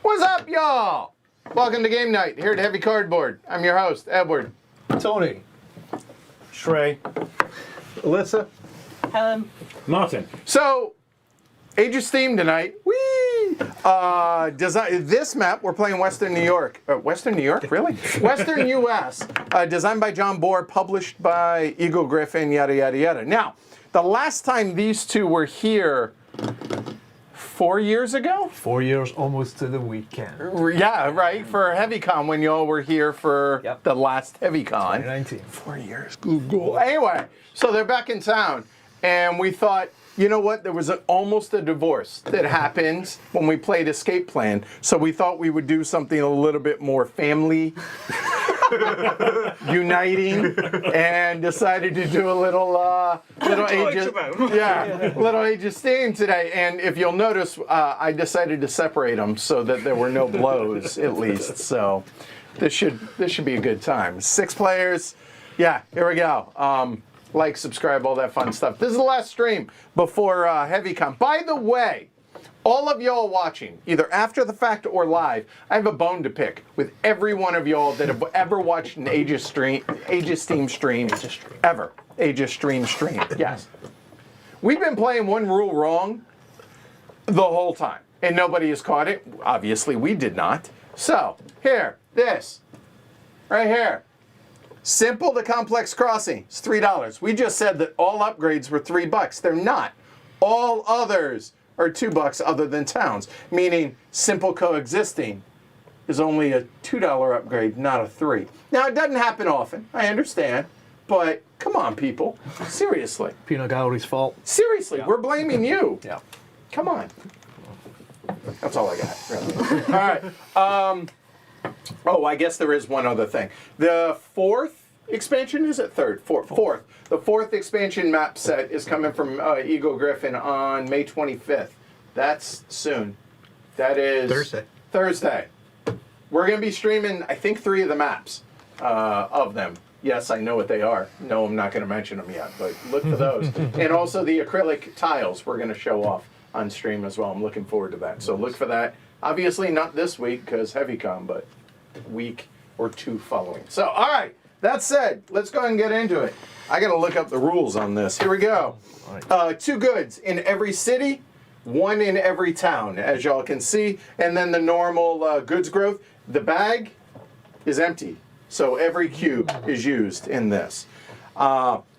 What's up, y'all? Welcome to game night here at Heavy Cardboard. I'm your host, Edward. Tony. Shrey. Alyssa. Helen. Martin. So, Aegis theme tonight. Whee! This map, we're playing Western New York. Western New York, really? Western U.S. Designed by John Bohr, published by Eagle-Gryphon, yada, yada, yada. Now, the last time these two were here, 4 years ago? 4 years, almost to the weekend. Yeah, right, for HeavyCon, when y'all were here for the last HeavyCon. 2019. 4 years, Google. Anyway, so they're back in town, and we thought, you know what, there was almost a divorce that happened when we played Escape Plan, so we thought we would do something a little bit more family uniting, and decided to do a little Aegis theme today. And if you'll notice, I decided to separate them so that there were no blows, at least. So this should be a good time. 6 players. Yeah, here we go. Like, subscribe, all that fun stuff. This is the last stream before HeavyCon. By the way, all of y'all watching, either after the fact or live, I have a bone to pick with every one of y'all that have ever watched an Aegis theme stream ever. Aegis stream. Yes. We've been playing one rule wrong the whole time, and nobody has caught it. Obviously, we did not. So, here, this, right here. Simple to complex crossing. It's $3. We just said that all upgrades were $3. They're not. All others are $2 other than towns, meaning simple coexisting is only a $2 upgrade, not a $3. Now, it doesn't happen often, I understand, but come on, people. Seriously. Peanut Gallery's fault. Seriously, we're blaming you. Yeah. Come on. That's all I got, really. All right. Oh, I guess there is one other thing. The 4th expansion, is it 3rd? 4th. The 4th expansion map set is coming from Eagle-Gryphon on May 25th. That's soon. That is Thursday. We're going to be streaming, I think, 3 of the maps of them. Yes, I know what they are. No, I'm not going to mention them yet, but look for those. And also the acrylic tiles we're going to show off on stream as well. I'm looking forward to that. So look for that. Obviously not this week because HeavyCon, but week or 2 following. So, all right. That said, let's go ahead and get into it. I got to look up the rules on this. Here we go. 2 goods in every city, 1 in every town, as y'all can see. And then the normal goods growth. The bag is empty, so every cube is used in this.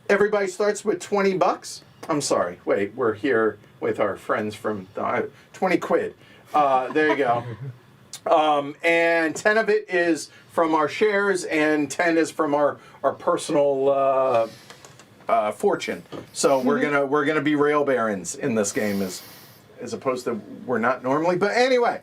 Everybody starts with $20. I'm sorry. Wait, we're here with our friends from 20 quid. There you go. And 10 of it is from our shares, and 10 is from our personal fortune. So we're gonna be rail barons in this game, as opposed to we're not normally. But anyway,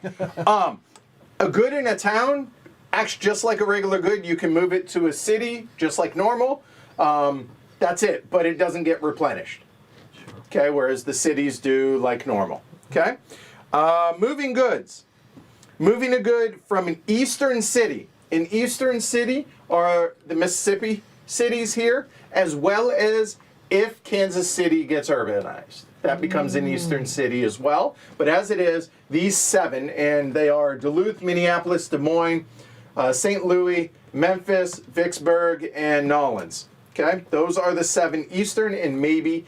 a good in a town acts just like a regular good. You can move it to a city just like normal. That's it, but it doesn't get replenished. Okay, whereas the cities do like normal. Okay, moving goods. Moving a good from an eastern city. An eastern city are the Mississippi cities here, as well as if Kansas City gets urbanized. That becomes an eastern city as well. But as it is, these 7, and they are Duluth, Minneapolis, Des Moines, St. Louis, Memphis, Vicksburg, and Nolens. Okay? Those are the 7 eastern, and maybe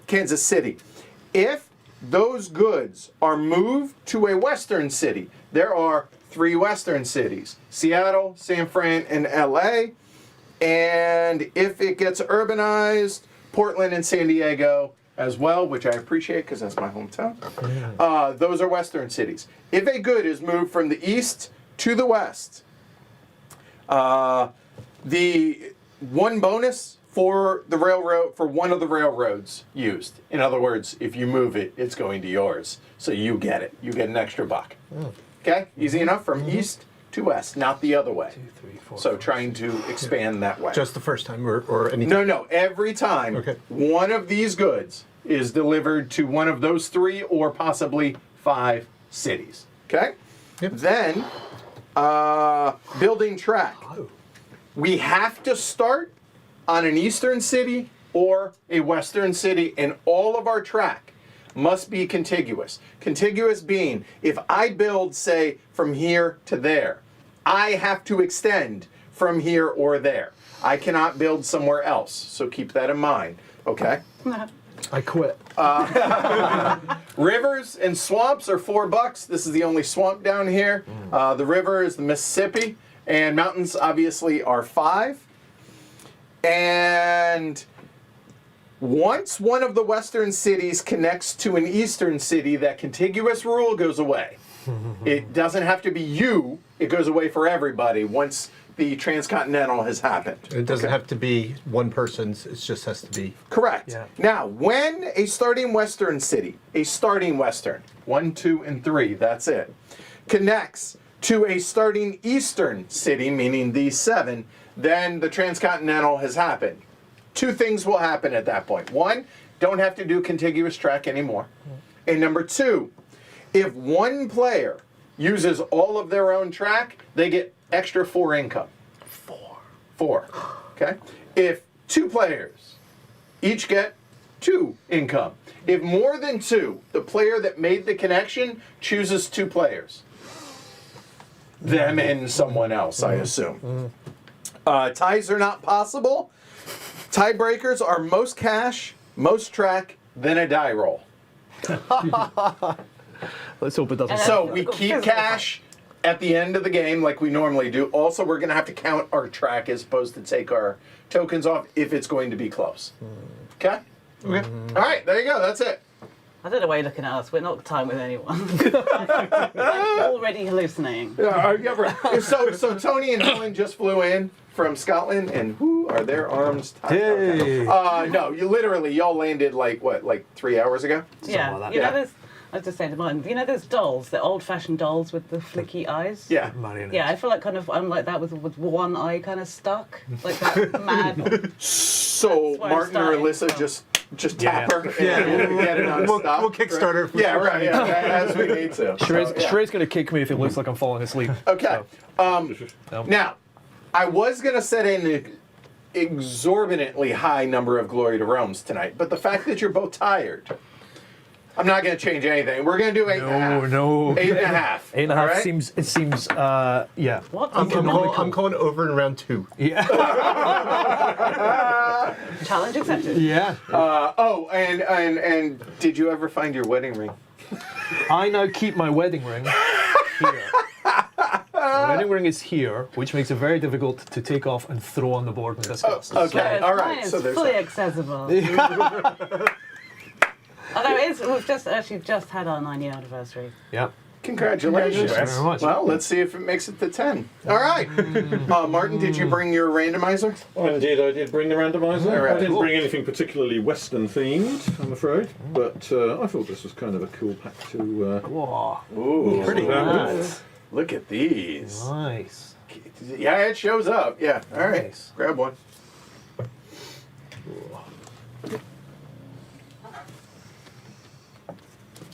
Kansas City. If those goods are moved to a western city, there are 3 western cities: Seattle, San Fran, and LA. And if it gets urbanized, Portland and San Diego as well, which I appreciate because that's my hometown. Those are western cities. If a good is moved from the east to the west, the one bonus for the railroad, for one of the railroads used. In other words, if you move it, it's going to yours. So you get it. You get an extra buck. Okay? Easy enough from east to west, not the other way. 2, 3, 4. So trying to expand that way. Just the first time or anything? No. Every time Okay. one of these goods is delivered to one of those 3 or possibly 5 cities. Okay? Yep. Then, building track. We have to start on an eastern city or a western city, and all of our track must be contiguous. Contiguous being, if I build, say, from here to there, I have to extend from here or there. I cannot build somewhere else, so keep that in mind, okay? I quit. Rivers and swamps are $4. This is the only swamp down here. The river is the Mississippi, and mountains obviously are 5. And once one of the western cities connects to an eastern city, that contiguous rule goes away. It doesn't have to be you, it goes away for everybody once the transcontinental has happened. It doesn't have to be one person's, it just has to be. Correct. Yeah. Now, when a starting western city, a starting western, 1, 2, and 3, that's it, connects to a starting eastern city, meaning these 7, then the transcontinental has happened. 2 things will happen at that point. 1, don't have to do contiguous track anymore. And number 2, if one player uses all of their own track, they get extra 4 income. 4. Okay? If 2 players each get 2 income. If more than 2, the player that made the connection chooses 2 players. Them and someone else, I assume. Ties are not possible. Tiebreakers are most cash, most track, then a die roll. Let's hope it doesn't. So we keep cash at the end of the game like we normally do. Also, we're going to have to count our track as opposed to take our tokens off if it's going to be close. Okay? Okay. All right, there you go. That's it. I don't know why you're looking at us. We're not time with anyone. I'm already hallucinating. So Tony and Helen just flew in from Scotland, and who are their arms tied? Hey. No, y'all landed like 3 hours ago? Yeah, like that. you know Yeah. those. I was just saying to mine. You know those dolls, the old-fashioned dolls with the flicky eyes. Yeah. Marionette. Yeah, I feel like I'm like that with one eye kind of stuck, like that mad. So That's where I'm Martin or starting Alyssa from. just tap her Yeah. and get it on We'll stop. Kickstarter Right? if we- Yeah, right. Yeah, as we need to. Sheray's going to kick me if it looks like I'm falling asleep. Okay. So. Now, I was going to set an exorbitantly high number of Glory to Rome's tonight, but the fact that you're both tired, I'm not going to change anything. We're going to do 8.5. No. 8.5. 8.5 all right? seems, yeah. What? I'm calling over in round 2. Yeah. Challenge accepted. Yeah. And did you ever find your wedding ring? I now keep my wedding ring here. The wedding ring is here, which makes it very difficult to take off and throw on the board and discuss. Okay, all right. Mine is So there's fully that. accessible. Although we've just had our 9-year anniversary. Yeah. Congratulations. Thank you very much. Well, let's see if it makes it to 10. All right. Martin, did you bring your randomizer? Oh, indeed, I did bring the randomizer. All right. I didn't bring anything particularly Western themed, I'm afraid, but I thought this was kind of a cool pack to. Whoa. Ooh, Pretty nice. Look at these. Nice. Yeah, it shows up. Yeah. All right. Nice. Grab one.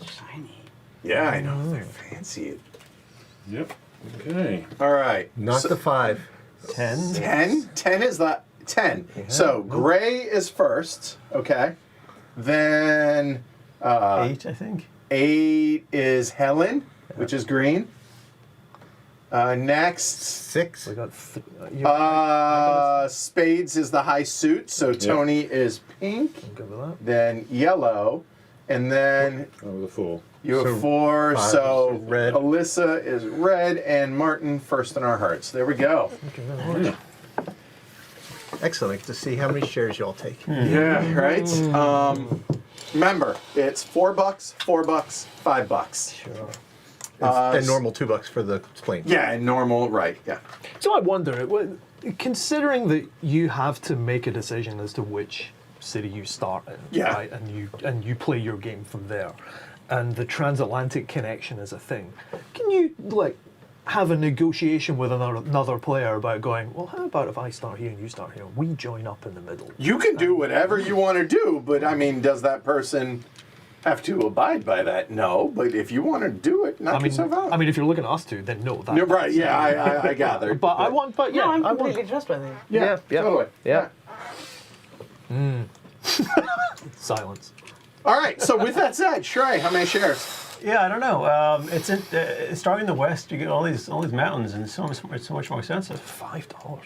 Shiny. Yeah, I know. They're fancy. Yep. Okay. All right. Not So- the 5. 10. 10? 10 is the 10. So gray is first, okay. Then 8, I think. 8 is Helen, which is green. Next, 6. We got. spades is the high suit, so Tony is pink. Good with that. Then yellow, and then Oh, the 4. you have So 4. 5 So is red. Alyssa is red, and Martin first in our hearts. There we go. Excellent. I get to see how many shares y'all take. Yeah, right. Remember, it's $4, $4, $5. Sure. And normal $2 for the plane. Yeah, and normal, right? Yeah. So I wonder, considering that you have to make a decision as to which city you start in, Yeah. right, and you play your game from there, and the transatlantic connection is a thing, can you like have a negotiation with another player about going, well, how about if I start here and you start here, and we join up in the middle? You can do whatever you want to do, but I mean, does that person have to abide by that? No, but if you want to do it, knock yourself out. I mean, if you're looking at us two, then no. That, You're right. Yeah, I gathered. But I want. But yeah, No, I'm I want. completely trustworthy. Yeah, totally. Yeah. Silence. All right. So with that said, Shrey, how many shares? Yeah, I don't know. It's starting in the west. You get all these mountains, and it's so much more expensive. $5.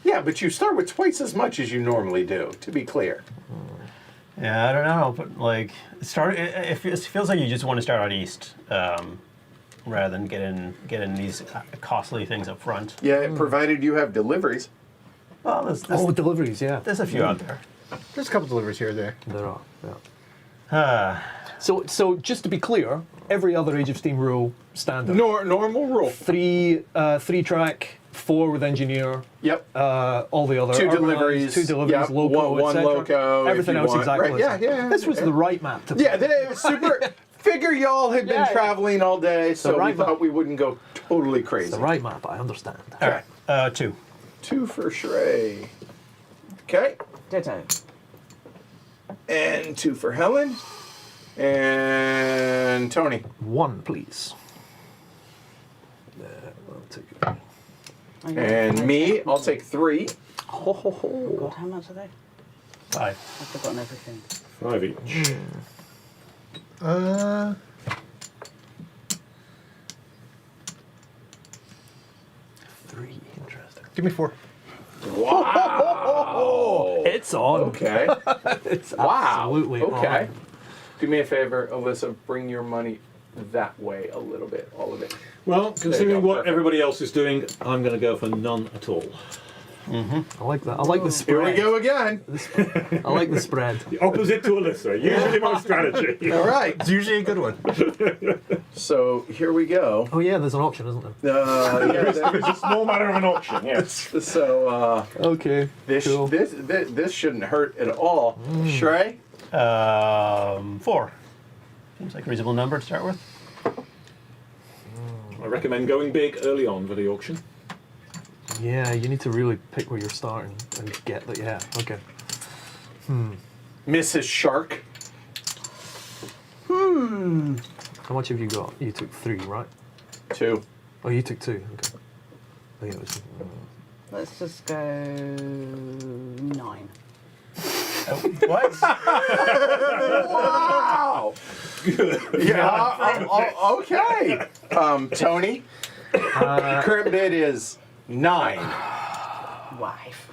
Yeah, but you start with twice as much as you normally do. To be clear. Yeah, I don't know, but like it feels like you just want to start out east, rather than get in these costly things up front. Yeah, provided you have deliveries. Well, Oh, deliveries. Yeah, there's a few out there. There's a couple deliveries here or there. there are. Yeah. So just to be clear, every other Age of Steam rule standard. Normal rule. Three track, 4 with engineer. Yep. All the other 2 urbanized, deliveries. 2 deliveries, Yep. loco, one etc. loco. if Everything you else want. exactly. Right. the same. This was the right map to. Yeah, they super. Figure y'all had been Yeah, yeah. traveling all day, so right we thought we wouldn't go totally crazy. the right map. I understand. Okay. 2. 2 for Shrey. Okay. Ditto. And 2 for Helen. And Tony. 1, please. I'll take it. Okay. And me, I'll take 3. Ho ho ho. God, how much are they? 5. I've forgotten everything. 5 each. Three. Interesting. Give me 4. Wow. It's on. Okay. It's Wow. absolutely Okay. on. Do me a favor, Alyssa, bring your money that way a little bit, all of it. Well, considering go, what perfect. everybody else is doing, I'm going to go for none at all. I like that. I like the Here spread. we go again. I like the spread. The opposite to Alyssa, usually my strategy. All right. It's usually a good one. So here we go. Oh yeah, there's an option, isn't there? Yeah, It's a small matter of an option, yes. so Okay. this, cool. this shouldn't hurt at all. Shrey? 4. Seems like a reasonable number to start with. I recommend going big early on for the auction. Yeah, you need to really pick where you're starting and get that. Yeah. Okay. Mrs. Shark? How much have you got? You took 3, right? 2. Oh, you took 2. Okay. I think it was. Let's just go 9. What? Wow! Yeah, okay. Tony? Current bid is 9. Wife.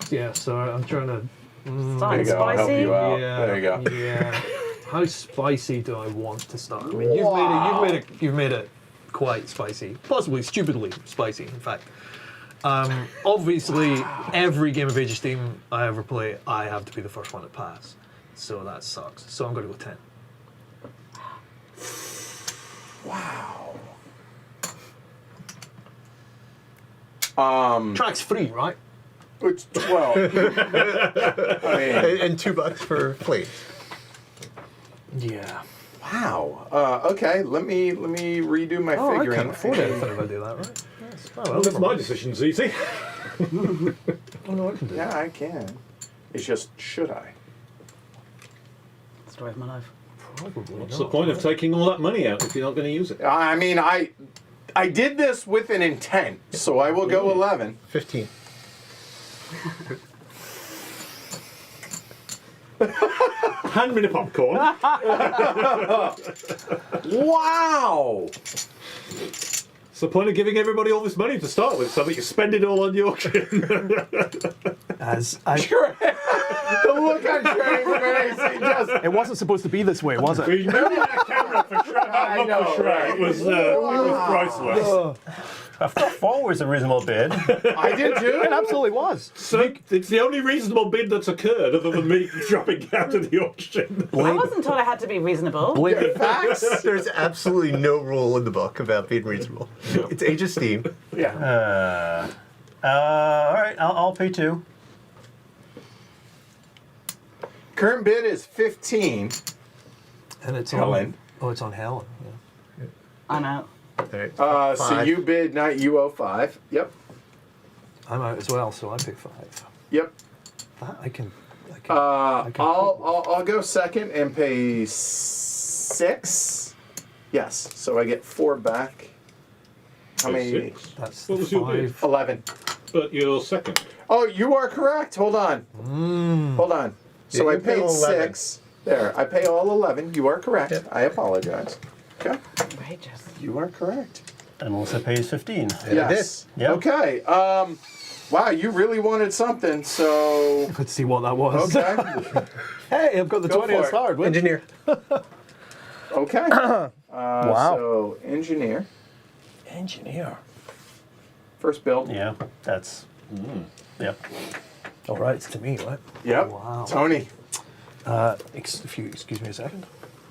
Yeah. So I'm trying to. There you Sounds go, I'll help spicy. you out. Yeah. There you go. Yeah. How spicy do I want to start? I mean, Wow. you've made it quite spicy, possibly stupidly spicy. In fact, obviously, every game of Age of Steam I ever play, I have to be the first one to pass. So that sucks. So I'm going to go 10. Wow. Track's free, right? It's 12. I mean, And $2 for plates. Yeah. wow. Okay, let me redo my Oh, I figuring. can't afford anything if I do that, right? Yes. Oh, well, Well, never my mind. decision's easy. Oh, no, I can do Yeah, that. I can. It's just, should I? Story of my life. Probably What's not, the point of right? taking all that money out if you're not going to use it? I mean, I did this with an intent, so I will go 11. 15. Hand me the popcorn. Wow! It's the point of giving everybody all this money to start with, so that you spend it all on the auction. As I, Sure. The look on Trey's face, it wasn't supposed to be this way, was it? Remember that camera for Shrek? I know, It was priceless. I thought 4 was a reasonable bid. I did too. It absolutely was. So it's the only reasonable bid that's occurred other than me dropping out of the auction. I wasn't told I had to be reasonable. Blame Facts. There's absolutely no rule in the book about being reasonable. It's Age of Steam. Yeah. All right, I'll pay 2. Current bid is 15. And it's Helen. on. Oh, it's on Helen. Yeah. I'm out. All right, So 5. you bid not you owe 5. Yep. I'm out as well, so I pick 5. Yep. That I can. I'll go second and pay 6. Yes. So I get 4 back. How many? 6. That's What was your bid? 5. 11. But you're second. Oh, you are correct. Hold on. Hold on. So Yeah, I you pay paid all 11. 6. There. I pay all 11. You are correct. Yep. I apologize. Okay. Outrageous. You are correct. And Melissa pays 15. Yes. Yep. Okay. Wow, you really wanted something, so Let's see what that was. okay. Hey, I've got the Go 20 for on it. start. Engineer. Okay. Wow. So engineer. Engineer. First build. Yeah, that's. Yep. All right, it's to me, right? Yep. Wow. Tony. If you excuse me a second.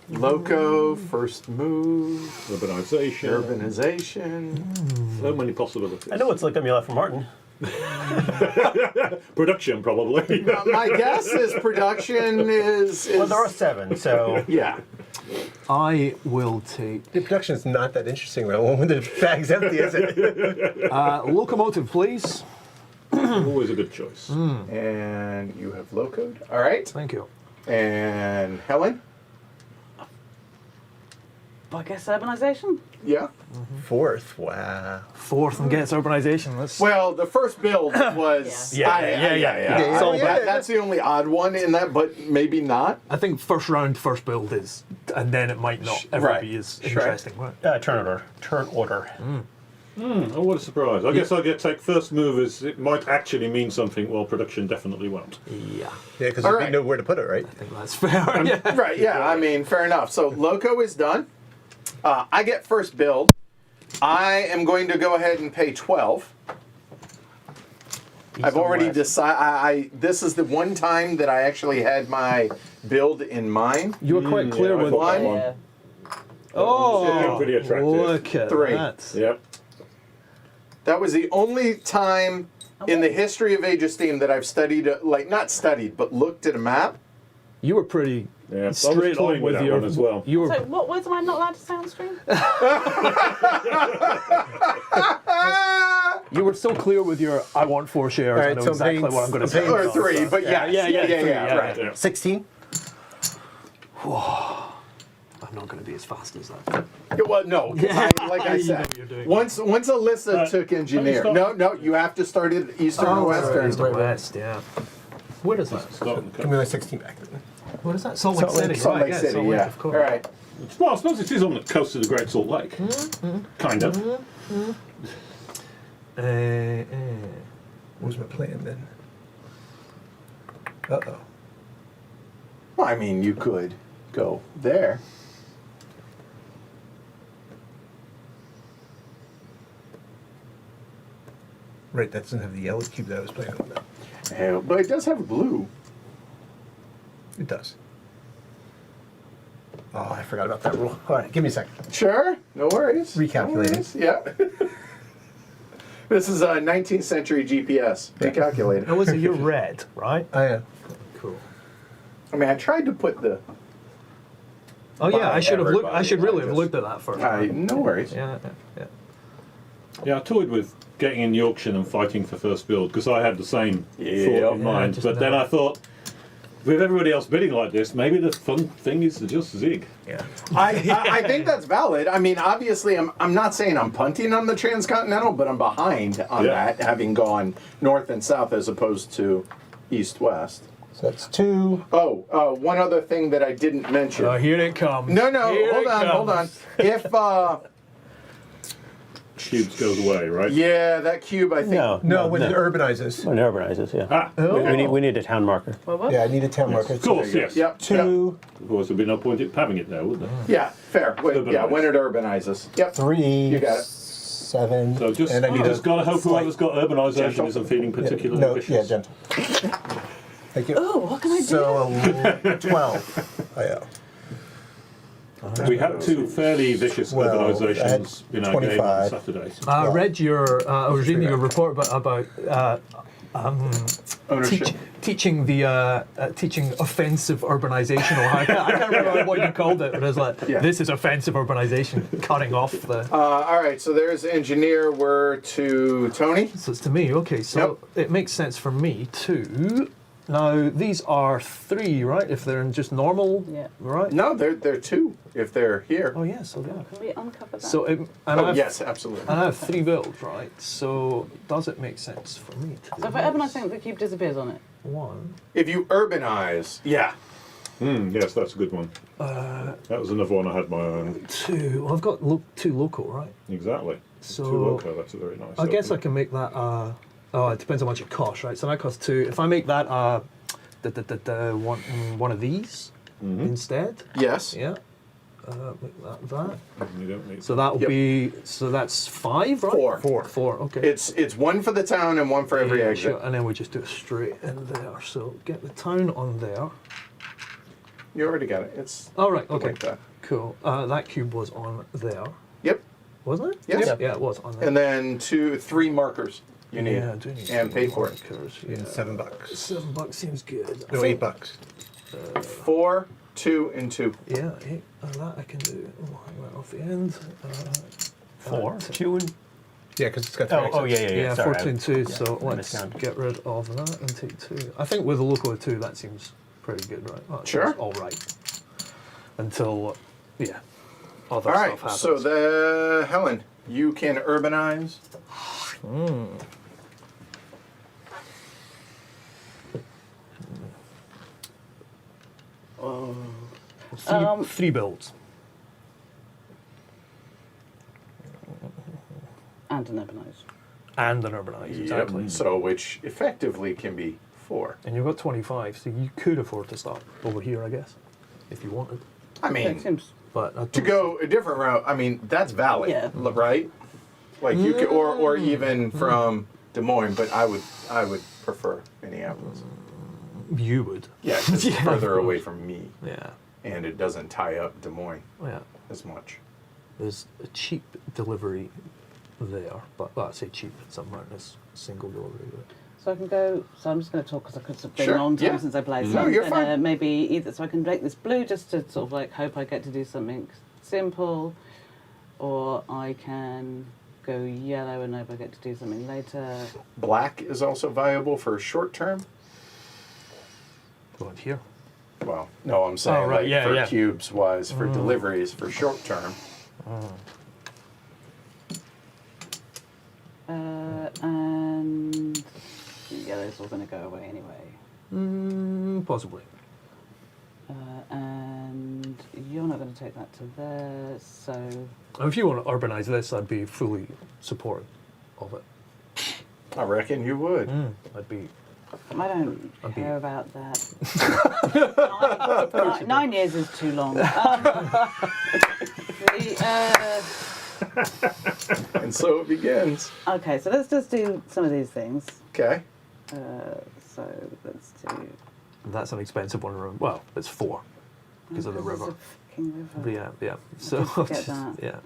Loco, first move, Urbanization. urbanization. So many possibilities. I know what's looking at me left from Martin. Production, probably. My guess is production is Well, there are 7, so. yeah. I will take The production is not that interesting when the bag's empty, is it? locomotive, please. Always a good choice. And you have locoed. All right. Thank you. And Helen. I guess urbanisation? Yeah. 4th. Wow. 4th and gets urbanization. Let's. Well, the first build was Yeah. So Yeah. that's the only odd one in that, but maybe not. I think first round, first build is, and then it might not ever Right. be as Sure. interesting. Right. Turn order. Turn order. Oh, what a surprise. I guess I'll take first move as it might actually mean something, while production definitely won't. Yeah, Yeah, because All we right. didn't know where to put it, right? I think that's fair. Yeah. Right, yeah, I mean, fair enough. So Loco is done. I get first build. I am going to go ahead and pay 12. I've already decided. This is the one time that I actually had my build in mind. You were quite clear I with thought that one. one. Yeah. Oh, Pretty attractive. look at 3. that. Yep. That was the only time in the history of Age of Steam that I've studied, not studied, but looked at a map. You were pretty Yeah. I was straight toying on with with that your. one as well. You were. So what words am I not allowed to say on stream? You were so clear with your. I want 4 shares. All right, I know so I'm exactly paying- what I'm going to I'm say. paying- Or 3, but Yeah, yeah, three, yeah. right. Yeah. 16. I'm not going to be as fast as that. Yeah, well, no, 'cause like I You know said, what you're doing. once Alyssa took engineer. stop. No, you have to start at Eastern or Western. East or West, yeah. Where is that? Start Give me my 16 back. What is that? Salt Lake City. Salt right, Lake yeah, City, Salt Lake, yeah. of All course. right. Well, I suppose it is on the coast of the Great Salt Lake. Kind of. What's my plan then? Uh-oh. Well, I mean, you could go there. Right, that doesn't have the yellow cube that I was playing with. But it does have blue. It does. Oh, I forgot about that rule. All right, give me a second. Sure, no worries. Recalculating. No worries. Yeah. This is a 19th century GPS. Yeah. Recalculating. Oh, is it? You're red, right? I am. Cool. I mean, I tried to put the. Oh yeah, I should have looked. I everybody, should really I have just- looked at that first. No worries. Yeah. Yeah, I toyed with getting in the auction and fighting for first build because I had the same thought in mind. just But then no. I thought, with everybody else bidding like this, maybe the fun thing is to just zig. Yeah. I think that's valid. I mean, obviously, I'm not saying I'm punting on the transcontinental, but I'm behind on Yeah. that, having gone north and south as opposed to east-west. So that's 2. Oh, one other thing that I didn't mention. Oh, here it comes. No, Here hold it on. comes. If, Cubes goes away, right? yeah, that cube, I think. No, when it urbanizes. When it urbanizes, yeah. Ah, We need a town marker. What? Yeah, I need a town marker. of course, yes. Yep. 2, Of course, there'd be no point in having it there, would there? Yeah, fair. Urbanize. Yeah, when it urbanizes. Yep. 3. You got it. 7. So just, and I need just gotta hope whoever's got urbanisation Gentle. isn't feeling particularly No, vicious. yeah, gentle. Thank you. Oh, what can I do? So 12. Oh, yeah. We had 2 fairly vicious Well, urbanisations in our game on 25. Saturday. I read your. I was reading your report about Ownership. teaching the teaching offensive urbanization, or I can't remember what you called it. But it was like, Yeah. this is offensive urbanization, cutting off the. All right, so there's engineer. We're to Tony. So it's to me. Okay, so it makes sense for me too. Now these are 3, right? If they're in just normal, Yeah. right? No, they're 2 if they're here. Oh yeah, so they are. Can we uncover that? So and Oh, I have, yes, absolutely. and I have 3 builds, right? So does it make sense for me to? So if I open, I think the cube disappears on it. 1. If you urbanize, yeah. Yes, that's a good one. That was another one I had my eye on. 2. Well, I've got 2 local, right? Exactly. So 2 loco, that's a very nice. I guess I opening. can make that. Oh, it depends how much it costs, right? So that costs 2. If I make that one of these instead, Yes. yeah. Make that. You don't need So that will Yep. be. So that's 5, right? 4. 4. Okay. It's 1 for the town and 1 for every Yeah, exit. sure. And then we just do it straight in there. So get the town on there. You already got it. It's All right. Okay. like that. Cool. That cube was on there, Yep. wasn't it? Yes. Yeah, yeah, it was on there. And then 3 markers you need. Yeah, I do need and pay for it. markers, yeah. And $7. $7 seems good. No, $8. 4, 2, and 2. Yeah, 8. That I can do. Oh, hang that off the end. 4, 2, and Yeah, because it's got 3 oh, yeah, yeah, Yeah, sorry, 14, 2. yeah, So I let's miscounted. get rid of that and take 2. I think with a local of 2, that seems pretty good, right? That Sure. seems all right. Until, yeah, other All right. stuff happens. So Helen, you can urbanize. Three builds. And an urbanize. And an urbanise, exactly. So which effectively can be 4. And you've got 25, so you could afford to start over here, I guess, if you wanted. I Yeah, mean, it seems. But to go a different route, I mean, that's valid, Yeah. right? Like you could, or even from Des Moines, but I would prefer Minneapolis. you would. Yeah, 'cause it's Yeah, further of away course. from me, Yeah. and it doesn't tie up Des Moines Yeah. as much. There's a cheap delivery there, but well, I say cheap, it's somewhere in this single delivery. But So I can go. So I'm just going to talk because it's been Sure, a long time yeah. since I played. So No, I'm you're gonna fine. Maybe either. So I can make this blue just to sort of like hope I get to do something simple, or I can go yellow and hope I get to do something later. Black is also viable for short term. go on here. Well, no, I'm saying right, like yeah, for yeah. cubes wise, for deliveries for short term. And yellow's all going to go away anyway. Possibly. And you're not going to take that to there, so If you want to urbanise this, I'd be fully supportive of it. I reckon you would. I'd be. I don't I'd be- care about that. 9 years is too long. And so it begins. Okay, so let's just do some of these things. Okay. So let's do. That's an expensive one. Well, it's 4 because of the This is river. a fucking river. Yeah, yeah. So just get that. yeah,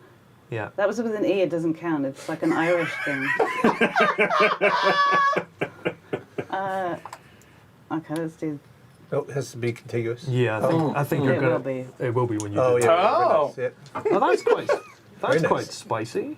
yeah. That was with an E. It doesn't count. It's like an Irish thing. Okay, let's do. Oh, it has to be contiguous. Yeah, I think you're It gonna. Oh, will be. It will be when you. Oh, do yeah. that. Oh. That's it. Oh, that's quite. That's nice. quite spicy.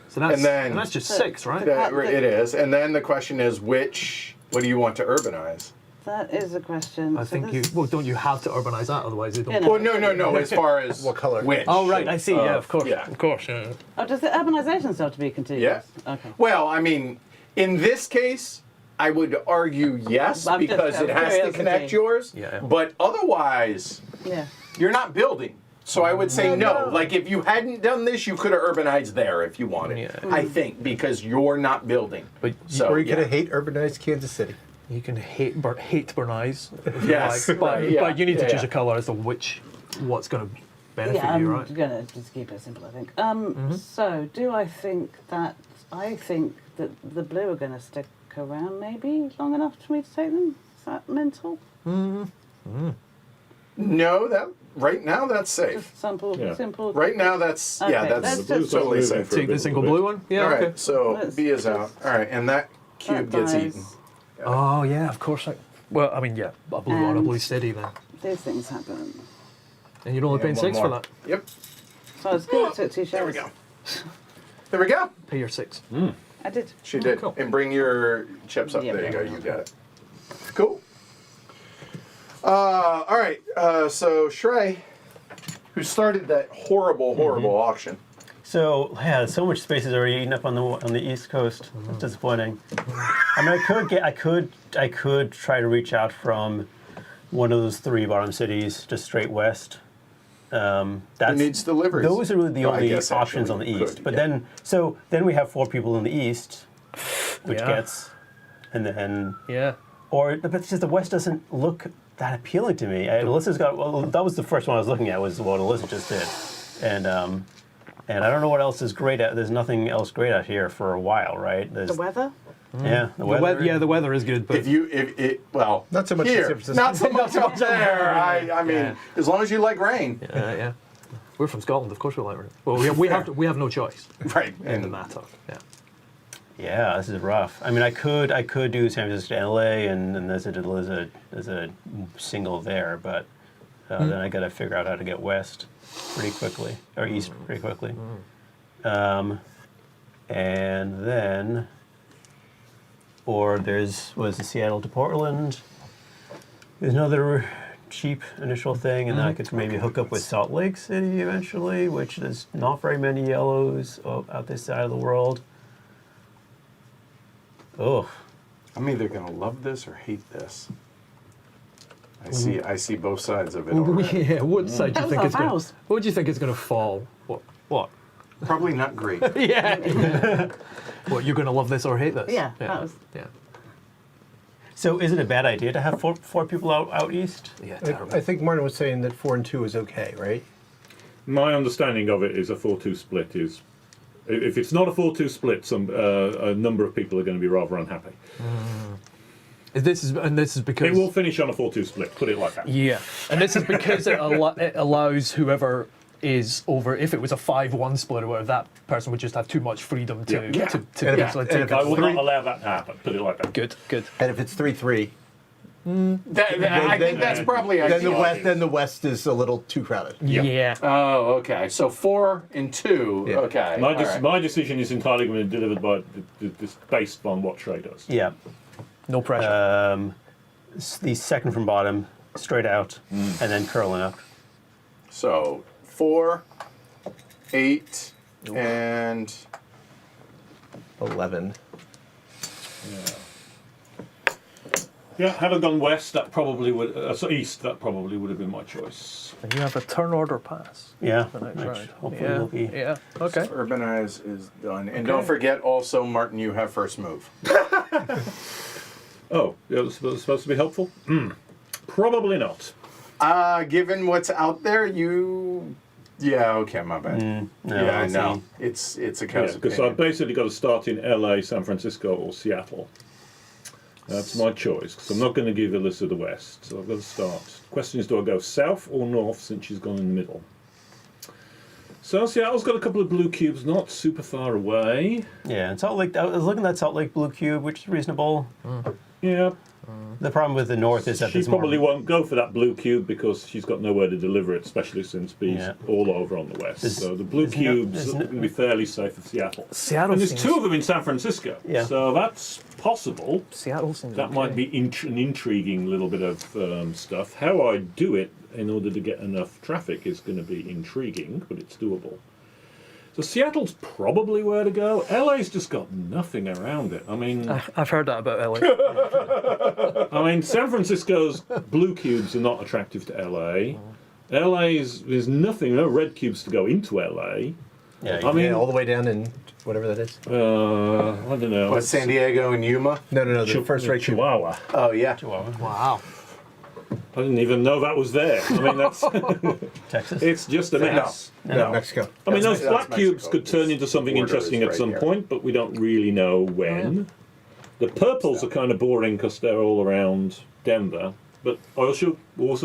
So that's And then- that's just 6, right? It is. And then the question is what do you want to urbanize? That is a question. I So think you. this- Well, don't you have to urbanize that? Otherwise, they don't. Yeah, no. Well, no. As far as What color? Which? Oh right, I see. Yeah, of course. Yeah. Of course. Yeah. Oh, does the urbanisation still have to be contiguous? Yeah. Okay. Well, I mean, in this case, I would argue yes I'm just because out it of has to curiosity. connect yours. Yeah. But otherwise, Yeah. you're not building. So I would say no. Like if you hadn't done this, you could have urbanized there if you wanted. Yeah. I think because you're not building. But So Or you yeah. could hate urbanized Kansas City. you can hate Bernice. If you Yes, like, but, right, yeah, but you need to yeah, choose yeah. a color as to what's going to benefit Yeah, I'm you, right? gonna just keep it simple, I think. So, do I think that the blue are gonna stick around maybe long enough for me to take them? Is that mental? No, that right now that's safe. Just simple. Right now that's Okay, that's let's just- totally moving safe. for a Take the bit single of a blue bit. one? Yeah, All right, okay. so Let's B is out. just- All right, and that cube gets dies. eaten. Oh, yeah, of course. Well, I mean, yeah, a blue one, a And- blue steady then. These things happen. And you're only And paying one 6 for more. that. Yep. So I was good. I took 2 shares. There we go. There we go. Pay your 6. I did. She did. Cool. And bring your chips up. Yeah, There you yeah. go. You got it. Cool. All right. So Shrey, who started that horrible auction. So yeah, so much space is already eaten up on the East Coast. That's disappointing. I mean, I could try to reach out from one of those 3 bottom cities just straight west. Who needs deliveries? Those are really the Well, I only guess options actually on the you east. could, But yeah. then we have 4 people in the east, which Yeah. gets, and then Yeah. but it's just the west doesn't look that appealing to me. Alyssa's got that was the first one I was looking at was what Alyssa just did, and I don't know what else is great at. There's nothing else great out here for a while, right? The weather. Yeah, the weather. Yeah, the weather is good, but If it well, Not so much in here, San Francisco. not so much up there. I mean, Yeah. as long as you like rain, yeah. We're from Scotland, of course we like rain. Well, we have no choice right? in the And matter. Yeah. Yeah, this is rough. I mean, I could do San Francisco to LA, and there's a single there, but then I got to figure out how to get west pretty quickly or east pretty quickly, and then was the Seattle to Portland. There's another cheap initial thing, and then I could maybe hook up with Salt Lake City eventually, which there's not very many yellows out this side of the world. Oh, I'm either gonna love this or hate this. I see both sides of it. Already. Yeah. What side do you That think was is our going? vows. What do you think is going to fall? What? Probably not great. Yeah. What, you're going to love this or hate this? Yeah, that was- Yeah. so is it a bad idea to have four people out east? Yeah. Terrible. I think Martin was saying that 4 and 2 is okay, right? My understanding of it is a 4-2 split is, if it's not a 4-2 split, a number of people are going to be rather unhappy. This is because It will finish on a 4-2 split. Put it like that. Yeah, and this is because it allows whoever is over. If it was a 5-1 split or whatever, that person would just have too much freedom to Yeah. to And if actually it's- take and I it. will not allow that to happen. Put it like that. Good. And if it's 3-3, I think that's probably ideal. then the West is a little too crowded. Yeah. Oh, okay. So 4 and 2. Yeah. Okay. My, all right. my decision is entirely going to be delivered by this based on what Trey does. Yeah. No pressure. The second from bottom, straight out, and then curling up. So 4, 8, and 11. Yeah, had I gone west, that probably would. East, that probably would have been my choice. And you have a turn order pass. Yeah. The next which round. hopefully Yeah. will be. Yeah. Okay. Urbanize is done. And don't forget also, Martin, you have first move. Oh, yeah, that's supposed to be helpful? Probably not. Given what's out there, you. Yeah. Okay. My bad. No, Yeah, I let's know. see. It's a case Because of I've basically got to start in LA, San Francisco, or Seattle. That's my choice, because I'm not going to give Alyssa the West, so I've got to start. The question is, do I go south or north, since she's gone in the middle? So Seattle's got a couple of blue cubes, not super far away. Yeah, and Salt Lake. I was looking at Salt Lake Blue Cube, which is reasonable. Yeah, The problem with the north is that she there's probably more. won't go for that blue cube because she's got nowhere to deliver it, especially since B's Yeah. all over on the west. There's- So the blue there's no- cubes there's are no- going to be fairly safe for Seattle. Seattle And there's seems- 2 of them in San Francisco, Yeah. so that's possible. Seattle seems That might be an intriguing little bit of stuff. How I do it in order to get enough traffic is going to be intriguing, but it's doable. So Seattle's probably where to go. LA's just got nothing around it. I mean, I've heard that about LA. San Francisco's blue cubes are not attractive to LA. There's nothing, no red cubes to go into LA. Yeah, I mean, Yeah, all the way down in whatever that is. I don't know. What, San Diego and Yuma? No, the first rate cube. Chihuahua. Oh yeah. Chihuahua. Wow. I didn't even know that was there. I mean, that's Texas. it's just a mess. No, Mexico. I mean, those That's black cubes Mexico. could turn into something Border interesting is at right some here. point, but we don't really know when. The purples are kind of boring because they're all around Denver. But we always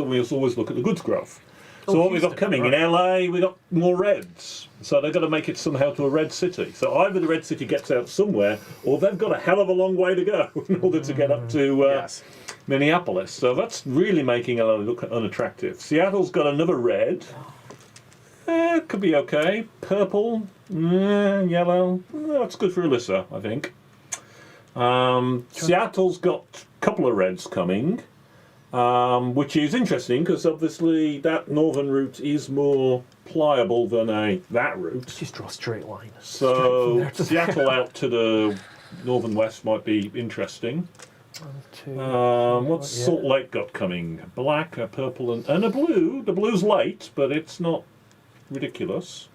look at the goods growth. So what we've got coming in LA, we've got more reds. So they've got to make it somehow to a red city. So either the red city gets out somewhere, or they've got a hell of a long way to go in order to get up to Yes. Minneapolis. So that's really making it look unattractive. Seattle's got another red. Could be okay. Purple, yellow. That's good for Alyssa, I think. Seattle's got a couple of reds coming. Which is interesting because obviously that northern route is more pliable than that route. Just draw a straight line. So Seattle out to the northern west might be interesting. What's Salt Lake got coming? Black, a purple, and a blue. The blue's late, but it's not ridiculous.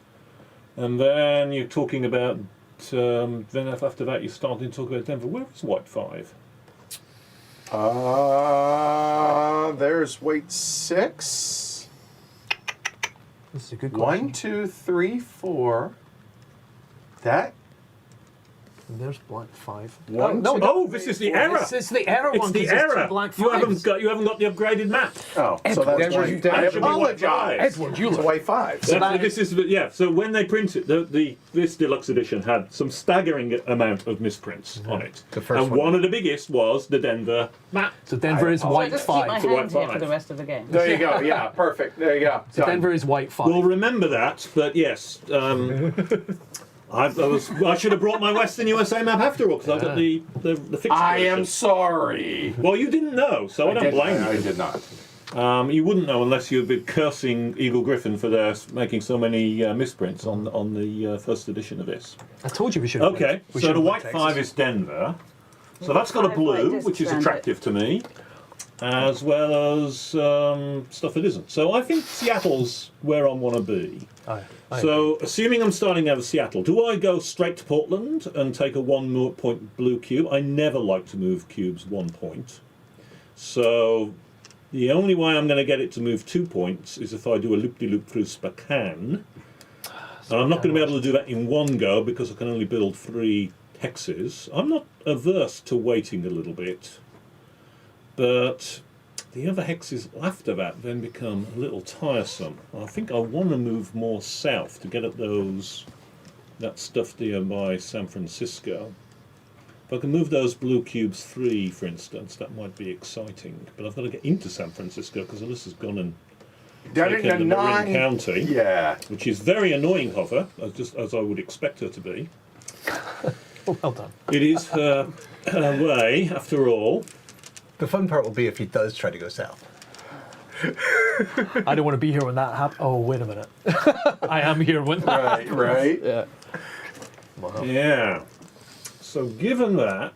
And then you're talking about. Then after that, you're starting to talk about Denver. Where is White 5? There's weight 6. This is a good question. 1, 2, 3, 4. That And there's black 5. one. no, two, Oh, this is the error. This is the error It's one. the 'cause there's two error. black You haven't fives. got the upgraded map. Oh, so that's Edward, white. you- I that should be white apologize. fives. Edward, you It's a look. white 5. This is so when they printed this deluxe edition had some staggering amount of misprints on it, The first and one. one of the biggest was the Denver map. So Denver is So I white just keep my 5. It's a white hand here for five. the rest of the game. There you go. Yeah, perfect. There you go. So Done. Denver is white 5. We'll remember that, but yes, I should have brought my Western USA map after all because I've got the fixed I am version. sorry. Well, you didn't know, so I don't blame I you. did not. You wouldn't know unless you'd been cursing Eagle-Gryphon for their making so many misprints on the first edition of this. I told you we should have Okay, went- we so should the have white went 5 Texas. is Denver. So that's got a Five blue, white which is discs around attractive to me, as well as stuff that isn't. So I think Seattle's where I want to be. Aye, aye. So, assuming I'm starting out of Seattle, do I go straight to Portland and take a 1 point blue cube? I never like to move cubes 1 point. So, the only way I'm going to get it to move 2 points is if I do a loop-de-loop through Spokane. And I'm not going to be able to do that in one go because I can only build 3 hexes. I'm not averse to waiting a little bit, but the other hexes after that then become a little tiresome. I think I want to move more south to get at that stuff there by San Francisco. If I can move those blue cubes 3, for instance, that might be exciting. But I've got to get into San Francisco because Alyssa's gone and Done it taken in the a Marin 9. County, Yeah. which is very annoying of her, as I would expect her to be. Oh, well done. It is her way, after all. The fun part will be if he does try to go south. I don't want to be here when that happens. Oh, wait a minute. I am here when that Right, right. Yeah. Yeah. So given that,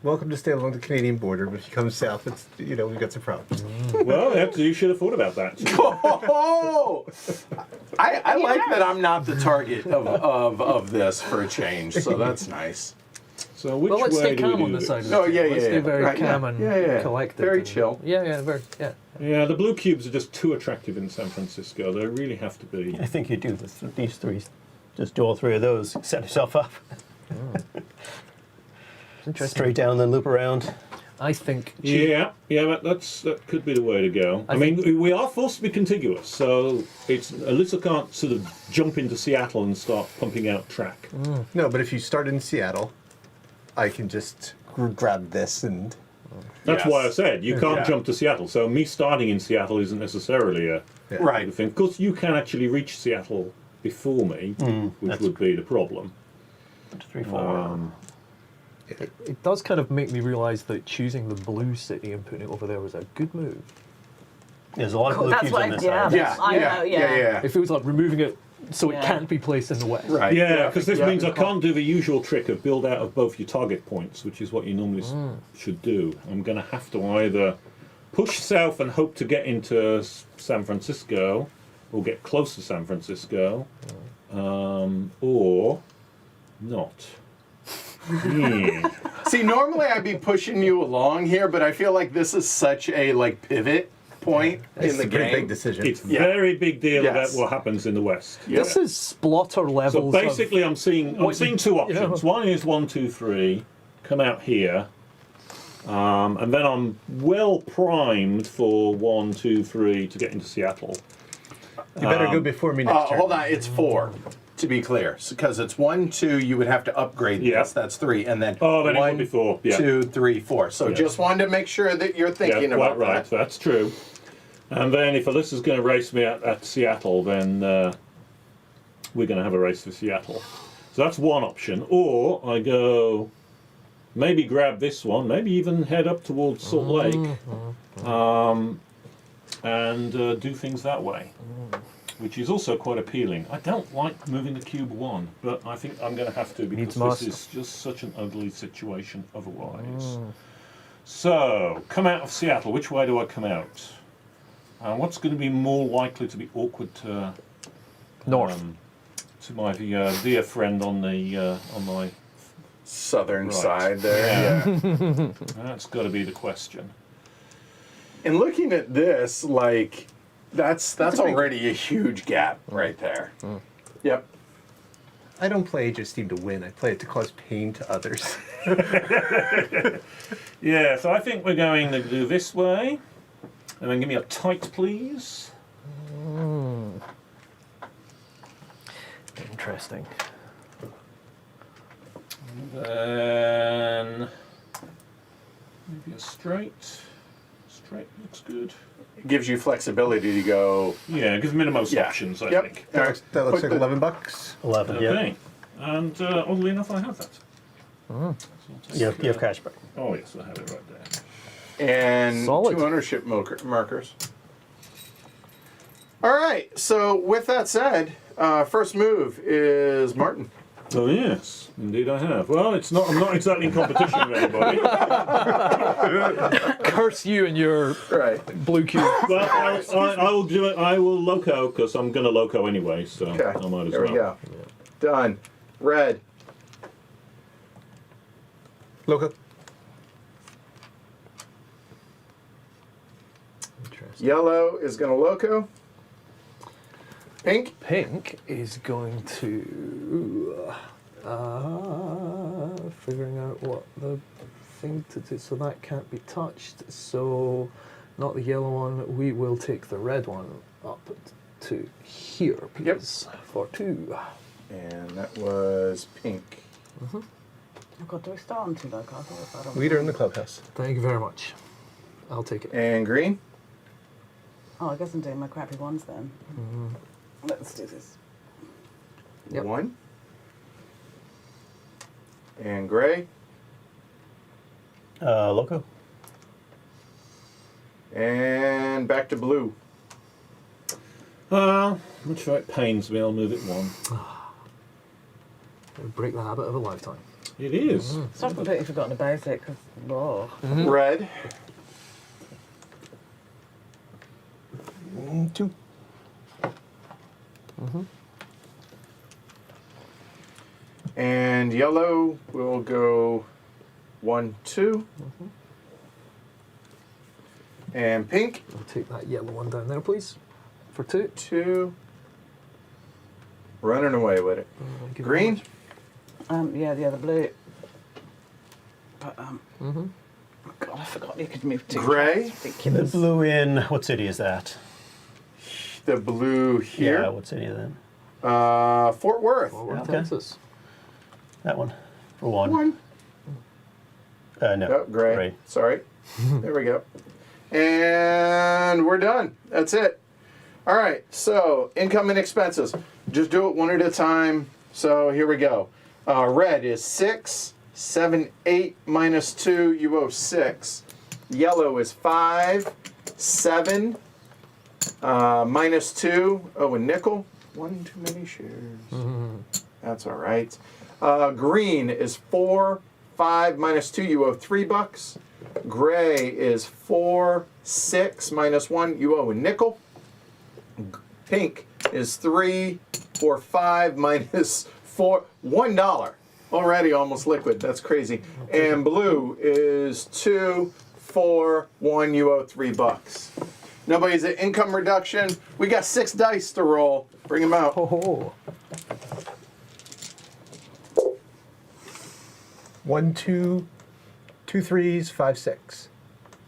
Welcome to stay along the Canadian border, but if you come south, it's we've got some problems. well, you should have thought about that. Oh, I like that I'm not the target of this for a change, so that's nice. So which Well, let's way stay do we calm do on this this? side of it. Oh, yeah, Let's yeah, stay yeah. very Right, calm yeah. and Yeah, yeah. collected. Very and- chill. Yeah, very, yeah. Yeah, the blue cubes are just too attractive in San Francisco. They really have to be. I think you do these 3. Just do all 3 of those. Set yourself up. It's interesting. Straight down, then loop around. I think. Yeah, that could be the way to go. I think- mean, we are forced to be contiguous, so Alyssa can't sort of jump into Seattle and start pumping out track. No, but if you start in Seattle, I can just grab this and That's Yes. why I said you can't Yeah. jump to Seattle. So me starting in Seattle isn't necessarily a Right. thing. Of course, you can actually reach Seattle before me, which that's- would be the problem. 3, 4. It does kind of make me realise that choosing the blue city and putting it over there was a good move. There's a lot of blue That's cubes what on this yeah, side. Yeah, I know, yeah. It feels like removing it so it Yeah. can't be placed in the west. Right. Yeah, because this Yeah. means I can't do the usual trick of build out of both your target points, which is what you normally should do. I'm going to have to either push south and hope to get into San Francisco, or get close to San Francisco, or not. See, normally I'd be pushing you along here, but I feel like this is such a like pivot point It's in the a pretty game. big decision. It's Yeah. very big deal Yes. about what happens in the West. This is splotter So levels. basically, I'm seeing two you know. options. One is 1, 2, 3, come out here, and then I'm well primed for 1, 2, 3 to get into Seattle. You better go before me next turn. Hold on, it's 4. To be clear, because it's 1, 2, you would have to upgrade Yeah. this. That's 3, and then Oh, then it would 1, be 4, yeah. 2, 3, 4. So Yeah. just wanted to make sure that you're thinking Yeah, about quite right. that. That's true. And then if Alyssa's going to race me at Seattle, then we're going to have a race for Seattle. So that's one option. Or I go, maybe grab this one, maybe even head up towards Salt Lake, and do things that way, which is also quite appealing. I don't like moving the cube 1, but I think I'm going to have to because Needs this must. is just such an ugly situation otherwise. So, come out of Seattle. Which way do I come out? What's going to be more likely to be awkward to North. to my dear friend on my Southern Right. side there. Yeah. that's got to be the question. And looking at this, like that's already a huge gap right there. Yep. I don't play Age of Steam to win. I play it to cause pain to others. Yeah, so I think we're going to do this way, and then give me a tight, please. Interesting. Then maybe a straight. Straight looks good. It gives you flexibility to go. Yeah, it gives me the most Yeah. options, I Yep. think. That looks Put like the- $11. 11. Okay. And oddly enough, I have that. So I'll take, You have cash back. Oh yes, I have it right there. And Solid. 2 ownership markers. All right. So with that said, first move is Martin. Oh yes, indeed I have. Well, it's not. I'm not exactly in competition with anybody. Curse you and your Right. blue cube. Well, I will do it. I will loco because I'm going to loco anyway. So Okay. I might as There well. we go. Done. Red. Loco. Interesting. Yellow is going to loco. Pink. Pink is going to figuring out what the thing to do. So that can't be touched. So not the yellow one. We will take the red one up to here, please, for 2. And that was pink. Oh God, do we start on 2 loco? I thought we started on Leader in the 1. clubhouse. Thank you very much. I'll take it. And green. Oh, I guess I'm doing my crappy ones then. Let's do this. Yep. 1. And gray. Loco. And back to blue. Which right pains me. I'll move it 1. Break the habit of a lifetime. It is. So I've completely forgotten about it because, whoa. Red. 2. And yellow will go 1, 2. And pink. I'll take that yellow one down there, please, for 2. 2. Running away with it. Thank you very Green. much. Yeah, the other blue. But, oh God, I forgot you could move 2. Gray. That's The ridiculous. blue in, what city is that? The blue Yeah, here. what city is that? Fort Worth. Well, we're in Okay. Texas. That one. For 1. 1. No. Oh, gray. Sorry. There we go. And we're done. That's it. All right. So income and expenses. Just do it one at a time. So here we go. Red is 6, 7, 8 minus 2. You owe 6. Yellow is 5, 7 minus 2. Oh, a nickel. 1 too many shares. That's all right. Green is 4, 5 minus 2. You owe $3. Gray is 4, 6 minus 1. You owe a nickel. Pink is 3, 4, 5 minus 4. $1. Already almost liquid. That's crazy. And blue is 2, 4, 1. You owe $3. Nobody's at income reduction. We got 6 dice to roll. Bring them out. Oh, 1, 2, 2 3s, 5, 6.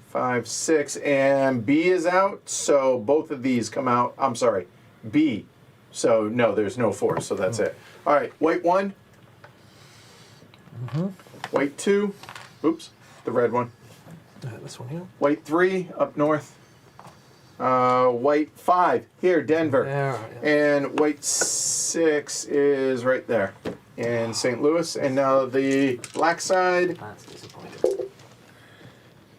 5, 6, and B is out. So both of these come out. I'm sorry, B. So no, there's no 4. So that's it. All right, white 1. White 2. Oops, the red one. this one here. White 3 up north. White 5 here, Denver. There, And white 6 is right there in St. Louis. And now the black side That's disappointing.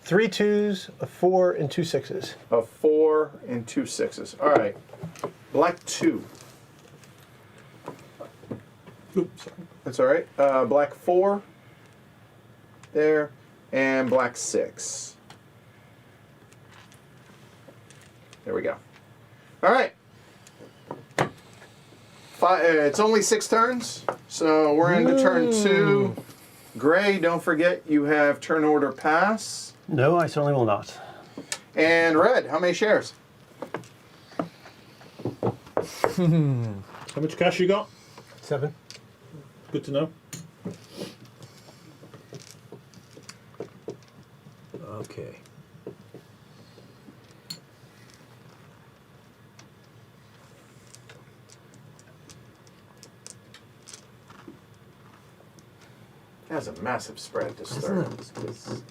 3 2s, a 4, and 2 6s. of 4 and 2 6s. All right, black 2. Oops, sorry. That's all right. Black 4 there, and black 6. There we go. All right. It's only 6 turns, so we're into turn 2. Gray, don't forget you have turn order pass. No, I certainly will not. And red, how many shares? How much cash you got? 7. Good to know. Okay. That's a massive spread to Isn't start. it? It's-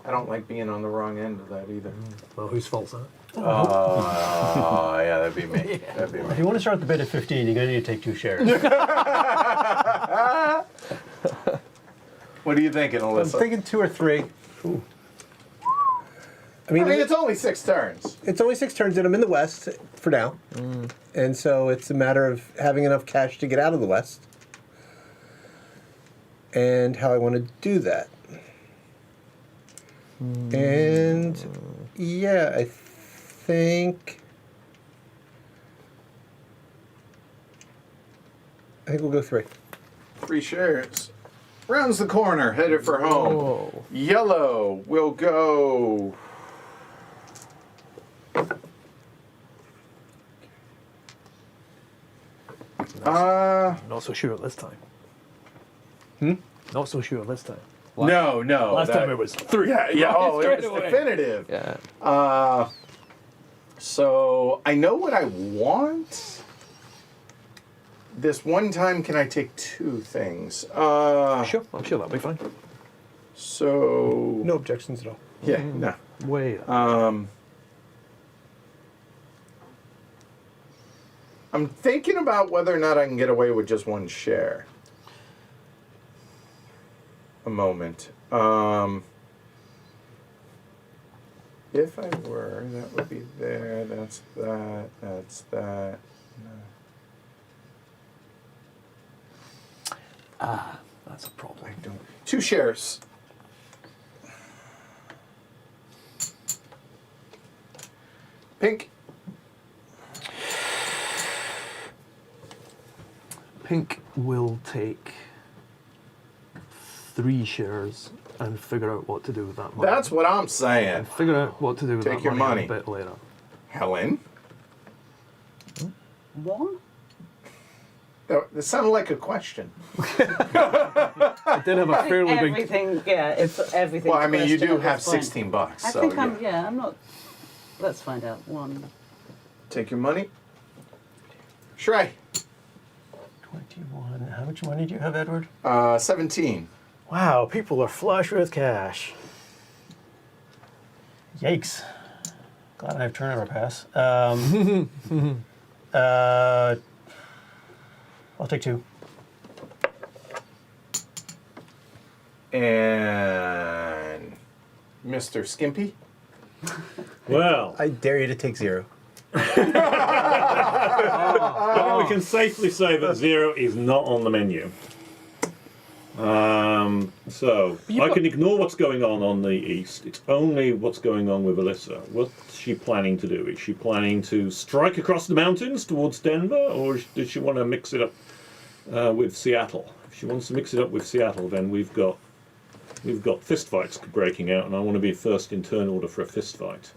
I don't like being on the wrong end of that either. well, whose fault's that? Oh, yeah, that'd be me. That'd be If me. you want to start at the bid at 15, you're going to need to take 2 shares. What are you thinking, I'm Alyssa? thinking 2 or 3. I I mean, mean, it's only 6 turns. it's only 6 turns, and I'm in the West for now. And so it's a matter of having enough cash to get out of the West. And how I want to do that. And yeah, I think we'll go 3. 3 shares. Rounds the corner, headed for home. Oh. Yellow will go. Not so sure this time. Not so sure this time. No. Last that- time it was 3. Yeah. Oh, it Straight was away. definitive. Yeah. So I know what I want. This one time, can I take 2 things? Sure, I'm sure that'll be fine. So No objections at all. yeah, no. Wait. I'm thinking about whether or not I can get away with just 1 share. A moment. If I were, that would be there. That's that. That's that. That's a problem. I don't. 2 shares. Pink. Pink will take 3 shares and figure out what to do with that money. That's what I'm saying. Figure out what to do with Take that your money money. a bit later. Helen. 1? That sounded like a question. I did have a fairly big. Everything, yeah, it's everything. Well, I mean, you do have $16. I So think yeah. I'm not. Let's find out. 1. Take your money. Shrey. 21. How much money do you have, Edward? 17. Wow, people are flush with cash. Yikes. Glad I have turnover pass. I'll take 2. And Mr. Skimpy. Well, I dare you to take 0. we can safely say that 0 is not on the menu. So I can ignore what's going on the east. It's only what's going on with Alyssa. What's she planning to do? Is she planning to strike across the mountains towards Denver, or does she want to mix it up with Seattle? If she wants to mix it up with Seattle, then we've got fist fights breaking out, and I want to be first in turn order for a fist fight.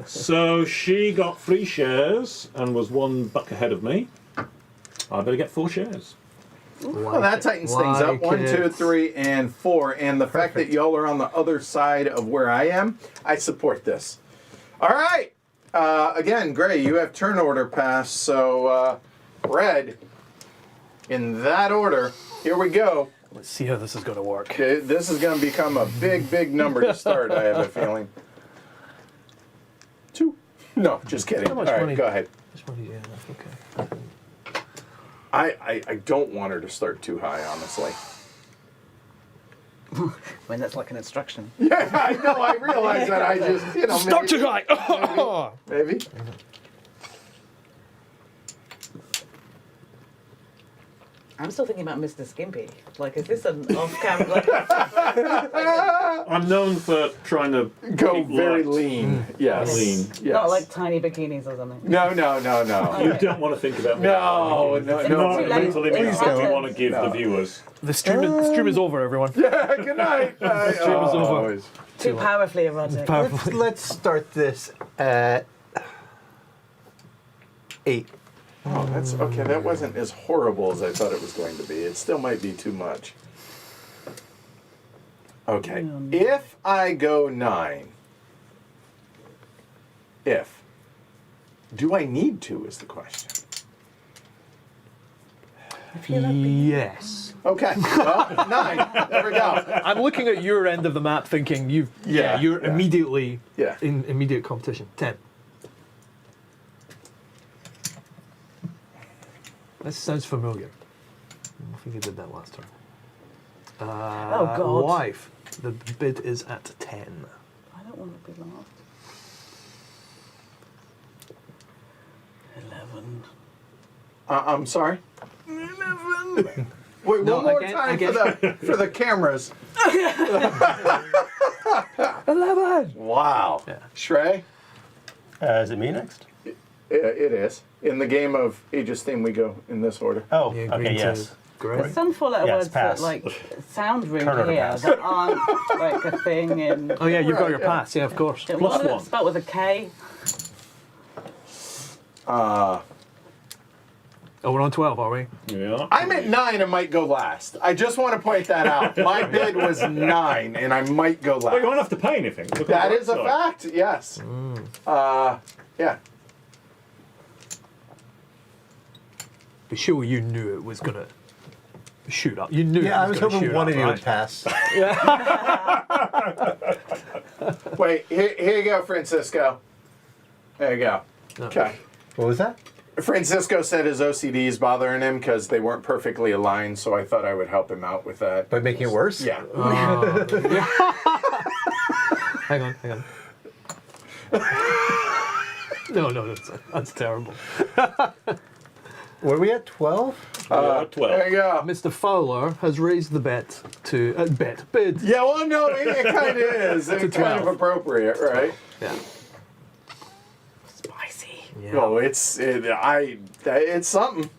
So she got 3 shares and was 1 buck ahead of me. I better get 4 shares. Well, that tightens things up. 1, 2, 3, and 4. And the fact that y'all are on the other side of where I am, I support this. All right. Again, Gray, you have turn order pass. So, Red, in that order, here we go. Let's see how this is going to work. Okay, this is going to become a big, big number to start, I have a feeling. 2. No, just kidding. How All much right, money? go ahead. Just one, yeah, okay. I don't want her to start too high, honestly. I mean, that's like an instruction. Yeah, I know. I realize that. I just, you know, Start maybe, too high! maybe. I'm still thinking about Mr. Skimpy. Like, is this an off-camera? Like, I'm known for trying to Go keep very light. lean. Yes. Lean. Yes. Not like tiny bikinis or something. No, no, no, no. You don't want to think about me. No, no, It's no. too Not late. mental image Please that we don't. want to give the viewers. The stream is over, everyone. Yeah, good night. stream is over. Always. Too powerfully erotic. Let's start this at 8. Oh, that's okay. That wasn't as horrible as I thought it was going to be. It still might be too much. Okay. If I go 9, do I need to is the question. Yes. Okay. Well, 9. There we go. I'm looking at your end of the map thinking you're Yeah. immediately Yeah. in immediate competition. 10. This sounds familiar. I think you did that last turn. Oh, God. Wife. The bid is at 10. I don't want to be last. 11. I'm sorry. 11. Wait, No, one more again- time again. for the cameras. 11! Wow. Yeah. Shrey? Is it me next? It is. In the game of Aegis theme, we go in this order. Oh, You okay, agreed to yes. Great. Some four-letter Yes, words pass. that like sound rude Turn order here pass. that aren't like a thing in. Oh yeah, you've got Right, your yeah. pass. Yeah, of course. One Plus of them one. spelled with a K. Oh, we're on 12, are we? Yeah. I'm at 9 and might go last. I just want to point that out. My bid was 9 and I might go Well, you last. won't have to pay anything. Look on That the is a right fact, yes. Yeah. Be sure you knew it was gonna shoot up. You knew. Yeah, it I was gonna hoping shoot one up, of you right? would pass. Wait, here you go, Francisco. There you go. Okay. What was that? Francisco said his OCD is bothering him because they weren't perfectly aligned, so I thought I would help him out with that. By making it worse? Yeah. Hang on. No, that's terrible. Were we at 12? side. 12. There you go. Mr. Fowler has raised the bet to bid. Yeah, well, no, it kind of is. It's kind of 12. appropriate, right? Yeah. Spicy. Yeah. No, it's something.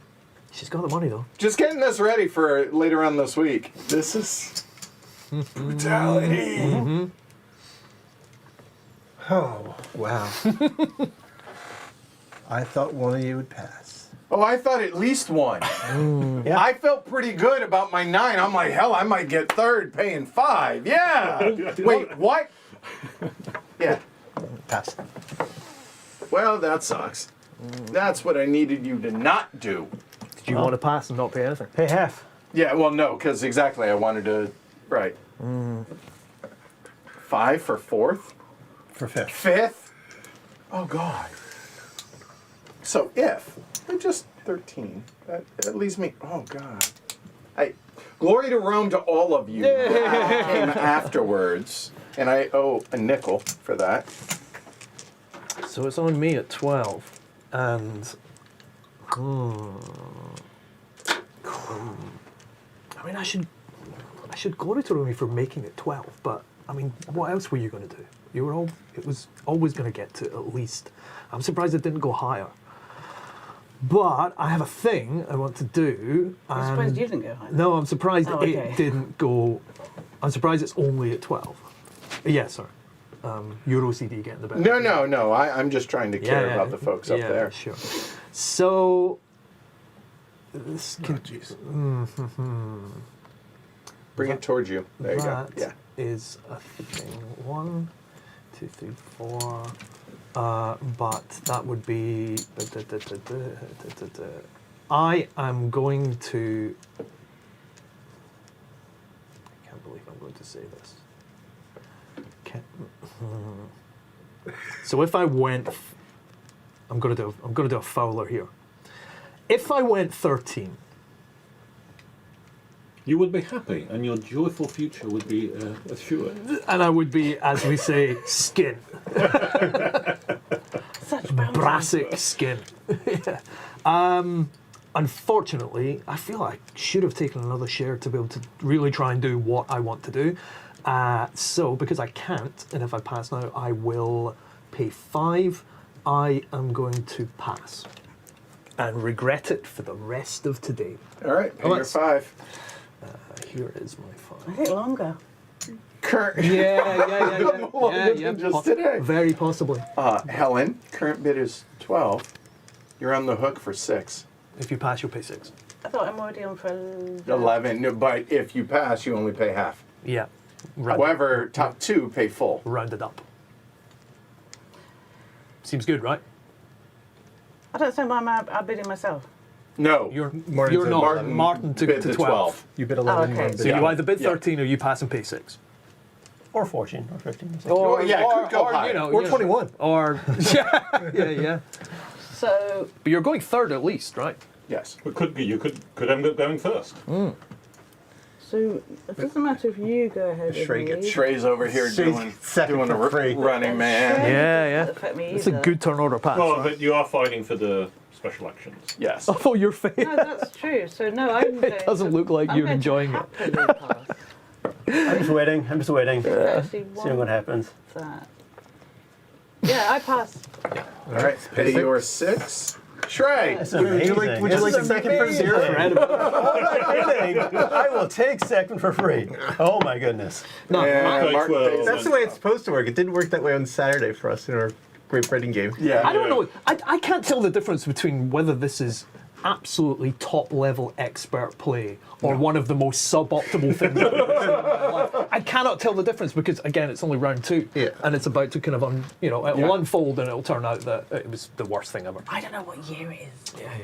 She's got the money though. Just getting this ready for later on this week. This is brutality. Oh, wow. I thought one of you would pass. Oh, I thought at least one. Yeah. I felt pretty good about my 9. I'm like, hell, I might get third paying 5. Yeah. Wait, what? Yeah. Pass. Well, that sucks. That's what I needed you to not do. Did you want to pass and not pay anything? Pay half. Yeah, well, no, because exactly, I wanted to. Right. 5 for 4th? For 5th. 5th? Oh, God. So if, just 13, that leaves me, oh, God. Glory to Rome to all of you who came afterwards, and I owe a nickel for that. So it's on me at 12, and I mean, I should glory to Rome for making it 12, but I mean, what else were you going to do? It was always going to get to at least. I'm surprised it didn't go higher. But I have a thing I want to do. I'm surprised and- you didn't go higher. No, I'm surprised Oh, okay. it didn't go. I'm surprised it's only at 12. Yeah, sorry. Euro CD getting the better. No. I'm just trying to care about the folks up there. Sure. So this can, Bring it towards you. There you go. that Yeah. is a thing. 1, 2, 3, 4. But that would be. I am going to. I can't believe I'm going to say this. So if I went, I'm going to do a Fowler here. If I went 13, You would be happy, and your joyful future would be assured. and I would be, as we say, skin, Such bounty. brassic skin. Yeah. Unfortunately, I feel I should have taken another share to be able to really try and do what I want to do. So because I can't, and if I pass now, I will pay 5. I am going to pass and regret it for the rest of today. All right. Oh, You're that's- 5. Here is my I 5. think longer. Current. Yeah. Just today. Very possibly. Helen, current bid is 12. You're on the hook for 6. If you pass, you'll pay 6. I thought I'm already on for 11. No, but if you pass, you only pay half. Yeah. However, top 2 pay full. Rounded up. Seems good, right? I don't understand why I'm bidding myself. No. You're Martin's at not. 11. Martin took bid it to to 12. You bid 11. okay. Martin So bid you either bid Yeah. 13 or you pass and pay 6. Or 14 or 15. Or something. Or, yeah, it could go higher. Or 21. Or yeah. So But you're going third at least, right? Yes. But you could end up going first. So it doesn't matter if you go ahead. Shrey of gets me. Trey's over here Trey's doing second for a free. running man. Shrey Yeah. doesn't affect me It's a either. good turn order pass. Well, right? but you are fighting for the special actions. Yes. Oh, your face. No, that's true. So no, I'm going It doesn't to, look like I'm you're going enjoying to it. happily pass. I'm just waiting. Actually, Seeing want what happens. that. Yeah, I pass. All right. Pay your 6. Shrey. That's Would you amazing. like This is second for amazing. 0? I will take second for free. Oh my goodness. No, And Pay Martin 12. pays That's the way it's supposed to work. It didn't work that way on Saturday for us in our Great Britain game. Yeah. I don't know. I can't tell the difference between whether this is absolutely top level expert play or one of the most suboptimal things I've ever seen in my life. I cannot tell the difference because again it's only round 2 Yeah. and it's about to kind of it'll Yeah. unfold and it'll turn out that it was the worst thing ever. I don't know what year it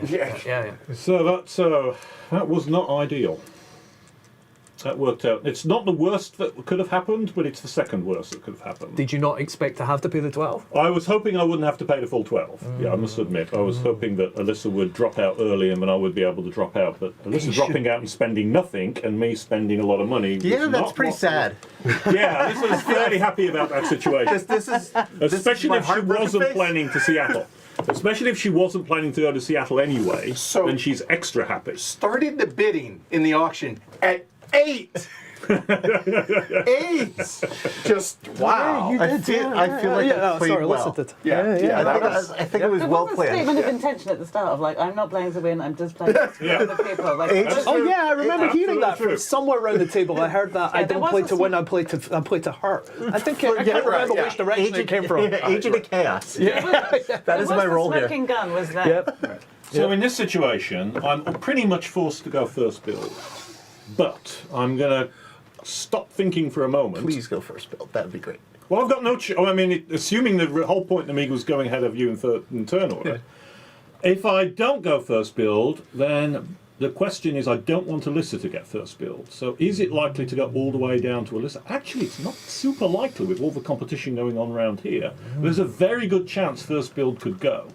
is. Yeah. So that was not ideal. That worked out. It's not the worst that could have happened, but it's the second worst that could have happened. Did you not expect to have to pay the 12? I was hoping I wouldn't have to pay the full 12. Yeah, I must admit. I was hoping that Alyssa would drop out early and then I would be able to drop out. But Alyssa dropping out and spending nothing and me spending a lot of money. Yeah, was that's not pretty what- sad. Yeah, Alyssa was fairly happy about that situation. This is Especially my if she heartbroken wasn't face. planning to Seattle. Especially if she wasn't planning to go to Seattle anyway, So- then she's extra happy. Started the bidding in the auction at 8. 8. Just wow. I feel like I played sorry, well. listen to Yeah. I think it was There well was a statement planned. of intention at the start of like, I'm not playing to win, I'm just playing for other people. Like, Oh yeah, I remember hearing that Absolutely from somewhere around the table. I heard that. I there don't was play a to win. I play to hurt. I think I Yeah, can't right, remember yeah. which direction it came from. Agent of Chaos. Yeah. That is my role the here. smoking gun was there. Yep. So in this situation, I'm pretty much forced to go first build. But I'm going to stop thinking for a moment. Please go first, Bill. That would be great. Well, I've got no assuming the whole point of the Eagle's going ahead of you in turn order. If I don't go first build, then the question is I don't want Alyssa to get first build. So is it likely to go all the way down to Alyssa? Actually, it's not super likely with all the competition going on around here. There's a very good chance first build could go.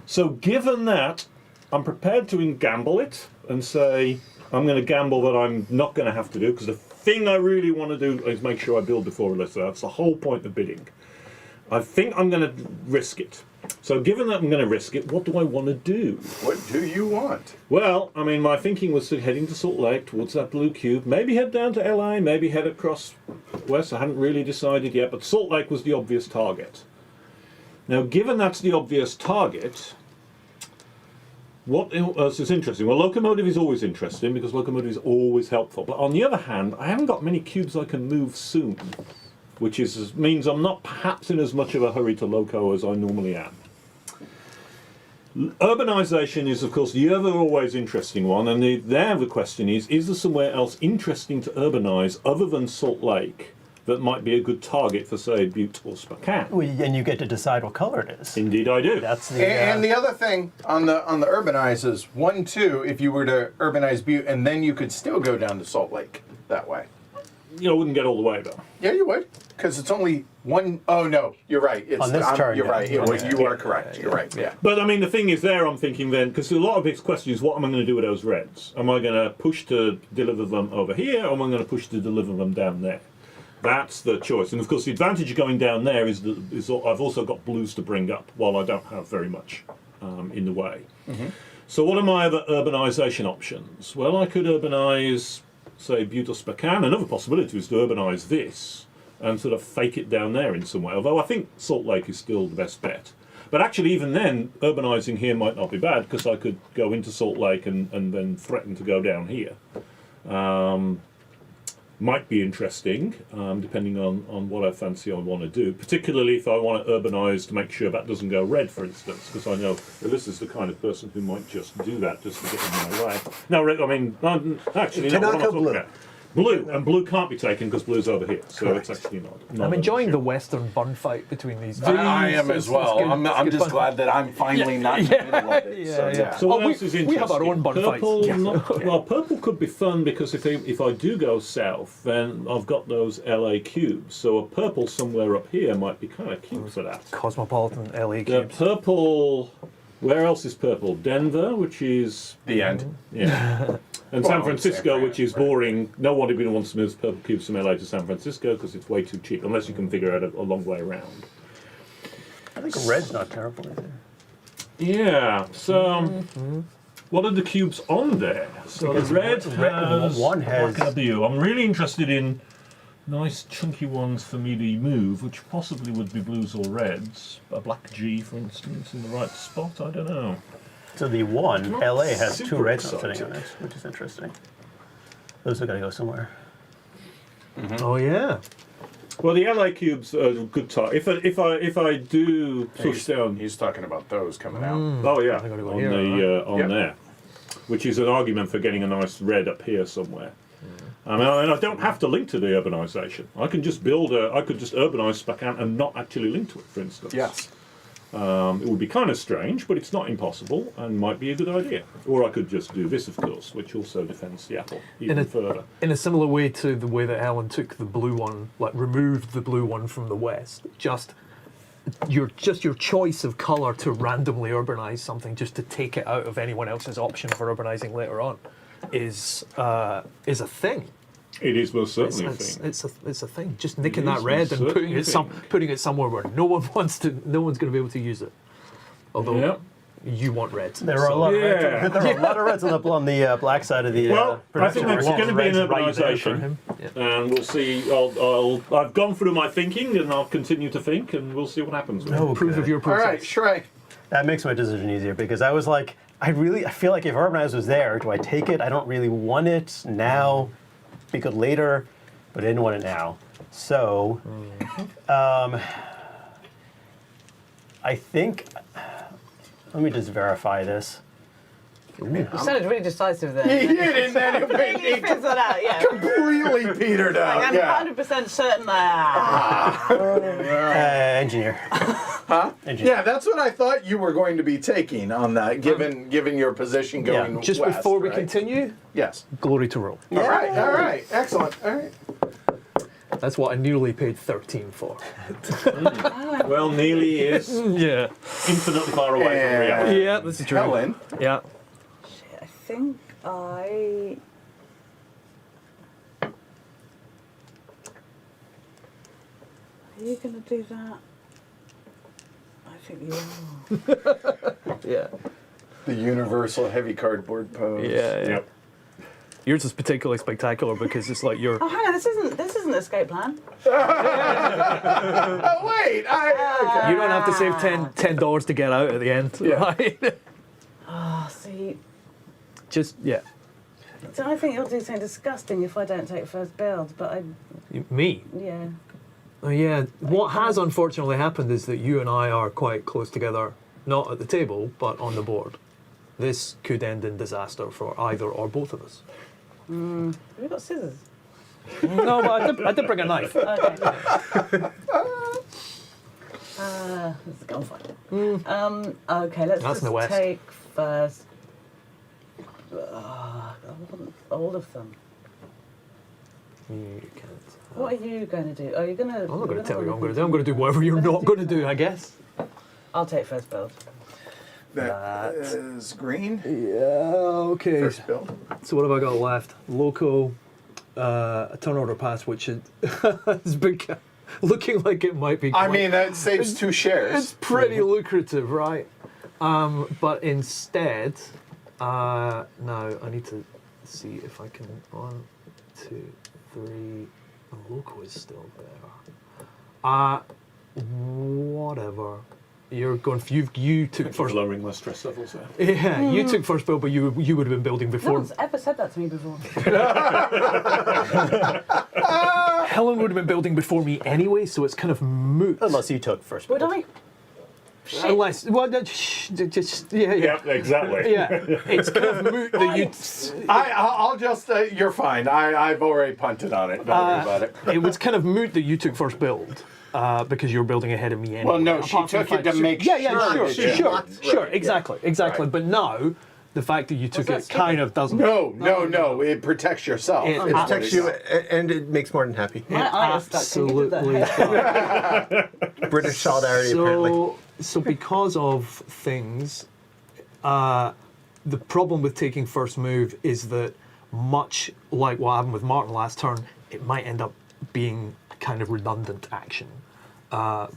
So given that, I'm prepared to gamble it and say I'm going to gamble that I'm not going to have to do, because the thing I really want to do is make sure I build before Alyssa. That's the whole point of bidding. I think I'm going to risk it. So given that I'm going to risk it, what do I want to do? What do you want? Well, I mean, my thinking was heading to Salt Lake towards that blue cube, maybe head down to LA, maybe head across west. I hadn't really decided yet, but Salt Lake was the obvious target. Now, given that's the obvious target, What else is interesting? Well, locomotive is always interesting because locomotive is always helpful. But on the other hand, I haven't got many cubes I can move soon, which means I'm not perhaps in as much of a hurry to loco as I normally am. Urbanisation is, of course, the other always interesting one, and the question is there somewhere else interesting to urbanise other than Salt Lake that might be a good target for, say, Butte or Spokane? Well, and you get to decide what color it is. Indeed I do. That's the. And the other thing on the urbanize is 1-2 if you were to urbanize Butte, and then you could still go down to Salt Lake that way. You know, I wouldn't get all the way, though. Yeah, you would, because it's only one oh no, you're right. It's On this chart, you're yeah. right. You are correct. You're right. Yeah. But I mean, the thing is, there I'm thinking then, because a lot of its question is, what am I going to do with those reds? Am I going to push to deliver them over here, or am I going to push to deliver them down there? That's the choice. And of course, the advantage of going down there is that I've also got blues to bring up, while I don't have very much in the way. Mm-hmm. So what are my other urbanisation options? Well, I could urbanise, say, Butte or Spokane. Another possibility is to urbanise this and sort of fake it down there in some way, although I think Salt Lake is still the best bet. But actually, even then, urbanising here might not be bad, because I could go into Salt Lake and then threaten to go down here. Might be interesting, depending on what I fancy I want to do, particularly if I want to urbanise to make sure that doesn't go red, for instance, because I know Alyssa's the kind of person who might just do that just to get in my way. No, red, I mean, actually, It not cannot what I'm go talking blue. about. Blue, and blue can't be taken because blue's over here, so Correct. it's actually not I'm an enjoying issue. the Western bun fight between these two. I am It's- as well. it's good. I'm It's just good fun. glad that I'm finally not in the middle of it. Yeah, so, yeah. So what Oh, else is we interesting? have our own bun fights. Purple, Yeah. well, purple could be fun because if I do go south, then I've got those LA cubes. So a purple somewhere up here might be kind of cute for that. Cosmopolitan LA The cubes. purple. Where else is purple? Denver, which is The end. yeah, and Well, San Francisco, San Fran, which is right. boring. No one really wants to move purple cubes from LA to San Francisco because it's way too cheap, unless you can figure out a long way around. I think red's not terrible either. Yeah. So, what are the cubes on there? So Because the red has. one What has- can I do? I'm really interested in nice chunky ones for me to move, which possibly would be blues or reds. A black G, for instance, in the right spot. I don't know. So the one, Not LA has two super reds exotic. sitting on it, which is interesting. Those are going to go somewhere. Oh yeah. Well, the LA cubes are a good target. If I do push down. He's talking about those coming out. Oh yeah, They're gonna go on here, on Yep. there, which is an argument for getting a nice red up here somewhere. I mean, and I don't have to link to the urbanisation. I can just I could just urbanise Spokane and not actually link to it, for instance. Yes. It would be kind of strange, but it's not impossible and might be a good idea. Or I could just do this, of course, which also defends Seattle even further. In a similar way to the way that Alan took the blue one, like removed the blue one from the west, just your choice of color to randomly urbanize something, just to take it out of anyone else's option for urbanizing later on, is a thing. It is most certainly a It's, thing. it's a thing. Just nicking It that is red most and certainly a thing. putting it somewhere where no one's going to be able to use it. Although Yeah. you want red. There are a lot of Yeah. reds. There are a lot of reds on the black side of the. Well, I think production. that's Lots going to of be an reds right there for urbanisation. him. Yeah. And we'll see. I've gone through my thinking, and I'll continue to think, and we'll see what happens. With it. Proof of your All process. right, Shrey. That makes my decision easier because I was like, I feel like if Urbanize was there, do I take it? I don't really want it now. Be good later, but I didn't want it now. So, I think. Let me just verify this. You sounded really decisive there. He did, and then it Really figures that out, yeah. completely petered out. I'm Yeah. 100% certain Engineer. Huh? Engineer. Yeah, that's what I thought you were going to be taking on that, given your position going Just west, before we right? continue, Yes. glory to roll. All right, excellent. All right. That's what I nearly paid 13 for. Well, Neely is Yeah. infinitely far away from And- reality. Yeah, this is true. Helen. Yeah. I think I... Are you going to do that? I think you are. Yeah. The universal heavy cardboard pose. Yeah. Yep. Yours is particularly spectacular because it's like you're. Oh, hang on, this isn't escape plan. Oh wait, You don't have to save $10 to get out at the end. Yeah. Right? Oh, see, Just, yeah. So I think you'll do something disgusting if I don't take first build, but Me? yeah. Oh, yeah. What has unfortunately happened is that you and I are quite close together, not at the table, but on the board. This could end in disaster for either or both of us. Have you got scissors? No, but I did bring a knife. Okay. This is gunfight. Okay, let's That's in the just west. take first. I want all of them. You can't. What are you going to do? Are you going to? I'm not going to tell you what I'm going to do. I'm going to do whatever you're not going to do, I guess. I'll take first build. That is green. Yeah, okay. First build. So what have I got left? Loco, a turn order pass, which has been looking like it might be I quite- mean, that saves 2 shares. it's pretty lucrative, right? But instead, now I need to see if I can. 1, 2, 3. The Loco is still there. Whatever. You're going. You took first. Lowering my stress levels there. Yeah, you took first build, but you would have been building No before. one's ever said that to me before. Helen would have been building before me anyway, so it's kind of moot. Unless you took first. Would build. I? Shit. Unless, well, just yeah. Yeah, exactly. Yeah, it's kind of moot that you. I'll just. You're fine. I've already punted on it. Don't worry about it. It was kind of moot that you took first build because you were building ahead of me anyway. Well, no, she Apart from took the it to fact- make yeah, sure sure, that sure, you- sure, Right, exactly. Right. But now, the fact that you took that it kind stupid? of doesn't. No. It protects yourself. It That's It what protects it you, does. and it makes Martin happy. My eye is stuck. Can you do Absolutely. that? British solidarity, apparently. So because of things, the problem with taking first move is that much like what happened with Martin last turn, it might end up being a kind of redundant action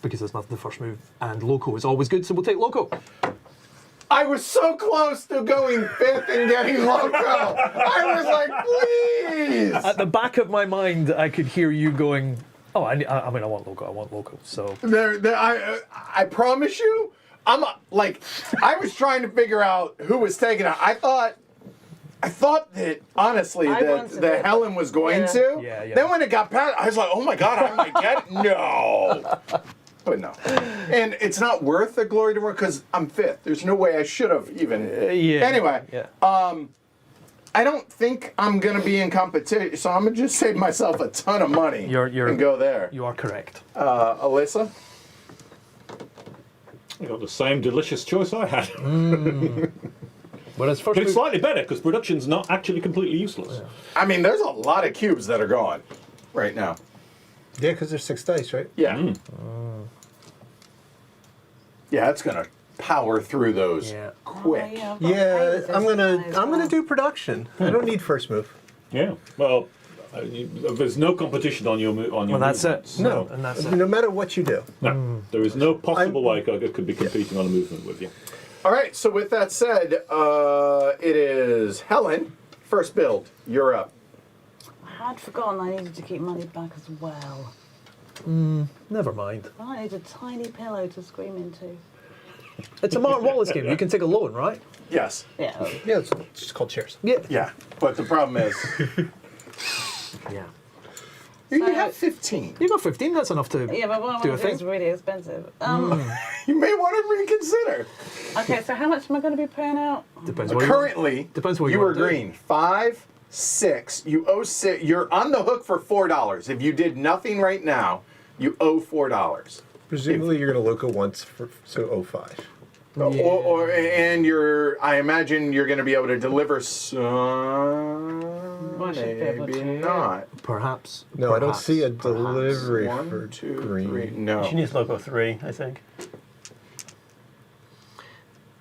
because there's not the first move. And Loco is always good, so we'll take Loco. I was so close to going 5th and getting Loco. I was like, please. At the back of my mind, I could hear you going, "Oh, I want Loco." So I promise you, I was trying to figure out who was taking it. I thought that honestly I that wanted it. Helen was going Yeah. to. Yeah. Then when it got past, I was like, oh my god, I might get it. No. But no. And it's not worth the glory to work because I'm 5th. There's no way I should have even. yeah. Anyway, Yeah. I don't think I'm gonna be in competition, so I'm gonna just save myself a ton of money You're- and go there. You are correct. Alyssa? You got the same delicious choice I had. Whereas first But it's move, slightly better because production's not actually completely useless. I mean, there's a lot of cubes that are gone right now. Yeah, because there's 6 dice, right? Yeah. Yeah, it's gonna power through those Yeah. quick. Oh, yeah, I've got Yeah, pain with I'm this gonna guy as I'm gonna well. do production. I don't need first move. Yeah. Well, there's no competition on your on your. Well, that's it. movements. No, and that's it. no matter what you do. No, there is no possible way I could be competing on a movement with you. All right, so with that said, it is Helen. First build, you're up. I had forgotten I needed to keep money back as well. Never mind. I need a tiny pillow to scream into. It's a Martin Wallace game. You can take a loan, right? Yes. Yeah. Yeah, it's just called chairs. Yeah. Yeah, but the problem is, Yeah. you So- have 15. You got 15. That's enough to Yeah, but what I do a want to do is thing. really expensive. You may want to reconsider. Okay, so how much am I going to be paying out? Depends what Currently, Depends what you you were wanna do. green. 5, 6. You owe 6. You're on the hook for $4. If you did nothing right now, you owe $4. Presumably, you're gonna loco once, so 05. And I imagine you're going to be able to deliver some. I should be able Maybe to. not. Perhaps. No, I don't perhaps. see a delivery One, for 2, green. 3. No. She needs Loco 3, I think.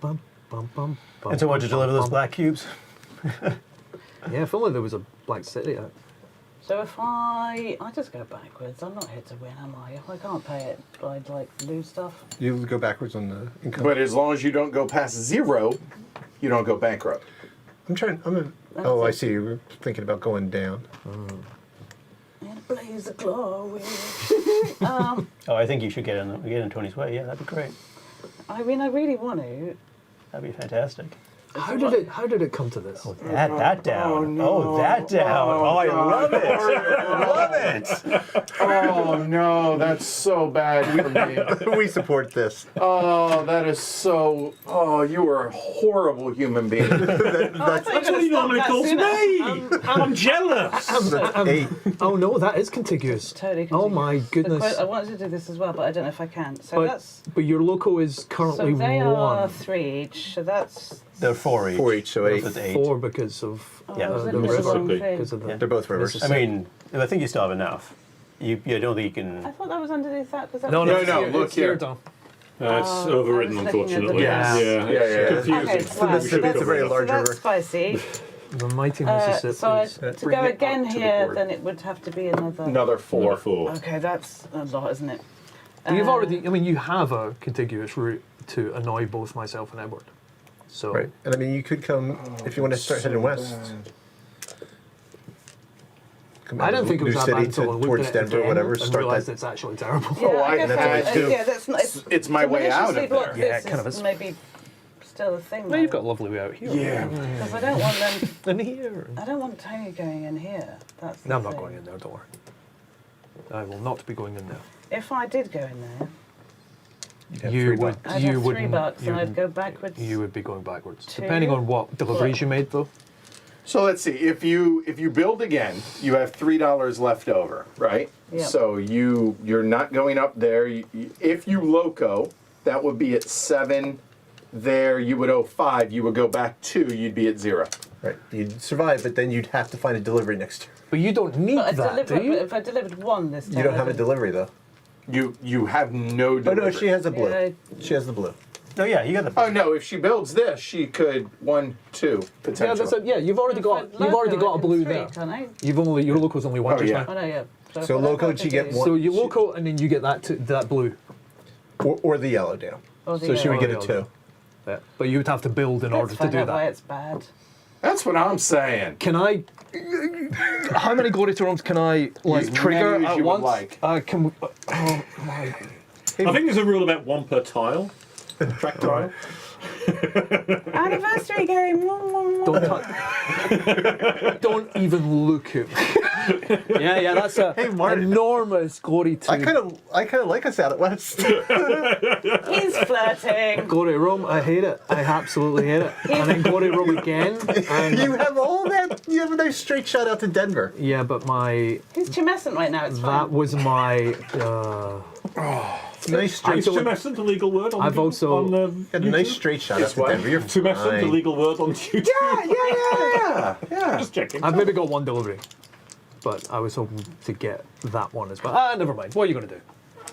Bum, bum, bum, bum, And so what, to bum, deliver those bum. black cubes? Yeah, if only there was a Black City out. So if I just go backwards, I'm not here to win, am I? If I can't pay it, I'd like lose stuff. You go backwards on the income. But as long as you don't go past 0, you don't go bankrupt. Oh, I see. You were thinking about going down. In a blaze of glory. Oh, I think you should get in Tony's way. Yeah, that'd be great. I mean, I really want to. That'd be fantastic. How did it come to this? That down. Oh, no. That down. Oh, I love it. Love it. Oh no, that's so bad for me. We support this. Oh, that is so. Oh, you are a horrible human being. That's what he normally calls me. I'm jealous. Eight. Oh no, that is contiguous. Totally Oh my contiguous. goodness. I wanted to do this as well, but I don't know if I can. So But, that's. but your loco is currently So they are 1. 3 each. So that's. They're 4 each. 4 each, so 8. That's 8. 4 because of Yeah. was the looking at the wrong river. thing. Because of the, Yeah. They're both rivers. Mississippi. I mean, I think you still have enough. You don't think you I can. thought that was underneath that because No, No, it's no, your- look it's your here. turn. It's Oh, overridden, I was looking at the unfortunately. Yes. Yeah, Yeah, it's yeah. confusing. Okay, The Mississippi, it's a very large so river. that's spicy. The mighty Mississippi. To Bring go it again up to the here, board. then it would have to be another. Another 4. Number 4. Okay, that's a lot, isn't it? You've already, I mean, you have a contiguous route to annoy both myself and Edward. So, Right. And I mean, you could come, if you want to start heading west. Come I out don't of think it was New that City bad until I to, looked towards at it Denver, again whatever. and Start realised that. it's actually terrible. Yeah, I guess that's had- only 2. yeah, that's not. It's my way out of maliciously block there. Yeah, this it kind of is is. maybe still a thing. Well, you've got a lovely way out here. Yeah. Because I don't want them. In here. I don't want Tony going in here. That's. The No, I'm not thing. going in there, don't worry. I will not be going in there. If I did go in there, You'd have You 3 would, bucks. I'd you have wouldn't. $3 you and I'd wouldn't- go backwards. You would be going backwards, 2. depending on what deliveries you made, though. So let's see. If you build again, you have $3 left over, right? Yep. So you're not going up there. If you loco, that would be at 7. There, you would owe 5. You would go back 2. You'd be at 0. Right. You'd survive, but then you'd have to find a delivery next year. But you don't need But that, do but you? if I delivered 1 this time, You don't I have a would- delivery, though. You have no Oh, delivery. no, she has a blue. Yeah. She has the blue. No, yeah, you got the. Oh no! If she builds this, she could 1, 2 Yeah, potentially. that's a, yeah. You've already got If I you've already loco, got a I can blue 3, there. Can't I? You've only your loco's only 1 Oh, just yeah. now. Oh no, yeah. So what I've loco, got to she get do- one- So you loco and then you get that blue. Or the yellow down. Or the So she would yellow. get a 2. Yeah. But you would have to build in order Let's to find do out why that. it's bad. That's what I'm saying. Can I? How many glory totems can I As trigger many as at you would once? like. Can we, oh my! I think there's a rule about 1 per tile. Track tile. Anniversary game. Don't touch. Don't even look at me. Yeah, that's a Martin. enormous glory I to kind of like us out at west. He's flirting. glory Rome. I hate it. I absolutely hate it. And then glory Rome again. And You have all that. You have a nice straight shot out to Denver. yeah, but my He's tumescent right now. It's that fine. was my. Nice straight Is shot. tumescent a legal word on I've also- on, Got a nice straight shot out It's to what? Denver. You're tumescent a fine. legal word on YouTube? Yeah. Just checking. I've maybe got 1 delivery, but I was hoping to get that one as well. Never mind. What are you going to do?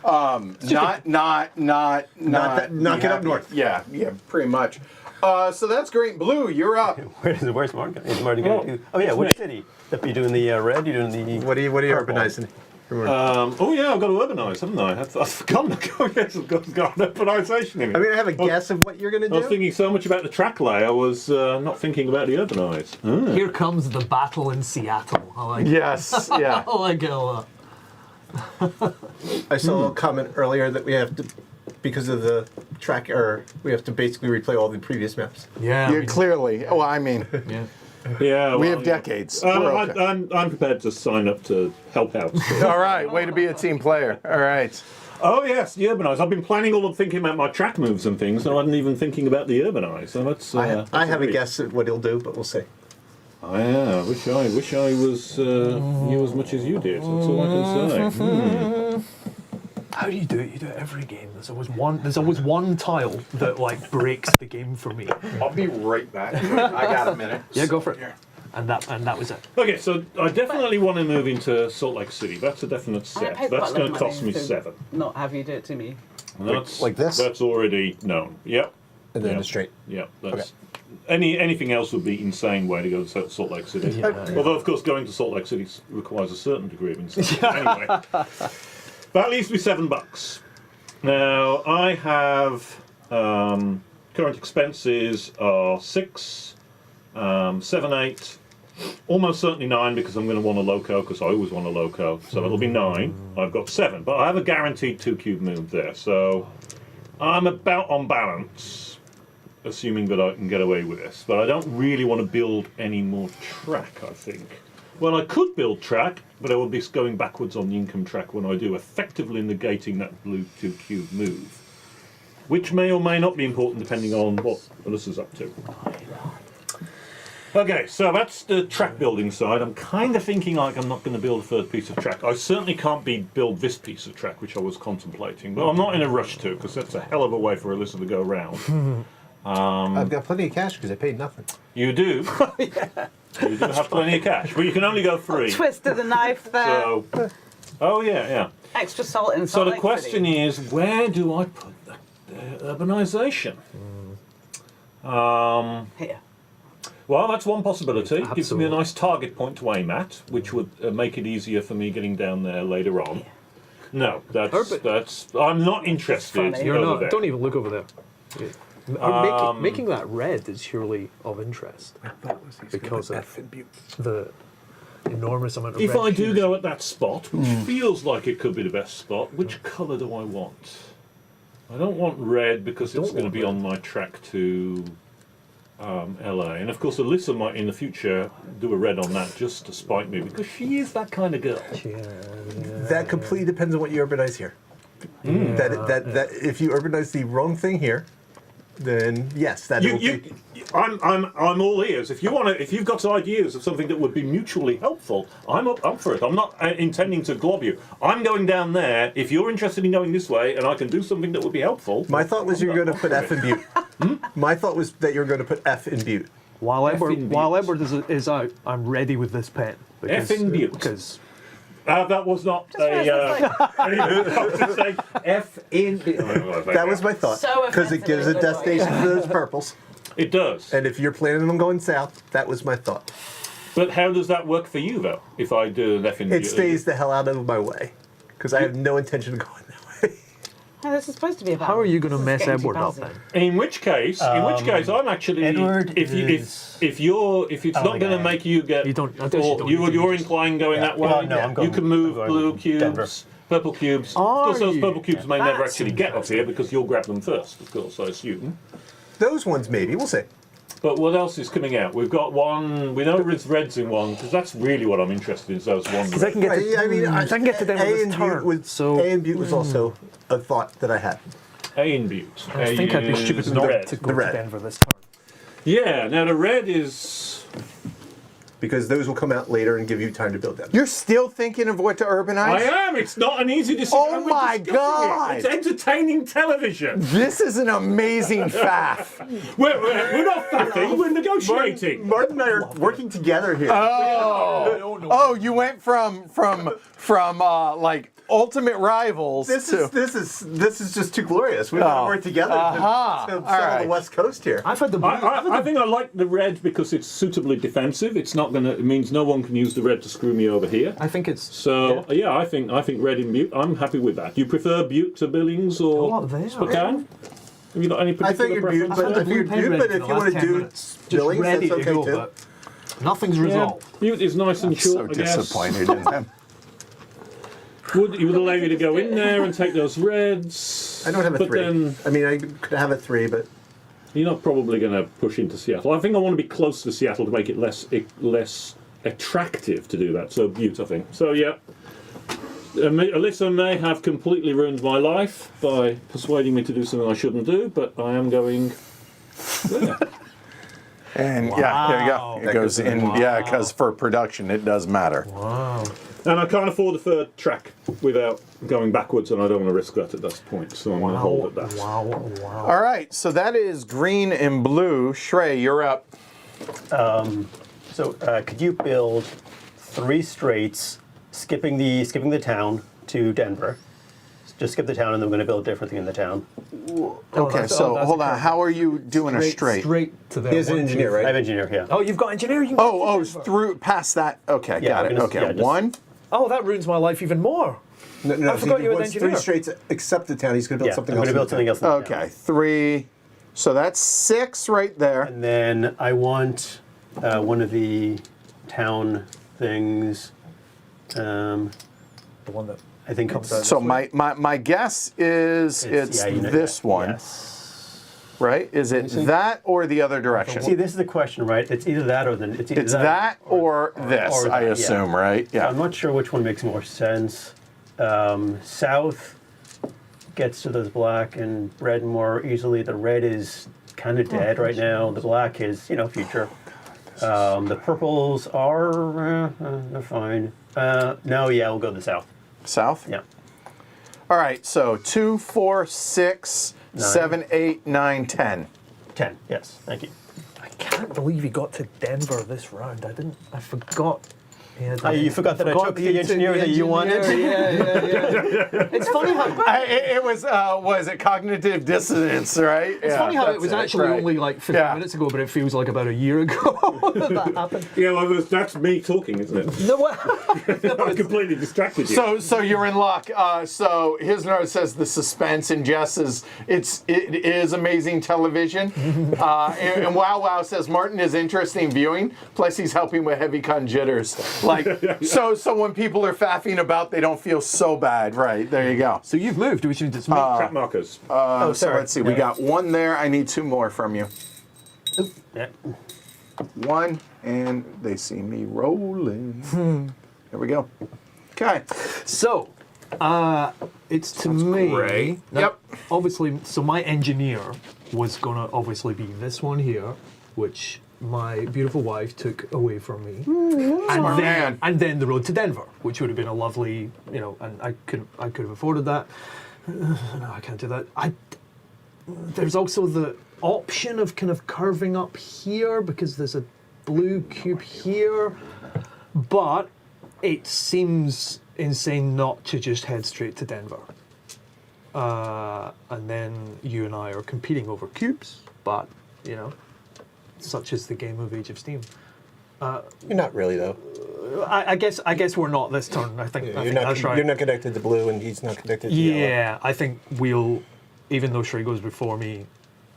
Not Knock it up happy. north. Yeah, pretty much. So that's great. Blue, you're up. Where's Mark? Is Marty going to do? Oh yeah, which city? You're doing the red. You're doing the. What are you purple. urbanizing? Oh yeah, I've got to urbanize, haven't I? I've forgotten. Oh yes, I've got urbanisation in it. I mean, I have a guess of what you're going to I was do. thinking so much about the track lay, I was not thinking about the urbanize. Here comes the battle in Seattle. I like. Yes, yeah. I like it a lot. I saw a comment earlier that we have to, because of the track error, we have to basically replay all the previous maps. Yeah. I mean, Clearly. Well, I mean, yeah. Yeah, we well, have decades. We're okay. I'm prepared to sign up to help out. All right, way to be a team player. All right. Oh yes, the urbanize. I've been planning all of thinking about my track moves and things, and I wasn't even thinking about the urbanize. So that's. I have a guess at what he'll do, but we'll see. Oh, yeah, I wish I was knew as much as you did. That's all I can say. How do you do it? You do it every game. There's always one tile that like breaks the game for me. I'll be right back. I got a minute. Yeah, go for it. And that was it. Okay, so I definitely want to move into Salt Lake City. That's a definite I set. paid That's quite a lot going of to cost me money to 7. Not have you do it to me. That's, like this? That's already known. Yep. And then Yeah. the straight. Yeah. That's anything else would be insane way to go to Salt Lake City. Yeah. Although of course going to Salt Lake City requires a certain degree of insanity. Anyway, that leaves me $7. Now I have current expenses are 6, 7, 8. Almost certainly 9 because I'm going to want a loco because I always want a loco. So it'll be 9. I've got 7, but I have a guaranteed 2 cube move there. So I'm about on balance. assuming that I can get away with this. But I don't really want to build any more track, I think. Well, I could build track, but I will be going backwards on the income track when I do, effectively negating that blue 2-cube move. Which may or may not be important depending on what Alyssa's up to. Okay, so that's the track building side. I'm kind of thinking like I'm not going to build a third piece of track. I certainly can't build this piece of track, which I was contemplating, but I'm not in a rush to, because that's a hell of a way for Alyssa to go around. I've got plenty of cash because I paid nothing. You do. Yeah. You do have plenty of cash, but you can only go 3. Twist of the knife there. So, oh yeah. Extra salt and So salt. the question is, where do I put the urbanisation? Here. Well, that's one possibility. Gives me a Absolutely. nice target point to aim at, which would make it easier for me getting down there later on. Yeah. No, that's. I'm not interested. Funny. You're over not. there. Don't even look over there. Making that red is surely of interest because of the enormous amount of If red I do hues. go at that spot, which feels like it could be the best spot, which colour do I want? I don't want red because it's going to be on my track to LA. And of course, Alyssa might in the future do a red on that just to spite me because she is that kind of girl. That completely depends on what you urbanize here. That if you urbanize the wrong thing here, then yes, that will be. I'm all ears. If you've got ideas of something that would be mutually helpful, I'm up for it. I'm not intending to glob you. I'm going down there. If you're interested in going this way, and I can do something that would be helpful. My thought was you were going to put F in Butte. My thought was that you were going to put F in Butte. While Butte. Edward is out, I'm ready with this pen. F in Butte. Because That was not I was just saying F in. That was my thought So because it gives a offensive. destination for those purples. It does. And if you're planning on going south, that was my thought. But how does that work for you, though? If I do an F in It stays the hell out of my way because I have no intention of going that way. Oh, this is supposed to be about. how are you going to this is mess getting too Edward up buzzy. then? In which case, I'm actually. Edward if is- it's not think going to I- make you get, You don't- I guess you don't need to, you're you just- inclined going that way. Well, no, I'm going- you can move I'm going blue to cubes, Denver. purple cubes. Of Are course, those you? purple cubes may never That's actually get up here because you'll grab them first. Of course, I assume. Those ones maybe we'll see. But what else is coming out? We've got one. We know there's reds in one because that's really what I'm interested in. Is those ones. Because I can get to, I mean, I can get to them A with and this Butte turn. was So A and Butte was also a thought that I had. A in Butte. I think I'd be stupid not red. to go The to red. Denver this turn. Yeah. Now the red is. Because those will come out later and give you time to build them. You're still thinking of what to urbanize? I am. It's not an easy decision. Oh We're my discussing God. it. It's entertaining television. This is an amazing faff. We're not faffing. We're negotiating. Martin and I are working together here. Oh, you went from like ultimate rivals This to. is just too glorious. We're going to work together to settle right. the West Coast here. I've had the blue. I think I like the red because it's suitably defensive. It's not gonna. It means no one can use the red to screw me over here. I think it's So yeah, I think red in Butte. I'm happy with that. You prefer Butte to Billings or Oh, there. Spokane? Have you got any I particular think you're Butte, preference? but I've had if the you're blue pen Butte, ready but for if the you last want to 10 do minutes. Just Billings, ready that's to okay go, too. but nothing's Yeah, resolved. Butte is nice and So short. I guess. disappointed in them. It would allow you to go in there and take those reds. I don't have a but 3. then I mean, I could have a 3, but you're not probably going to push into Seattle. I think I want to be close to Seattle to make it less attractive to do that. So Butte, I think. So yeah. Alyssa may have completely ruined my life by persuading me to do something I shouldn't do, but I am going there. And yeah, there you go. Wow. It goes in. Yeah, because for production, it does matter. Wow. And I can't afford a third track without going backwards, and I don't want to risk that at this point, so I'm going to hold at that. Wow. Wow. All right, so that is green and blue. Shrey, you're up. So could you build 3 straights, skipping the town to Denver? Just skip the town, and then we're going to build a different thing in the town. Okay, so hold on. How are you doing a straight? Straight to the. he is an engineer, I have right? engineer here. Oh, you've got engineering. Oh, through past that. Okay, Yeah, got I'm it. gonna- Okay, yeah, just- one. Oh, that ruins my life even more. No, I forgot you were an wants 3 engineer. straights except the town. He's going to build Yeah, something I'm else. going to build something else in the town. Okay, 3. So that's 6 right there. And then I want one of the town things. The one that I think comes it's out. So my guess is it's yeah, you know, this yeah, one. Yes. right? Is it that or the other direction? See, this is the question, right? It's either that or it's either It's that or this, or I that, assume, right? Yeah. I'm not sure which one makes more sense. South gets to those black and red more easily. The red is kind of dead right now. The black is, future. The purples are, they're fine. No, yeah, we'll go to the south. South? Yeah. All right, so 2, 4, 6, 7, 8, 9, 10. 10, yes, thank you. I can't believe he got to Denver this round. I forgot. You forgot that I took the engineer that you wanted? Yeah. It's funny how It was it cognitive dissonance, right? it's funny how it was actually only like 15 Yeah. minutes ago, but it feels like about a year ago that happened. Yeah, well, that's me talking, isn't it? No, what? I completely distracted you. So you're in luck. So his note says the suspense in Jess it is amazing television. And Wow Wow says Martin is interesting viewing. Plus he's helping with heavy con jitters. Like so when people are faffing about, they don't feel so bad. Right there you go. So you've moved, which means it's me. Track markers. So sorry. let's see. We got one there. I need 2 more from you. Yeah. 1, and they see me rolling. There we go. Okay. So, it's to me. great. Now, Yep. Obviously, so my engineer was gonna obviously be this one here, which my beautiful wife took away from me, Smart man. and then the road to Denver, which would have been a lovely, and I could have afforded that. No, I can't do that. There's also the option of kind of curving up here because there's a blue cube here, but it seems insane not to just head straight to Denver. And then you and I are competing over cubes, but, such is the game of Age of Steam. You're not really though. I guess we're not this turn. I think You're that's right. You're not connected to blue, and he's not connected to yellow. Yeah, I think we'll, even though Shrey goes before me,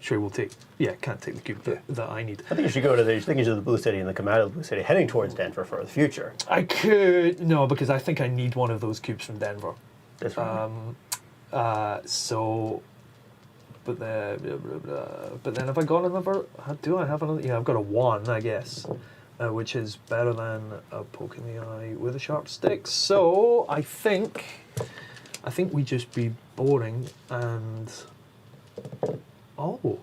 Shrey will can't take the cube that I need. I think you should go to the Blue City and then come out of the Blue City, heading towards Denver for the future. I could, no, because I think I need one of those cubes from Denver. That's right. But then have I got another? Do I have another? Yeah, I've got a 1, I guess, which is better than a poke in the eye with a sharp stick. So I think we just be boring and oh,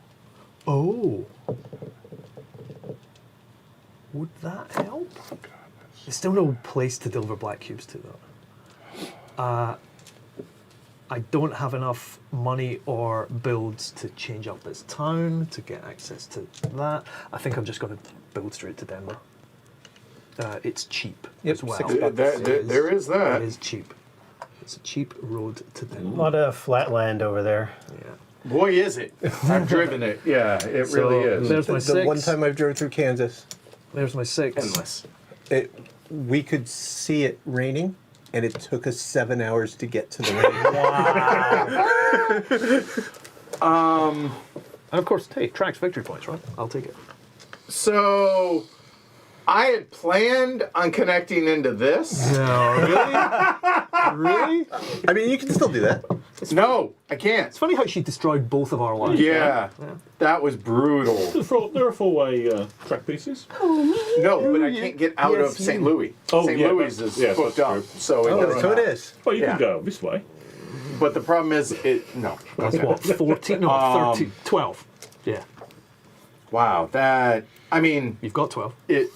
would that help? There's still no place to deliver black cubes to though. I don't have enough money or builds to change up this town to get access to that. I think I'm just going to build straight to Denver. It's cheap as well. There is that. It is cheap. It's a cheap road to A Denver. lot of flat land over there. Yeah. Boy, is it. I've driven it. Yeah, it really is. There's my The 6. one time I've driven through Kansas, There's my 6. Endless. we could see it raining, and it took us 7 hours to get to the rain. And of course, hey, tracks victory points, right? I'll take it. So I had planned on connecting into this. No, really? Really? I mean, you can still do that. No, I can't. It's funny how she destroyed both of our lives. Yeah, that was brutal. There are four-way track pieces. No, but I can't get out of St. Louis. Oh, St. yeah, Louis that's- is yes, booked that's up. true. So it doesn't So it matter. is. Well, you Yeah. can go this way. But the problem is, no. That's Okay. what, 14? No, 13, 12. Yeah, Wow, that. I mean, you've got 12. it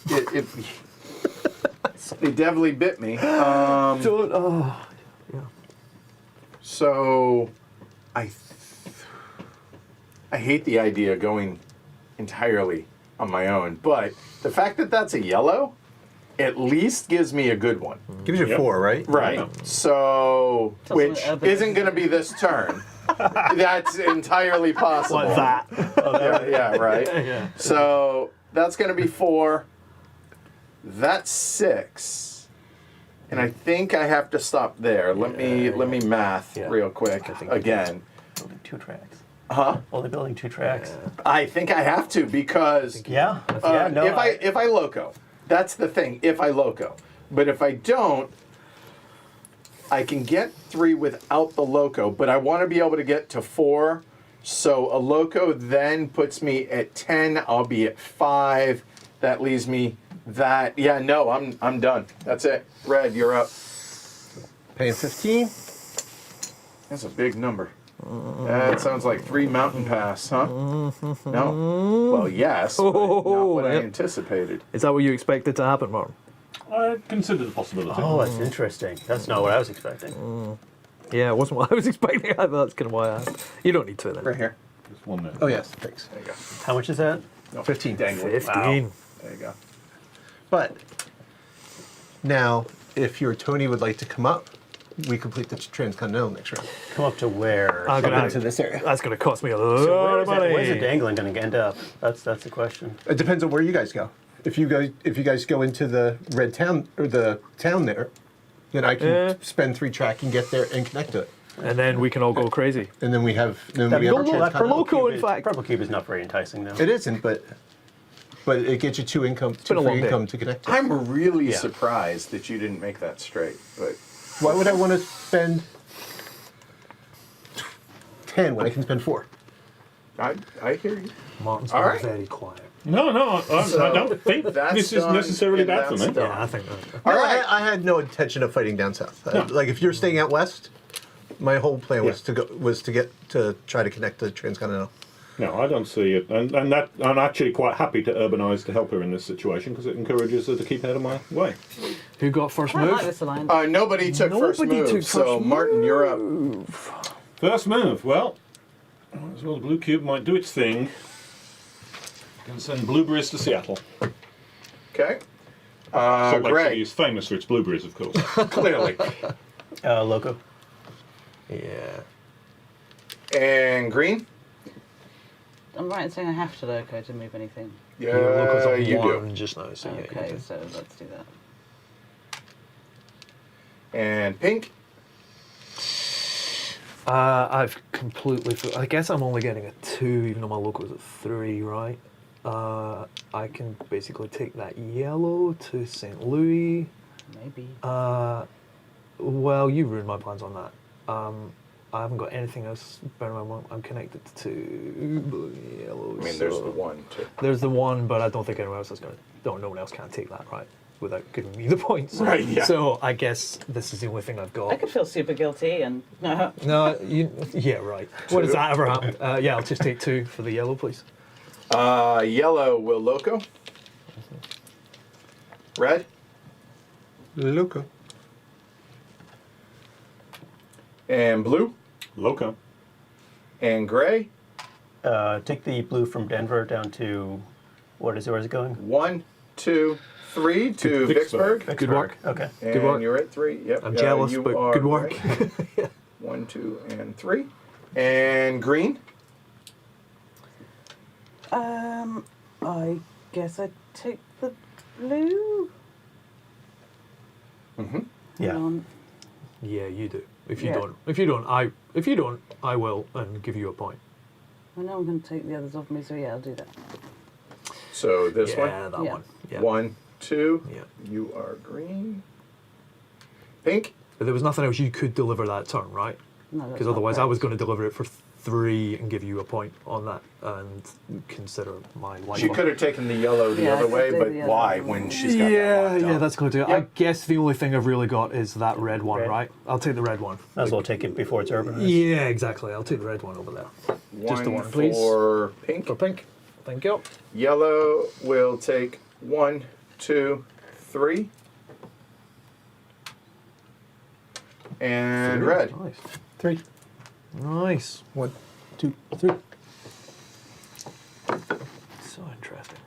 definitely bit me. Don't, So, I hate the idea of going entirely on my own, but the fact that that's a yellow at least gives me a good one. Gives you Yep. 4, right? Right. Yeah. So, which Doesn't- isn't going to be this turn. That's entirely possible. like that. Yeah, right. Yeah. So that's going to be 4. That's 6. And I think I have to stop there. Let me math Yeah. real quick again. Building 2 tracks. Huh? Only building 2 tracks. I think I have to because Yeah. Yeah. No. if I loco, that's the thing. If I loco, but if I don't, I can get 3 without the loco. But I want to be able to get to 4 So a loco then puts me at 10. I'll be at 5. That leaves me that. Yeah, no, I'm done. That's it. Red, you're up. Paying 15. That's a big number. That sounds like 3 mountain pass, huh? No? Well, yes, but not what I Yep. anticipated. Is that what you expected to happen, Martin? I consider the possibility. Oh, that's interesting. That's not what I was expecting. Yeah, it wasn't what I was expecting either. That's kind of why I asked. You don't need to then. Right here. There's one there. Oh, yes, thanks. There you go. How much is that? No, 15. dangling. 15. There you go. But now, if your Tony would like to come up, we complete the Transcontinental next round. Come up to where? I'm gonna- Into this area. That's going to cost me a So lot where of is that, money. where's the dangling going to end up? That's the question. It depends on where you guys go. If you guys go into the red town or the town there, then I can Yeah. spend 3 track and get there and connect to it. And then we can all go crazy. And then we have our Loco, Transcontinental. Loco, in fact. Purple cube is not very enticing though. It isn't, but it gets you 2 been a free long day. income to connect to. I'm really Yeah. surprised that you didn't make that straight. But Why would I want to spend 10 when I can spend 4? I hear you. Martin's All been right. very quiet. No, I So, don't think that's this is done, necessarily and bad for that's me. done. Yeah, I think that. All No, right. I had no intention of fighting down south. Like if you're staying out west, my whole plan was to get to try to connect to Transcontinental. No, I don't see it, and that I'm actually quite happy to urbanise to help her in this situation because it encourages her to keep out of my way. Who got first I like move? this alliance. Nobody took first Nobody move, took so first Martin, you're up. First move. Well, might as well the blue cube might do its thing. Can send blueberries to Seattle. Okay. Salt Lake City Greg, is famous for its blueberries, of course. clearly. Loco. Yeah. And Green? I'm right in saying I have to loco to move anything. Yeah, Loco's on you one do. just now. So yeah, you Okay, do. so let's do that. And Pink? I've completely. I guess I'm only getting a 2, even though my loco's at 3, right? I can basically take that yellow to St. Louis. Maybe. Well, you ruined my plans on that. I haven't got anything else. Bear in mind, I'm connected to blue, yellow. I mean, there's the one, too. There's the one, but I don't think anyone else is going to. No one else can take that, right? Without giving me the points. Right, yeah. So I guess this is the only thing I've got. I could feel super guilty and no. No, yeah, right. When does that ever happen? Yeah, I'll just take 2 for the yellow, please. Yellow will Loco. Red? Loco. And blue? Loco. And gray? Take the blue from Denver down to where is it going? 1, 2, 3 to Vicksburg. Vicksburg. Good work. Okay. And Good work. you're at 3. Yep. I'm jealous, you but are good work. right. 1, 2, and 3. And green? I guess I'd take the blue. Mm-hmm. Yeah. Hang on. Yeah, you do. If you Yeah. don't, I will and give you a point. I know I'm going to take the others off me, so yeah, I'll do that. So this Yeah, one? that Yeah. one. Yeah. 1, 2. Yeah. You are green. Pink? But there was nothing else you could deliver that turn, right? No, that's Because not otherwise, I correct. was going to deliver it for 3 and give you a point on that, and consider my life. She could have taken the yellow the Yeah, I other could way, do but the other why one. when she's got that Yeah, locked yeah, up? that's going to do it. Yep. I guess the only thing I've really got is that red one, Red. right? I'll take the red one. Might as well take it before it's urbanized. Yeah, exactly. I'll take the red one over there. Just the one, please. For pink. For pink. Thank you. Yellow will take 1, 2, 3. And red. Nice. 3. Nice. 1, 2, 3. So interesting.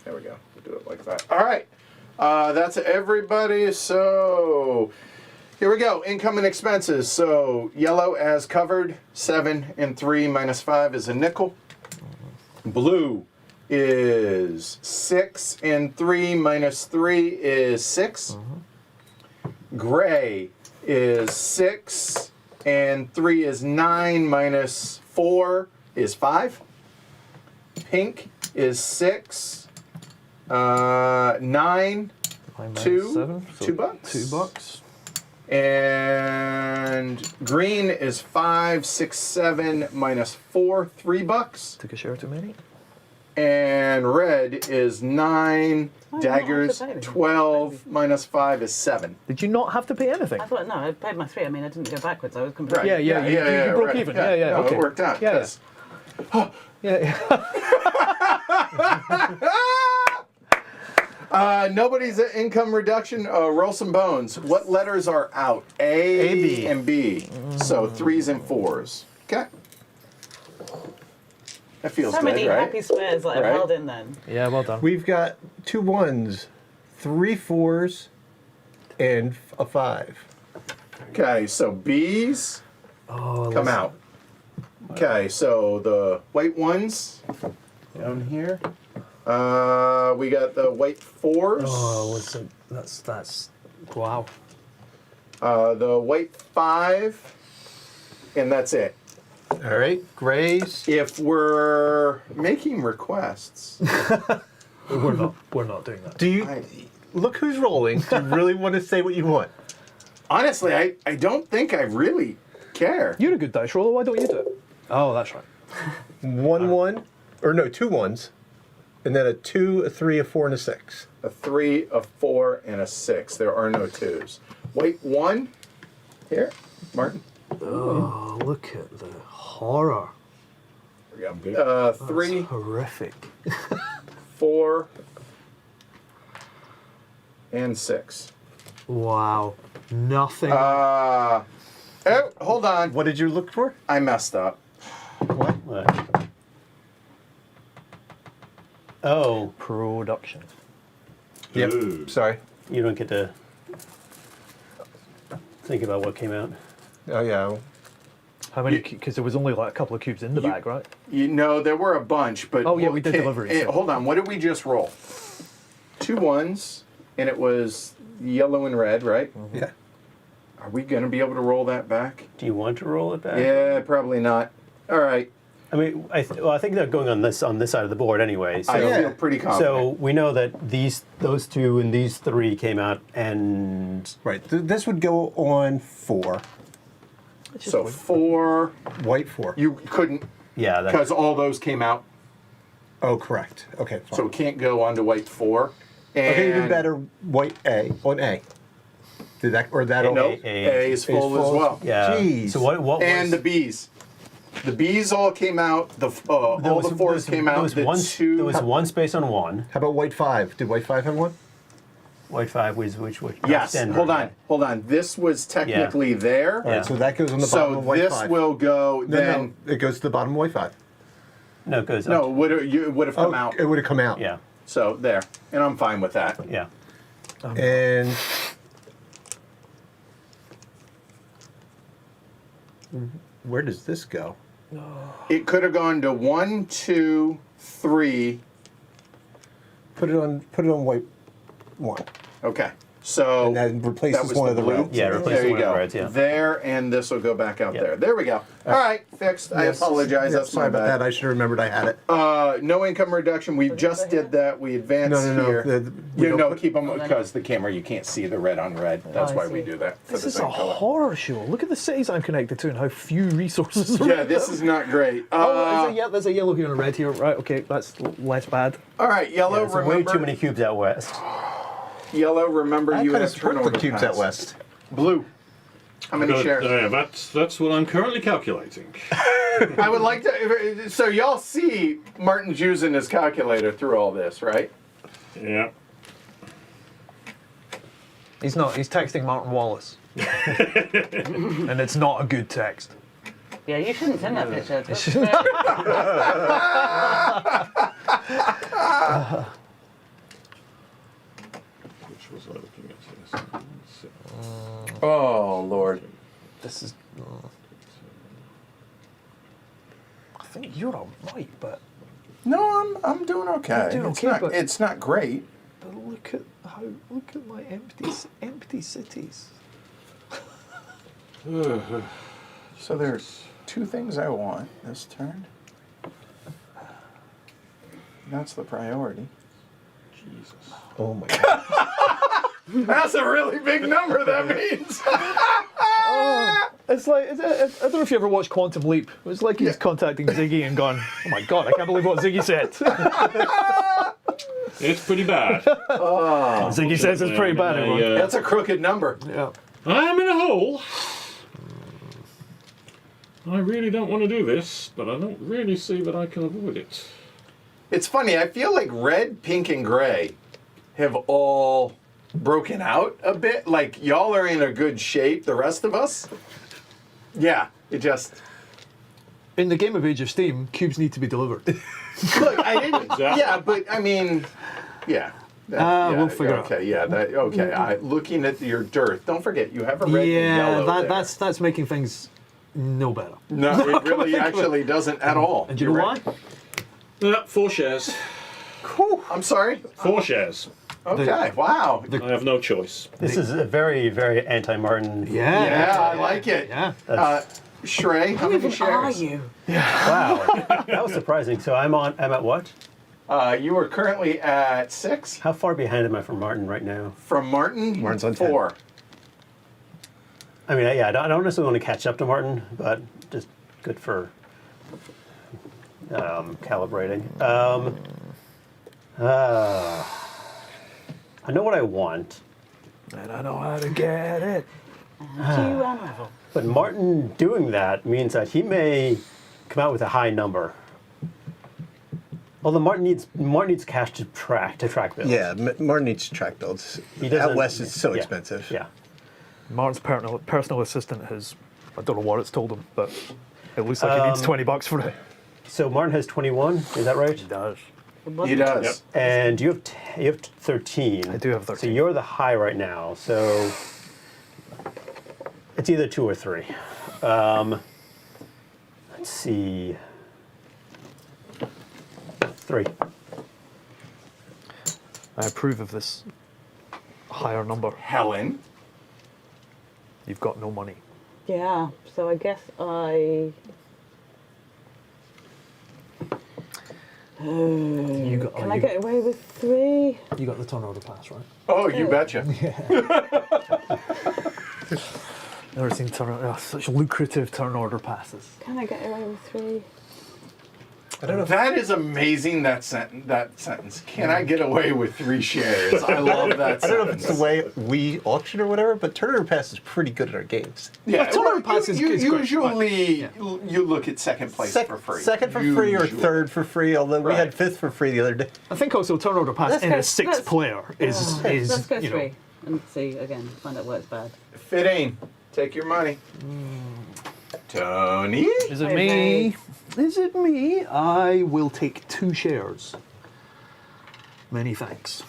There we go. We'll do it like that. All right. That's everybody. So here we go. Income and expenses. So yellow as covered. 7 and 3 minus 5 is a nickel. Blue is 6 and 3 minus 3 is 6. Gray is 6 and 3 is 9 minus 4 is 5. Pink is 6, 9, Mine minus 2, $7, so $2. $2. And green is 5, 6, 7 minus 4, $3. Took a share too many. And red is 9, Oh, daggers, no, I have to pay them. 12 minus 5 is 7. Did you not have to pay anything? I thought, no, I paid my 3. I mean, I didn't go backwards. I was completely... Yeah, you broke right. even. Yeah, No, okay. it worked out. Yeah, yes. Yeah. Nobody's at income reduction. Roll some bones. What letters are out? A, B. and B. So 3s and 4s. Okay. That feels So good, many right? happy squares that Right. I've held in then. Yeah, well done. We've got 2 1s, 3 4s, and a 5. Okay, so B's Oh, come listen. out. Okay, so the white ones down here. We got the white 4s. Oh, listen. That's wow. The white 5, and that's it. All right, grays. If we're making requests, We're not doing that. Do you look who's rolling? Do you really want to say what you want? honestly, I don't think I really care. You're a good dice roller. Why don't you do it? Oh, that's right. 1 1, or no, 2 1s, and then a 2, a 3, a 4, and a 6. A 3, a 4, and a 6. There are no 2s. White 1. Here, Martin. Oh, look at the horror. There we go. 3, Horrific. 4, and 6. Wow. Nothing. Oh, hold on. What did you look for? I messed up. What? Oh, Production. Yep. Ooh. Sorry. you don't get to think about what came out. Oh yeah. How many? Because there was only like a couple of cubes in the You- bag, right? You know, there were a bunch, but... Oh, yeah, we did deliveries, so- Hold on, what did we just roll? 2 1s, and it was yellow and red, right? Yeah. Are we going to be able to roll that back? Do you want to roll it back? Yeah, probably not. All right. I mean, I think they're going on this side of the board anyway. So, I Yeah. feel pretty confident. so we know that those 2 and these 3 came out, and Right. This would go on 4. So 4, White 4. you couldn't, yeah, that, because all those came out, Oh, correct. Okay. Fine. so it can't go on to white 4. And okay, even better. White A on A. Did that or that? No, A- A is full as well. yeah. Jeez. So what And was, the B's. The Bees all came out. All the 4s came out. There was The one space on 1. How about white 5? Did white 5 have one? White 5 was which? Yes. Denver. Hold on. This was technically there. All right, Yeah. so that goes on the bottom So of white this 5. will go No, then. no, it goes to the bottom of white 5. No, it goes No, up. would have come Oh, out. it would have come out. Yeah, So there, and I'm fine with that. yeah. And where does this go? It could have gone to 1, 2, 3. Put it on white 1. Okay. So And that replaces was one of the blue? reds. Yeah, replace There you one of the go. reds, yeah. There, and this will go back out Yep. there. There we go. All right, fixed. I Yes. apologize. Yeah, That's sorry my about that. bad. I should have remembered I had it. No income reduction. We just did that. We advanced No. here. We You don't know, put- keep them because the camera you can't see the red on red. That's I why we see. do that. For This the is same a color. horror show. Look at the cities I'm connected to and how few resources are. Yeah, this is not great. There's a yellow here and a red here. Right, okay, that's less bad. All right, yellow. There's way remember, too many cubes out west. Yellow. Remember, I you kind have of support turnover the cubes out pass. west. Blue. How many shares? Yeah, that's what I'm currently calculating. I would like to. So y'all see Martin's using his calculator through all this, right? Yeah. He's not. He's texting Martin Wallace. And it's not a good text. Yeah, you shouldn't send that picture. That's Which was I looking at here? Oh Lord. This is. I think you're all right, but No, I'm doing okay. You're doing it's okay, not. but- It's not great. look at my empty cities. So there's 2 things I want this turn. That's the priority. Jesus. Oh my god. That's a really big number, that means. It's like, I don't know if you ever watched Quantum Leap. It's like he's contacting Ziggy and gone, oh my god, I can't believe what Ziggy said. It's pretty bad. Ziggy says it's pretty bad, everyone. That's a crooked number. Yeah. I'm in a hole. I really don't want to do this, but I don't really see that I can avoid it. It's funny, I feel like red, pink, and gray have all broken out a bit. Like, y'all are in a good shape, the rest of us. Yeah, it just... In the game of Age of Steam, cubes need to be delivered. Look, I didn't... Exactly. Yeah, but, I mean... Yeah. We'll figure it out. Okay, yeah, okay. Looking at your dearth, don't forget, you have a red and yellow there. that's making things no better. No, it really actually doesn't at all. And do you know why? 4 shares. I'm sorry? 4 shares. Okay, wow. I have no choice. This is a very, very anti-Martin. Yeah, I like it. Yeah. Shrey, how many Are shares? you? Wow, that was surprising. So I'm at what? You are currently at 6. How far behind am I from Martin right now? From Martin, Martin's on 10. 4. I mean, yeah, I don't necessarily want to catch up to Martin, but just good for calibrating. I know what I want, And I know how to get it. Do you unravel? but Martin doing that means that he may come out with a high number. Although Martin needs cash to track bills. Yeah, Martin needs to track builds. He doesn't- Out west, it's so yeah, expensive. Yeah. Martin's personal assistant has, I don't know what it's told him, but it looks like he needs $20 for it. So Martin has 21. Is that right? He does. He does. Yep. And you have 13. I do have 13. So you're the high right now. So it's either 2 or 3. Let's see. 3. I approve of this higher number. Helen. You've got no money. Yeah, so I guess I... You got, Can I get away with 3? You got the turn order pass, right? Oh, you betcha. Never seen such lucrative turn order passes. Can I get away with 3? I don't know. That is amazing, that sentence. Can I get away with 3 shares? I love that sentence. I don't know if it's the way we auction or whatever, but Turner Pass is pretty good at our games. Yeah, Turn order well, pass is you great, usually but- you look at second place for free. Second for free or Usually. third for free, although we Right. had 5th for free the other day. I think also turn order pass Let's in go- a 6th let's- player is Let's go you know, 3 and see again, find out where it's bad. Fitting. Take your money. Tony? Is it me? Is it me? I will take 2 shares. Many thanks.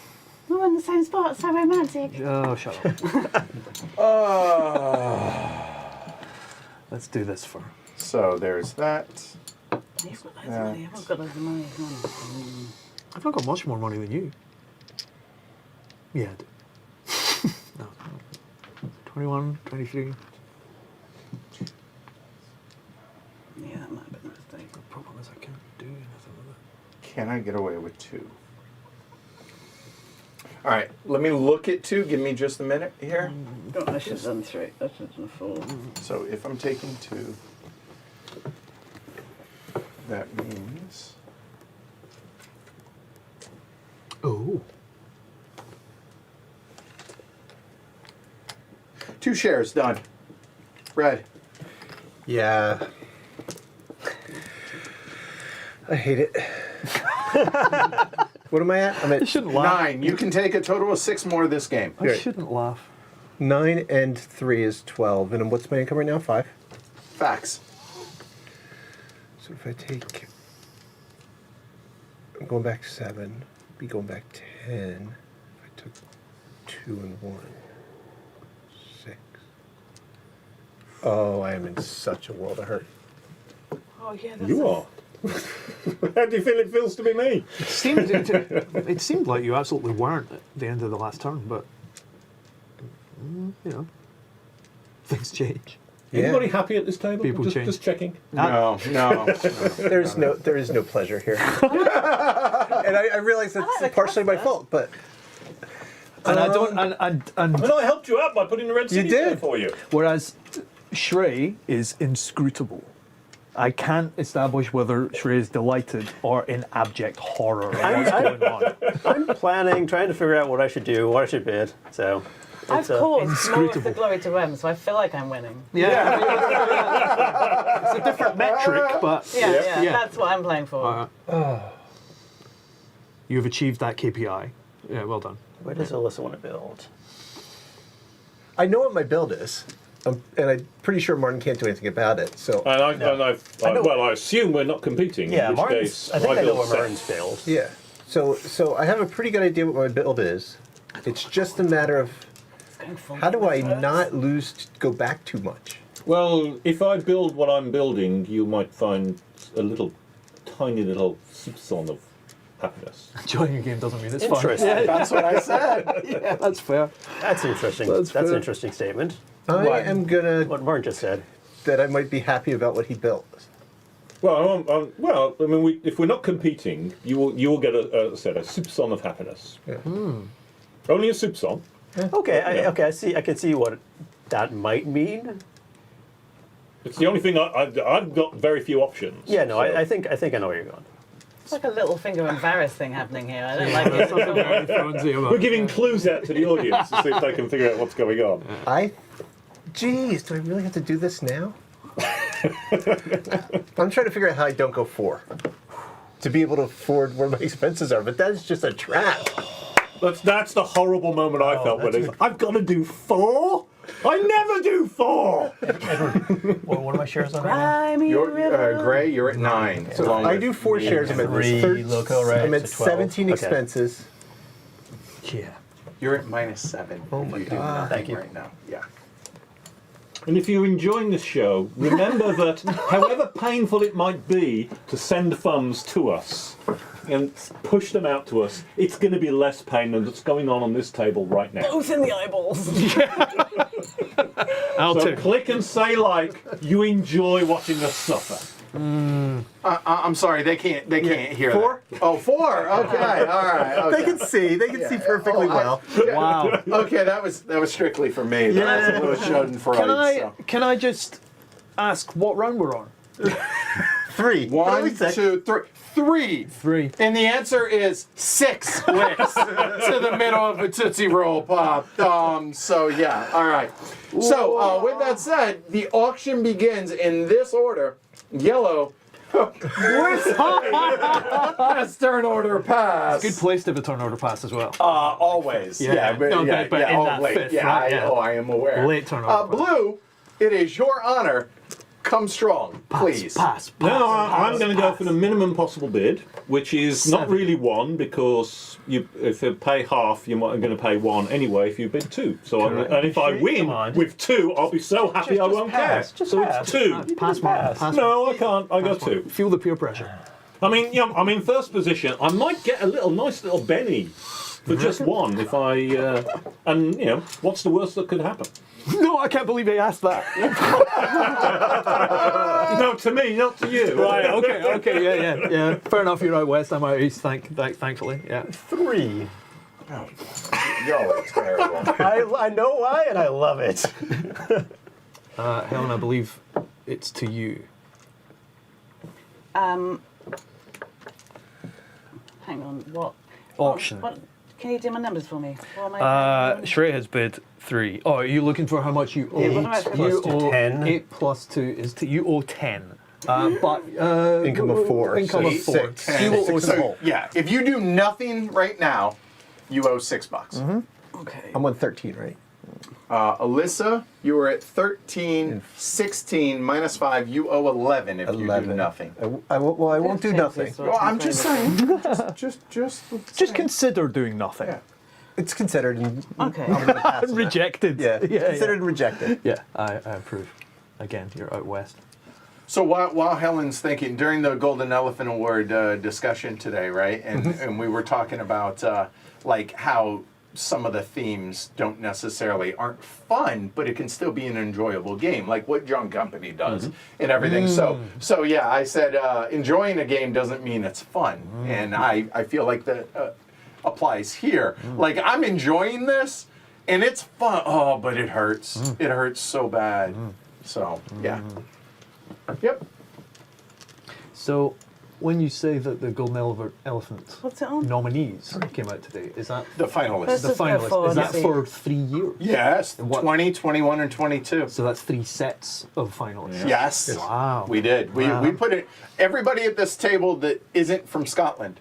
We're in the same spot, so romantic. Oh, shut up. Let's do this for. So there's that. You've got loads of money. I've got loads of money. Come on. I've not got much more money than you. Yeah, I do. No. 21, 23. Yeah, that might have been a mistake. The problem is I can't do anything with it. Can I get away with 2? All right, let me look at 2. Give me just a minute here. Oh, I should have done 3. I should have done 4. So if I'm taking 2, that means Oh. 2 shares done. Red. Yeah. I hate it. What am I at? I'm I at shouldn't laugh. 9. You can take a total of 6 more this game. I shouldn't laugh. 9 and 3 is 12. And what's my income right now? 5. Facts. So if I take, I'm going back 7, be going back 10. If I took 2 and 1, 6. Oh, I am in such a world of hurt. Oh, yeah, that's You are. How do you feel it feels to be me? It seemed like you absolutely weren't at the end of the last turn, but you know, things change. Yeah. Anybody happy at this table? People change. Just checking. No. There is no pleasure here. And I realize that's the partially my craft, fault, but And I don't. And I helped you out by putting the red city there did. for you. whereas Shrey is inscrutable. I can't establish whether Shrey is delighted or in abject horror at what's going on. I'm planning, trying to figure out what I should do, what I should bid. So I've it's, caused more of the inscrutable. glory to Rem, so I feel like I'm winning. Yeah, it's a different metric, but Yeah, Yeah. that's what I'm playing for. you've achieved that KPI. Yeah, well done. where does Alyssa want to build? I know what my build is, and I'm pretty sure Martin can't do anything about it. So And I assume we're not competing. Yeah, in which Martin's. case I think my I know build's what set. Martin's build. yeah, so I have a pretty good idea what my build is. It's just a matter of It's going full how do I reverse. not go back too much. Well, if I build what I'm building, you might find a tiny little soupçon of happiness. Enjoying a game doesn't mean it's fun. Interesting. That's what I said. Yeah, that's fair. That's interesting. That's That's an fair. interesting statement. I am gonna What Martin just said. that I might be happy about what he built. Well, I mean, if we're not competing, you will get a soupçon of happiness. Yeah. Only a soupçon. Okay, Yeah. I see. I can see what that might mean. It's the only thing I've got very few options. Yeah, no, so- I think I know where you're going. It's like a little finger embarrassed thing happening here. I don't like it at all. We're giving clues out to the audience to see if they can figure out what's going on. Geez, do I really have to do this now? I'm trying to figure out how I don't go 4. To be able to afford where my expenses are, but that is just a trap. That's the horrible moment I felt when it's, I've got to do 4? I never do 4! What are my shares on right now? Cry me a You're river. Gray. You're at 9. So I do 4 shares. I'm at 3 loco, right? I'm at So 12. 17 Okay. expenses. Yeah. You're at -7. Oh if my you do God. nothing Thank you. right now. Yeah. And if you're enjoying this show, remember that however painful it might be to send funds to us and push them out to us, it's going to be less pain than what's going on this table right now. Both in the eyeballs. I'll So take. click and say like you enjoy watching us suffer. I'm sorry. They can't hear 4? that. Oh, 4. Okay. All right. Okay. They can see. They can see perfectly well. Wow. Okay, that was strictly for me. That was Schadenfreude. Can I just ask what round we're on? 3. One, Only 6. 2, 3. 3. 3. And the answer is 6 licks to the middle of a Tootsie Roll Pop. So, yeah. All right. So, with that said, the auction begins in this order. Yellow. Has turn order pass. Good place to have a turn order pass as well. Always. Yeah. But, No, yeah, but yeah, in oh, that late. fifth, Yeah, right, yeah. I am aware. Late turn order pass. Blue, it is your honor. Come strong, please. Pass. No, I'm going to go for the minimum possible bid, which is not 7. really 1 because if you pay half, you're going to pay 1 anyway if you bid 2. So and if I win Come on. with 2, I'll be so happy I won't pass. care. Just So pass. it's 2. Pass, Martin. Pass. No, I can't. I got 2. Feel the peer pressure. I mean, yeah, I'm in first position. I might get a nice little Benny for just 1 if I. And you know, what's the worst that could happen? No, I can't believe he asked that. No, to me, not to you. Right, okay, yeah. Fair enough, you're out west, I'm out east, thankfully, yeah. 3. Yo, it's terrible. I know why, and I love it. Helen, I believe it's to you. Hang on, what? Auction. What? Can you do my numbers for me? What am I? Shrey has bid 3. Oh, are you looking for how much you owe? Yeah, what am I supposed You to do? owe 10? 8 plus 2 is you owe 10. But Income of 4. Income so of 4. 6. You will owe So, yeah, if you do nothing right now, you owe $6. Okay. I'm on 13, right? Alyssa, you were at 13, 16 minus 5. You owe 11 if you do nothing. I won't do nothing. Well, I'm just saying. Just consider doing nothing. Yeah. It's considered. And Okay. I'm gonna pass on that. Rejected. Yeah, yeah. considered and rejected. Yeah, I approve. Again, you're out west. So while Helen's thinking, during the Golden Elephant Award discussion today, right, and we were talking about like how some of the themes aren't fun, but it can still be an enjoyable game, like what John Company does and everything. So yeah, I said enjoying a game doesn't mean it's fun, and I feel like applies here. Like, I'm enjoying this, and it's fun. Oh, but it hurts. It hurts so bad. So, yeah. Yep. So, when you say that the Golden Elephant What's it on? nominees came out today, is that The finalists. Let's the just go finalists? forward Is that and see. for 3 years? Yes, What- 20, 21, and 22. So that's 3 sets of finalists. Yes. Wow. We did. We put it, everybody at this table that isn't from Scotland.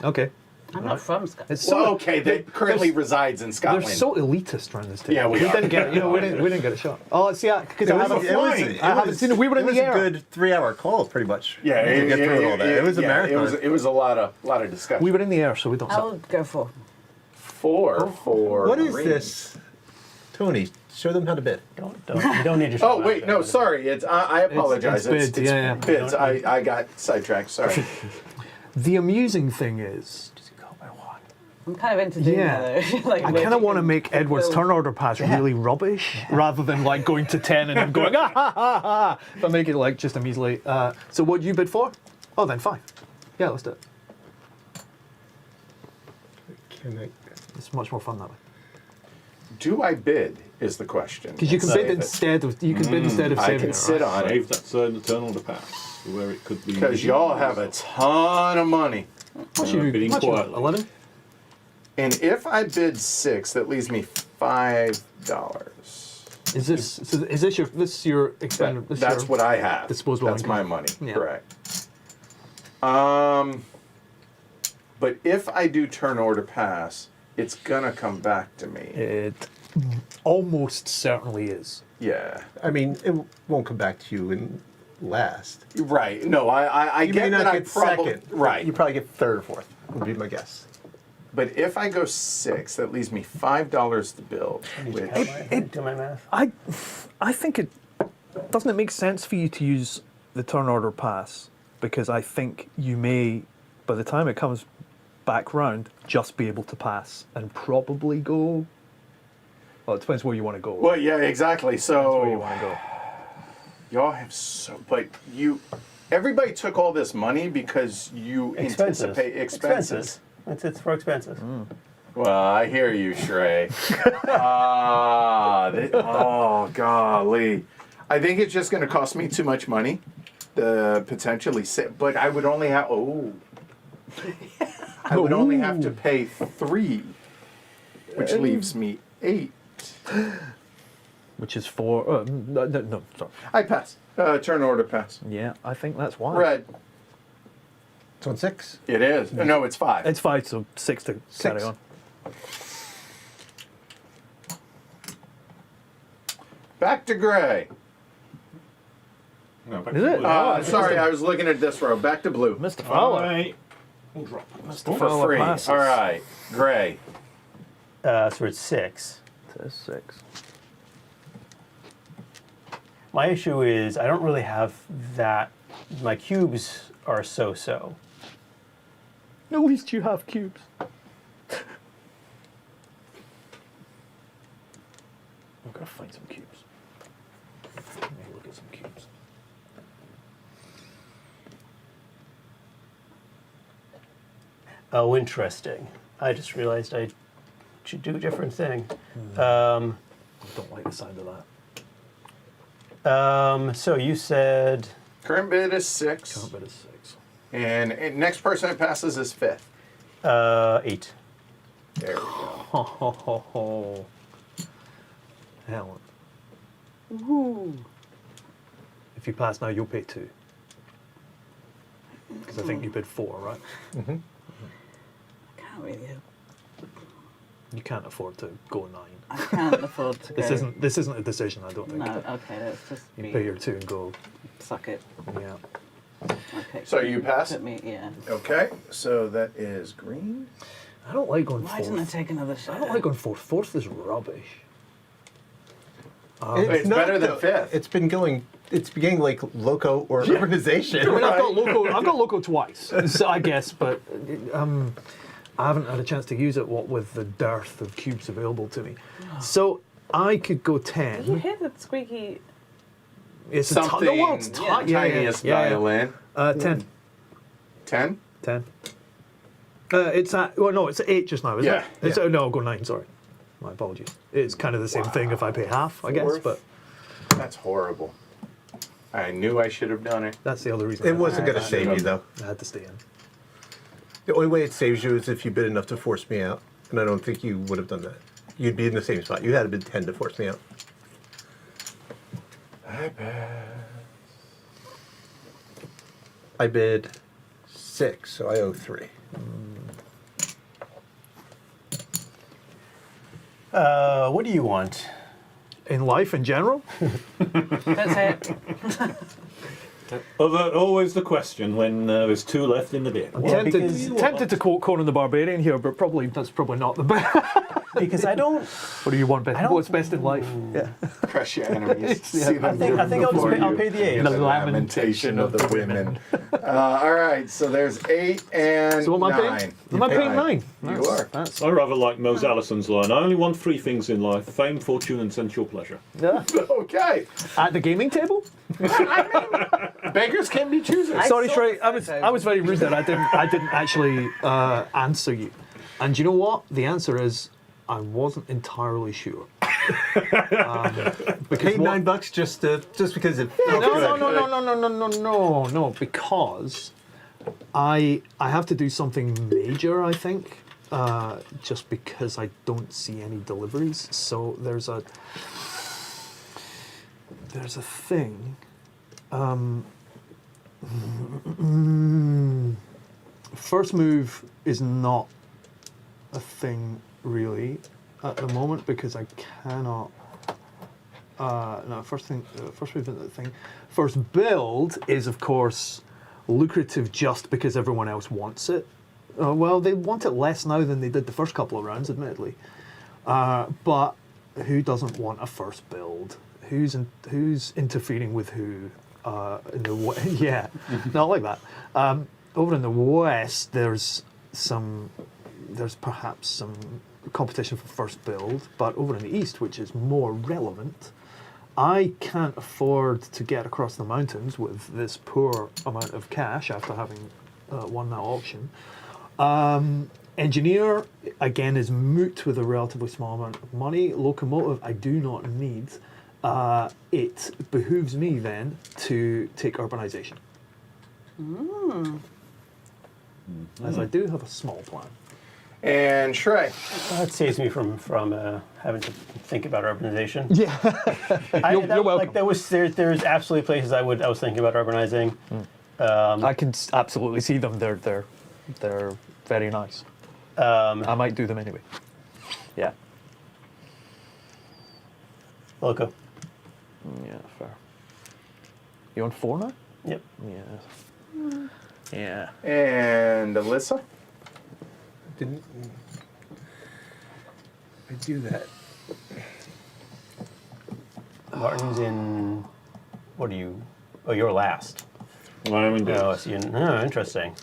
Okay. I'm not from Scotland. It's so Well, okay, that currently resides in they're Scotland. so elitist around this table. Yeah, we are. didn't get we didn't get a shot. Oh, see, because I haven't flying. I haven't seen it. We were in It was the a air. good 3-hour call, pretty much. Yeah, to get through all that. It was a yeah, marathon. It was a lot of discussion. We were in the air, so we don't. I'll go for. 4 for What is green. this? Tony, show them how to bid. You don't need your. Oh wait, no, sorry. It's I apologize. it's bids, yeah. bids. I got sidetracked. Sorry. The amusing thing is, Just go by one. I'm kind of into doing Yeah. that though. Like, I kind of want to make Edward's turn order pass really rubbish, rather than like going to 10 and then going ah ha ha ha. If I make it like just a measly. So what you bid for? Oh, then fine. Yeah, let's do it. It's much more fun that way. Do I bid? Is the question. Because you can Save bid it. instead of I saving can it. sit right? on it Save that turn order pass where it could be. because y'all have a ton of money. What's your bidding what's your quietly. 11? And if I bid 6, that leaves me $5. Is this your expended? That's what I have. disposable That's my income. money. Yeah. Correct. But if I do turn order pass, it's gonna come back to me. It almost certainly is. Yeah. I mean, it won't come back to you in last. Right. No, I You get may not that. get I probably second. right. You probably get third or fourth, would be my guess. But if I go 6, that leaves me $5 to build. Which, Do my math. I think it doesn't it make sense for you to use the turn order pass, because I think you may, by the time it comes back round, just be able to pass and probably go. Well, it depends where you want to go. well, yeah, exactly. Depends where you So want to go. y'all have so, but everybody took all this money because you anticipate expenses. It's for expenses. Well, I hear you, Shrey. Oh, golly. I think it's just going to cost me too much money to potentially sit, but I would only have, I would only have to pay 3, which leaves me 8. Which is for no, sorry. I pass. Turn order pass. Yeah, I think that's why. Red. So on 6. It is. No, it's 5. It's 5, so 6 to carry 6. on. Back to gray. No, back Is to it? blue. Sorry, I was looking at this row. Back to blue. Mr. All Fowler. right. We'll drop. For Fowler free. passes. All right. Gray. So it's 6. Says 6. My issue is I don't really have that. My cubes are so-so. At least you have cubes. I'm gonna find some cubes. Let me look at some cubes. Oh, interesting. I just realized I should do a different thing. I don't like the sound of that. So you said Current bid is 6. Can't bid a 6. And next person that passes is 5th. 8. There we go. Ho ho ho ho. Helen. Ooh. If you pass now, you'll pay 2. Because I think you bid 4, right? Can't really. You can't afford to go 9. I can't afford to go. This isn't a decision, I don't think. No. Okay. Let's just You be, pay your 2 and go. suck it. Yeah. Okay. So you pass? Put me. Yeah. Okay, so that is green. I don't like going Why didn't I 4th. take another shot? I don't like going 4th. 4th is rubbish. It's better than 5th. It's been getting like loco or urbanization. I mean, I've got loco twice, so I guess, but I haven't had a chance to use it. What with the dearth of cubes available to me, so I could go Did you 10. hear the squeaky? It's Something the world's yeah, yeah, tiniest yeah, yeah. violin. 10. 10? 10. It's at, well, no, it's at 8 just now, isn't Yeah, it? It's, no, I'll go 9, sorry. My apologies. It's kind of the same thing if I pay half, I guess, Fourth? but That's horrible. I knew I should have done it. that's the other reason. It wasn't going to save you, though. I had to stay in. The only way it saves you is if you bid enough to force me out, and I don't think you would have done that. You'd be in the same spot. You had to bid 10 to force me out. I bet. I bid 6, so I owe 3. What do you want? In life in general? That's it. Always the question when there's 2 left in the bin. Yeah, because- tempted to quote Conan the Barbarian here, but that's probably not the best. Because I don't. What do you want best? I don't- What's best in life? Yeah. Crush your enemies. Yeah, See them I think I'll before just pay, I'll you. pay the 8. The The lamentation of the women. All right, so there's 8 and So what am I 9. paying? Am I paying 9? You are. That's, I rather like Mose Allison's line. I only want 3 things in life: fame, fortune, and sensual pleasure. yeah. Okay. At the gaming table? Beggars can be choosers. Sorry, saw Shrey. the I was very rude there. I didn't actually answer you. And you know what? The answer is I wasn't entirely sure. Because Paid $9 just because it felt no, good. no, because I have to do something major, I think, just because I don't see any deliveries. So there's a thing. First move is not a thing really at the moment because I cannot. No, first move isn't a thing. First build is of course lucrative just because everyone else wants it. Well, they want it less now than they did the first couple of rounds, admittedly. But who doesn't want a first build? Who's interfering with who? Yeah, not like that. Over in the West, there's perhaps some competition for first build, but over in the East, which is more relevant, I can't afford to get across the mountains with this poor amount of cash after having won that auction. Engineer, again, is moot with a relatively small amount of money. Locomotive, I do not need. It behooves me then to take urbanization. As I do have a small plan. And Shrey. That saves me from having to think about urbanization. Yeah. You're welcome. Like there's absolutely places I was thinking about urbanizing. I can absolutely see them. They're very nice. I might do them anyway. Yeah. Loco. Yeah, fair. You on 4 now? Yep. Yeah. Yeah. And Alyssa. Didn't I do that? Martin's in. What are you? Oh, you're last. I am indeed. Oh, so interesting.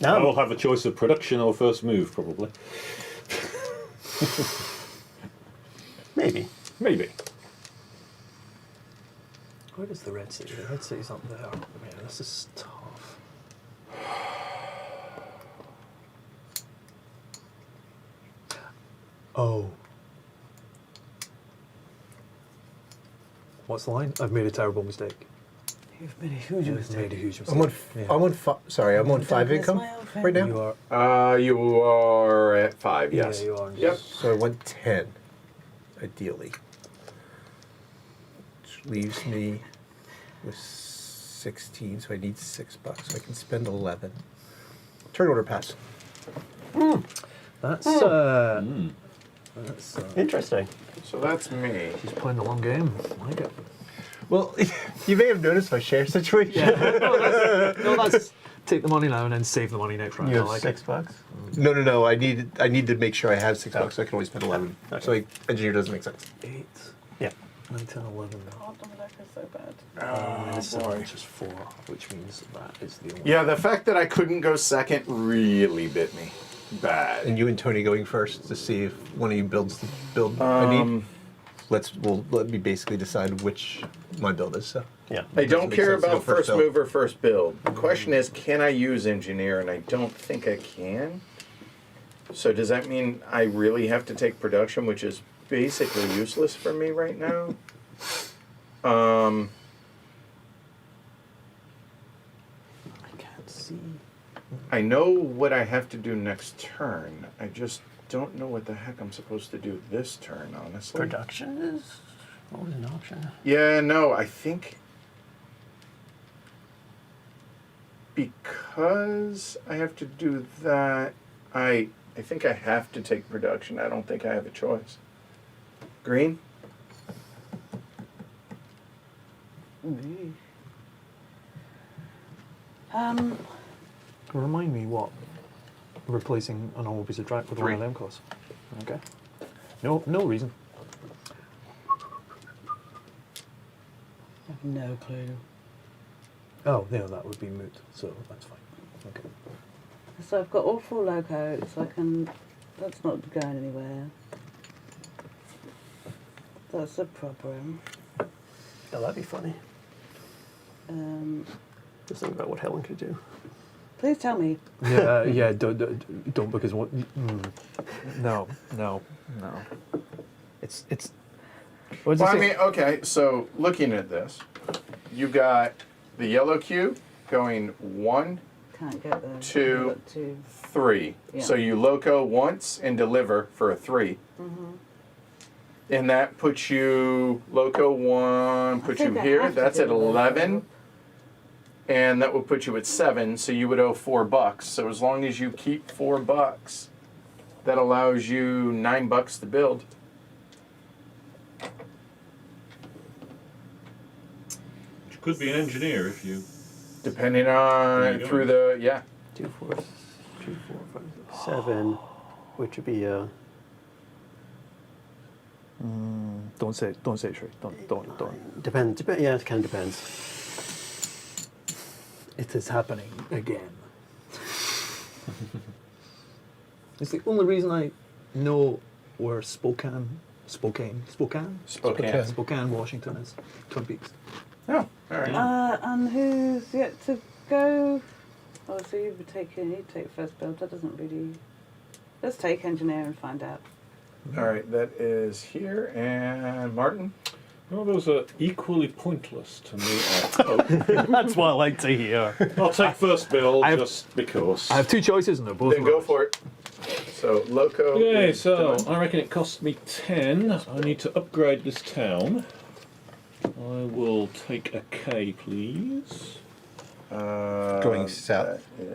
I will No. have a choice of production or first move, probably. Maybe. Maybe. Where is the Red City? The Red City's up there. Man, this is tough. Oh. What's the line? I've made a terrible mistake. You've made a huge Made a huge mistake. I'm on 5 income right now. You are. You are at 5, yes. Yeah, you are. Yep. So I want 10, ideally. Which leaves me with 16, so I need $6, so I can spend 11. Turn order pass. That's Interesting. So that's me. he's playing the long game. I like it. Well, you may have noticed my share situation. No, that's take the money now and then save the money next round. You I have like $6. No. I need to make sure I have $6, so I can only spend 11. Okay. So engineer doesn't make sense. it. 8, Yeah. 9, 10, 11. Oh, Dominic is so bad. It's just 4, which means that is the only. Yeah, the fact that I couldn't go second really bit me bad. And you and Tony going first to see if one of you builds the build I need. Let me basically decide which my build is. So Yeah. I don't make care sense to go about first first build. move or first build. The question is, can I use engineer? And I don't think I can. So does that mean I really have to take production, which is basically useless for me right now? I can't see. I know what I have to do next turn. I just don't know what the heck I'm supposed to do this turn, honestly. Production is always an option. Yeah, no, I think because I have to do that, I think I have to take production. I don't think I have a choice. Green? Remind me what replacing a normal piece of track with one of 3. them costs. Okay. No reason. I have no clue. Oh, yeah, that would be moot, so that's fine. Okay. So I've got all 4 locos, so I can... That's not going anywhere. That's a problem. Oh, that'd be funny. Just think about what Helen could do. Please tell me. Yeah, don't because what? No. It's. What does Well, it I say? mean, okay, so looking at this, you got the yellow cube going 1, Can't get there. 2. I've got 2. 3. Yeah. So you loco once and deliver for a 3. And that puts you loco 1, puts you think I here. have to That's do at the loco. 11. And that would put you at 7, so you would owe $4. So as long as you keep $4, that allows you $9 to build. You could be an engineer if you. Depending There on you go. through the 2, 4, 3, 4, 5, 7, which would be Don't say it straight. Don't. depends. Yeah, it kind of depends. It is happening again. It's the only reason I know where Spokane, Washington is. Twin Peaks. Oh, all right. And who's yet to go? Oh, so you take first build. That doesn't really... Let's take engineer and find out. All right, that is here. And Martin? Well, those are equally pointless to me, I hope. That's what I like to hear. I'll take first build I've- just because. I have 2 choices and they're both Then go wrong. for it. So, loco. Okay, is so done. I reckon it cost me 10. I need to upgrade this town. I will take a K, please. Going south. That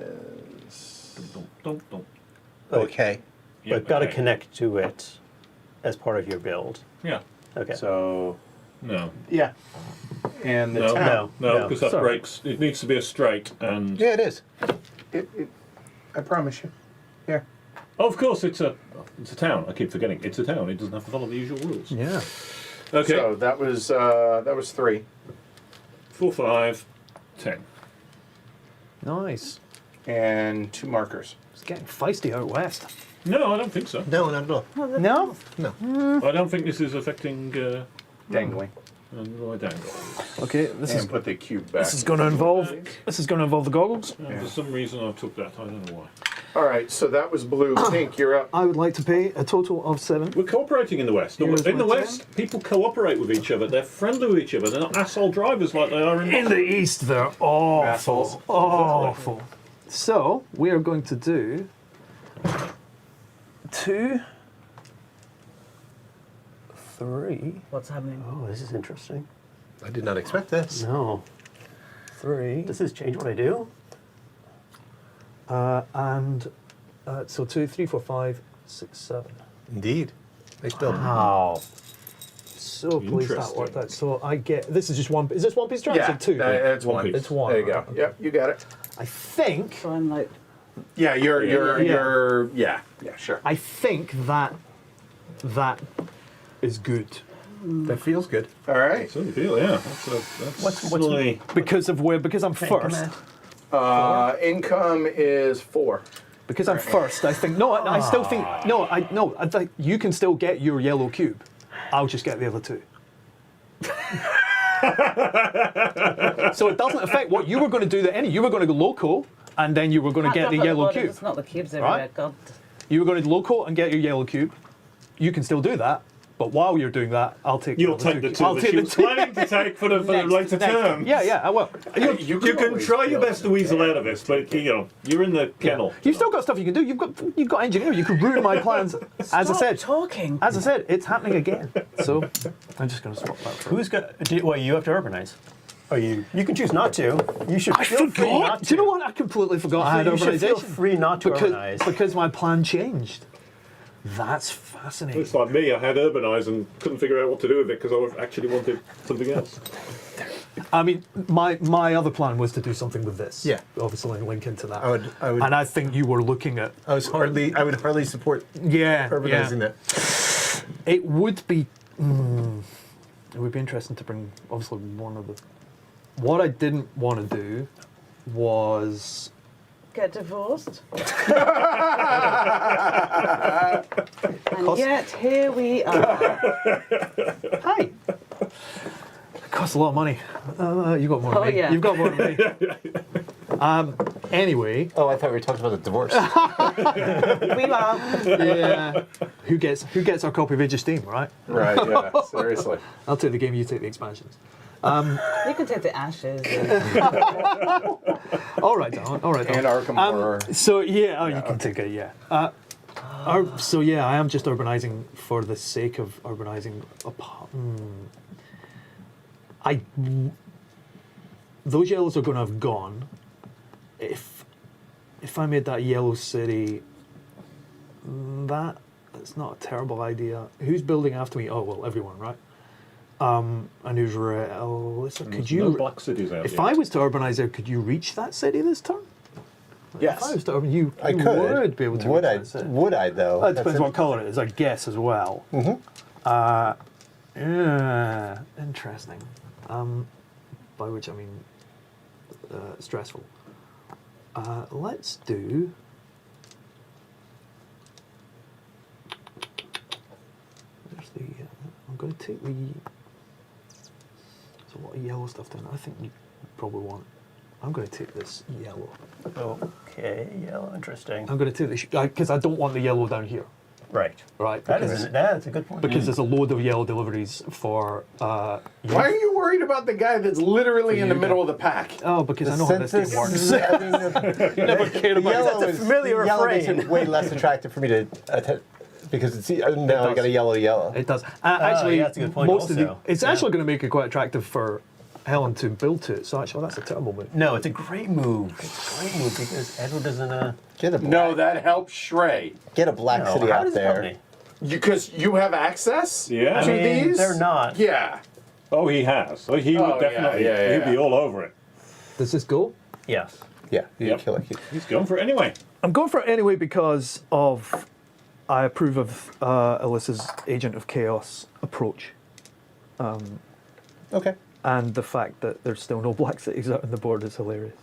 is... Don't. Okay. But got to connect to it as part of your build. Yeah. Okay. So, No. yeah. And the No, town. No. because that Sorry. breaks. It needs to be a straight and. Yeah, it is. I promise you. Here. Oh, of course, it's a town. I keep forgetting. It's a town. It doesn't have to follow the usual rules. Yeah. Okay. So, that was 3. 4, 5, 10. Nice. And 2 markers. It's getting feisty out west. No, I don't think so. No, not at all. No? I don't think this is affecting Dangling. my dangle. Okay, this And is put the cube back. this is going to involve the goggles. For some reason, I took that. I don't know why. All right, so that was blue. Pink, you're up. I would like to pay a total of 7. We're cooperating in the West. Here's In the my West, people cooperate with each other. They're friendly with each other. They're not asshole drivers like they are in. In the east, they're awful. Assholes. Awful. So, we are going to do 2, 3, What's happening? Oh, this is interesting. I did not expect this. No. 3, Does this change what I do? and so 2, 3, 4, 5, 6, 7. Indeed. Nice build. Wow. So pleased that Interesting. worked out. So I get this is just one. Is this one piece of track? Yeah, Is it 2? it's One one. piece. It's 1. There you go. Yep, you got it. I think. So I'm like, Yeah, you're yeah, sure. I think that is good That feels good. All right. So the deal, yeah. That's slightly- because I'm first. Income is 4. Because I'm first, I think I still think I think you can still get your yellow cube. I'll just get the other 2. So it doesn't affect what you were going to do. You were going to go loco, and then you were going to get the yellow cube. It's not the cubes everywhere. Right? God. You were going to local and get your yellow cube. You can still do that, but while you're doing that, I'll take. You'll the take the two I'll that take she the was two. planning to take for the later term. Yeah, I will. You can try your best to weasel out of this, but you're in the kennel. You've still got stuff you can do. You've got engineering. You could ruin my plans. As I said, talking. As I said, it's happening again. So I'm just going to swap that. For Who's got? Well, you have to urbanize. Oh, you can choose not to. You should. I feel free not forgot. to. Do you know what? I completely forgot I had You should feel urbanization. free not to urbanize. Because my plan changed. That's fascinating. It's like me, I had urbanise and couldn't figure out what to do with it because I actually wanted something else. I mean, my other plan was to do something with this. Yeah. Obviously, and link into that. I would. And I think you were looking at. I would hardly support urbanizing that. It would be. It would be interesting to bring. Obviously, one of the. What I didn't want to do was. Get divorced. And yet here we are. Hi. It costs a lot of money. You got more Oh, than me. yeah. You've got more than me. Anyway. Oh, I thought we were talking about the divorce. We are. Yeah. Who gets our copy of Age of Steam, right? Right, yeah, seriously. I'll take the game, you take the expansions. You can take the ashes. All right, Don. All right, Don. And Arkham Horror. So yeah, you can take it. Yeah. So yeah, I am just urbanizing for the sake of urbanizing. Those yellows are going to have gone. If I made that yellow city, that's not a terrible idea. Who's building after me? Oh well, everyone, right? And who's could There's you? no black cities out If yet. I was to urbanize there, could you reach that city this turn? If I was to urban, you I could. would be able to Would reach I? that city. Would I though? That depends what colour it is, I guess, as well. Yeah, interesting. By which I mean stressful. Let's do. There's the. I'm going to take the. There's a lot of yellow stuff down there. I think you probably want. I'm going to take this yellow. Okay, yellow, interesting. I'm going to take this because I don't want the yellow down here. Right. Right. That's a good point. Because there's a load of yellow deliveries for. Why are you worried about the guy that's literally in the middle of the pack? Oh, because I know how this thing works. You never cared about yellow That's a familiar yellow makes refrain. it way less attractive for me to because it's now I got a yellow. It does. Actually, yeah, that's a good point most of the, also. it's Yeah. actually going to make it quite attractive for Helen to build to it. So actually, that's a terrible move. No, it's a great move. It's a great move because Edward doesn't. Get a black, No, that helps Shrey. get a black No, city how out does it help there. me? Because you have access Yeah. to I mean, these? they're not. Yeah. Oh, he has. Oh, he Oh, would definitely. yeah, He'd be yeah. all over it. Does this go? Yes. Yeah, you Yep. kill it. He's going for it anyway. I'm going for it anyway because of I approve of Alyssa's Agent of Chaos approach Okay. and the fact that there's still no black cities out on the board is hilarious.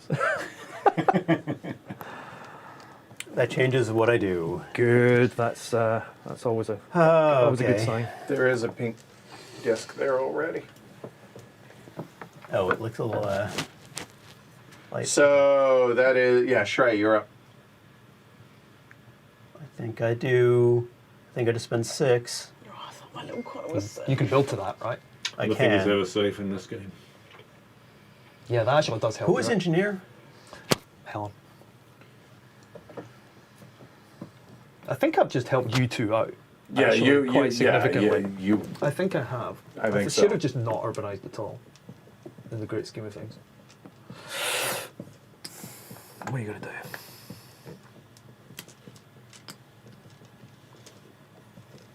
That changes what I do. Good. That's always a always a good sign. There is a pink disc there already. Oh, it looks a little light. So that is, yeah, Shrey, you're up. I think I do. I think I just spend 6. Oh, I thought my little corner was. You can build to that, right? I Nothing is can. ever safe in this game. Yeah, that actually does help. Who is right? engineer? Helen. I think I've just helped you two out. Yeah, actually, quite yeah, significantly. you. I think I have. I think so. should have just not urbanized at all, in the great scheme of things. What are you going to do?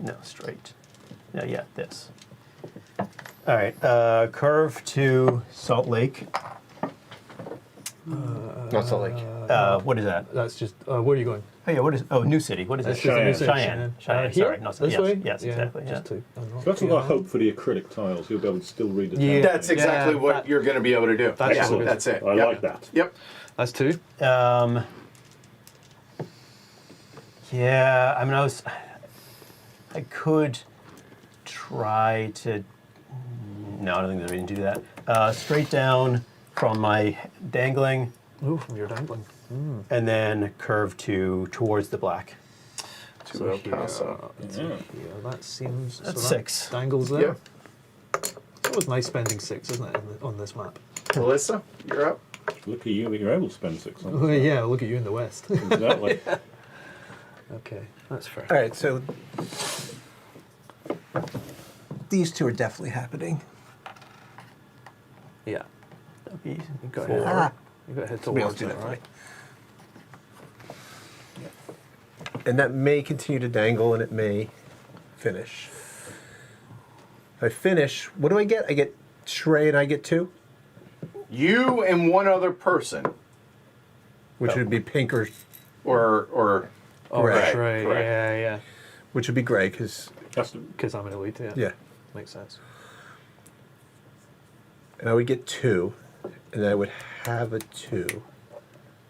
No, straight. No, yeah, this. All right, curve to Salt Lake. Not Salt Lake. What is that? That's just. Where are you going? Oh yeah, what is? Oh, New City. What is That's it? just a new Cheyenne. city, Cheyenne. here? Sorry, not This yes, way? yes, exactly. Just Yeah. two. So that's what I hope for the acrylic tiles. You'll be able to still read the Yeah. tiles. That's exactly Yeah, what that- you're going to be able to do. That's Yeah, good. that's it. I Yep. like that. Yep. That's two. Yeah, I mean, I could try to. No, I don't think there's a reason to do that. Straight down from my dangling, Ooh, from your dangling. and then curve towards the black. to So El here, Paso. Yeah. yeah, that seems... That's that 6. Dangles there. Yeah. It's always nice spending 6, isn't it, on this map? Melissa, you're up. Look at you, you're able to spend 6 on Well, this. yeah, look at you in the west. Exactly. Okay, that's fair. All right, so these two are definitely happening. Yeah. You You got Four. to Ah. you got to head Somebody else towards do it, that for me. right? And that may continue to dangle, and it may finish. If I finish, what do I get? I get Shrey, and I get 2, You and one other person, which would be pink or or Oh, Correct. that's right. Correct. Yeah, yeah. which would be gray, because Custom. Because I'm an elite, yeah. yeah. Makes sense. And I would get 2, and I would have a 2,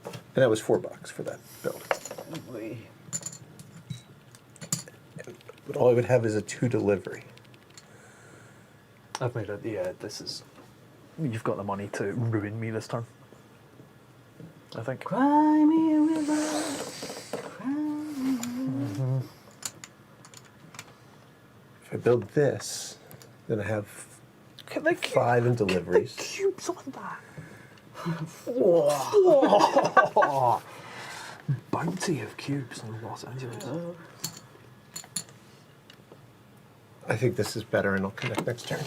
and that was $4 for that build. But all I would have is a 2 delivery. I've made it. Yeah, this is... You've got the money to ruin me this turn. I think. Cry me a river. Cry me If I build this, then I have Can they 5 in deliveries. cubes on that? Whoa. Bounty of cubes in Los Angeles. I think this is better, and I'll connect next turn.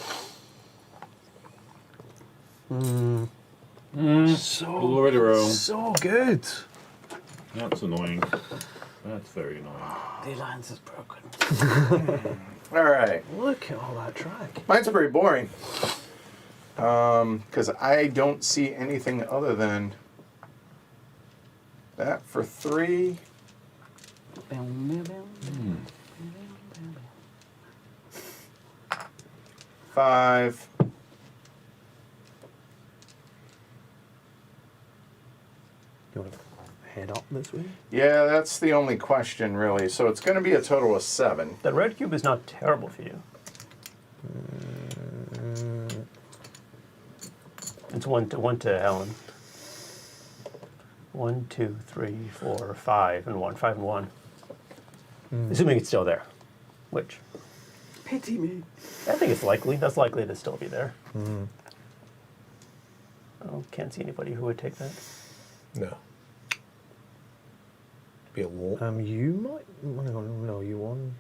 So Already wrong. So good. That's annoying. That's very annoying. The alliance is broken. all right. Look at all that track. Mine's pretty boring. Because I don't see anything other than that for 3. Bam, bam, bam. 5. You want to head up this way? Yeah, that's the only question, really. So it's going to be a total of 7. The red cube is not terrible for you. It's one to Helen. 1, 2, 3, 4, 5, and 1. 5 and 1. Assuming it's still there. Which Pity me. I think it's likely. That's likely to still be there. I can't see anybody who would take that. No. Be a wolf. You might. Hang on, no, you 1,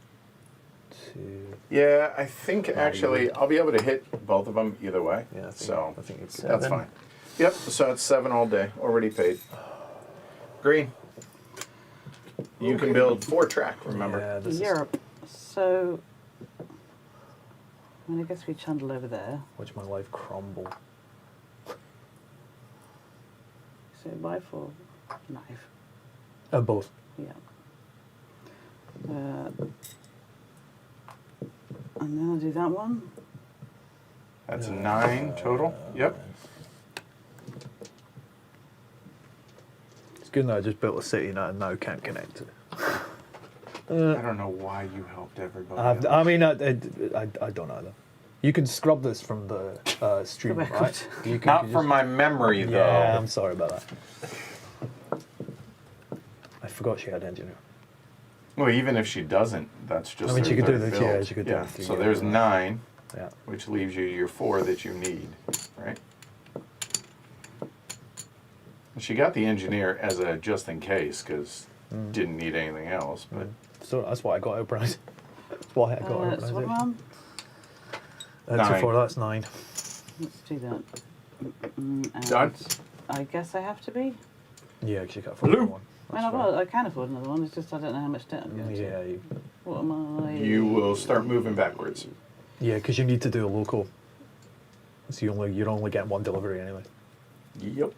2. Yeah, I think actually I'll be able to hit both of them either way. Yeah, I think, So I think it's Seven. that's fine. Yep, so it's 7 all day. Already paid. Green. You can build 4 track, remember? Yeah, this is. Europe. So, I guess we trundle over there. Watch my life crumble. So buy 4 knife. Both. Yeah. And then I'll do that one. That's 9 total. Yep. It's good that I just built a city and I now can't connect it. I don't know why you helped everybody. else. I mean, I don't either. You can scrub this from the stream, Go back right? You can, Not you from just- my memory, though. Yeah, I'm sorry about that. I forgot she had engineer. Well, even if she doesn't, that's just. I mean, her she could do third the- build. yeah, she could do Yeah. the three, So yeah. there's 9, Yeah. which leaves you your 4 that you need, right? She got the engineer as a just in case because didn't need anything else. But So that's why I got out price. That's why I got out So what price. am So 9. far, that's 9. Let's do that. And Done? I guess I have to be. Yeah, because you got for Blue. one. I mean, I can afford another one. It's just I don't know how much debt I'm going to. Yeah, What am I? you will start moving backwards. yeah, because you need to do a local. So you're only getting 1 delivery anyway. Yep.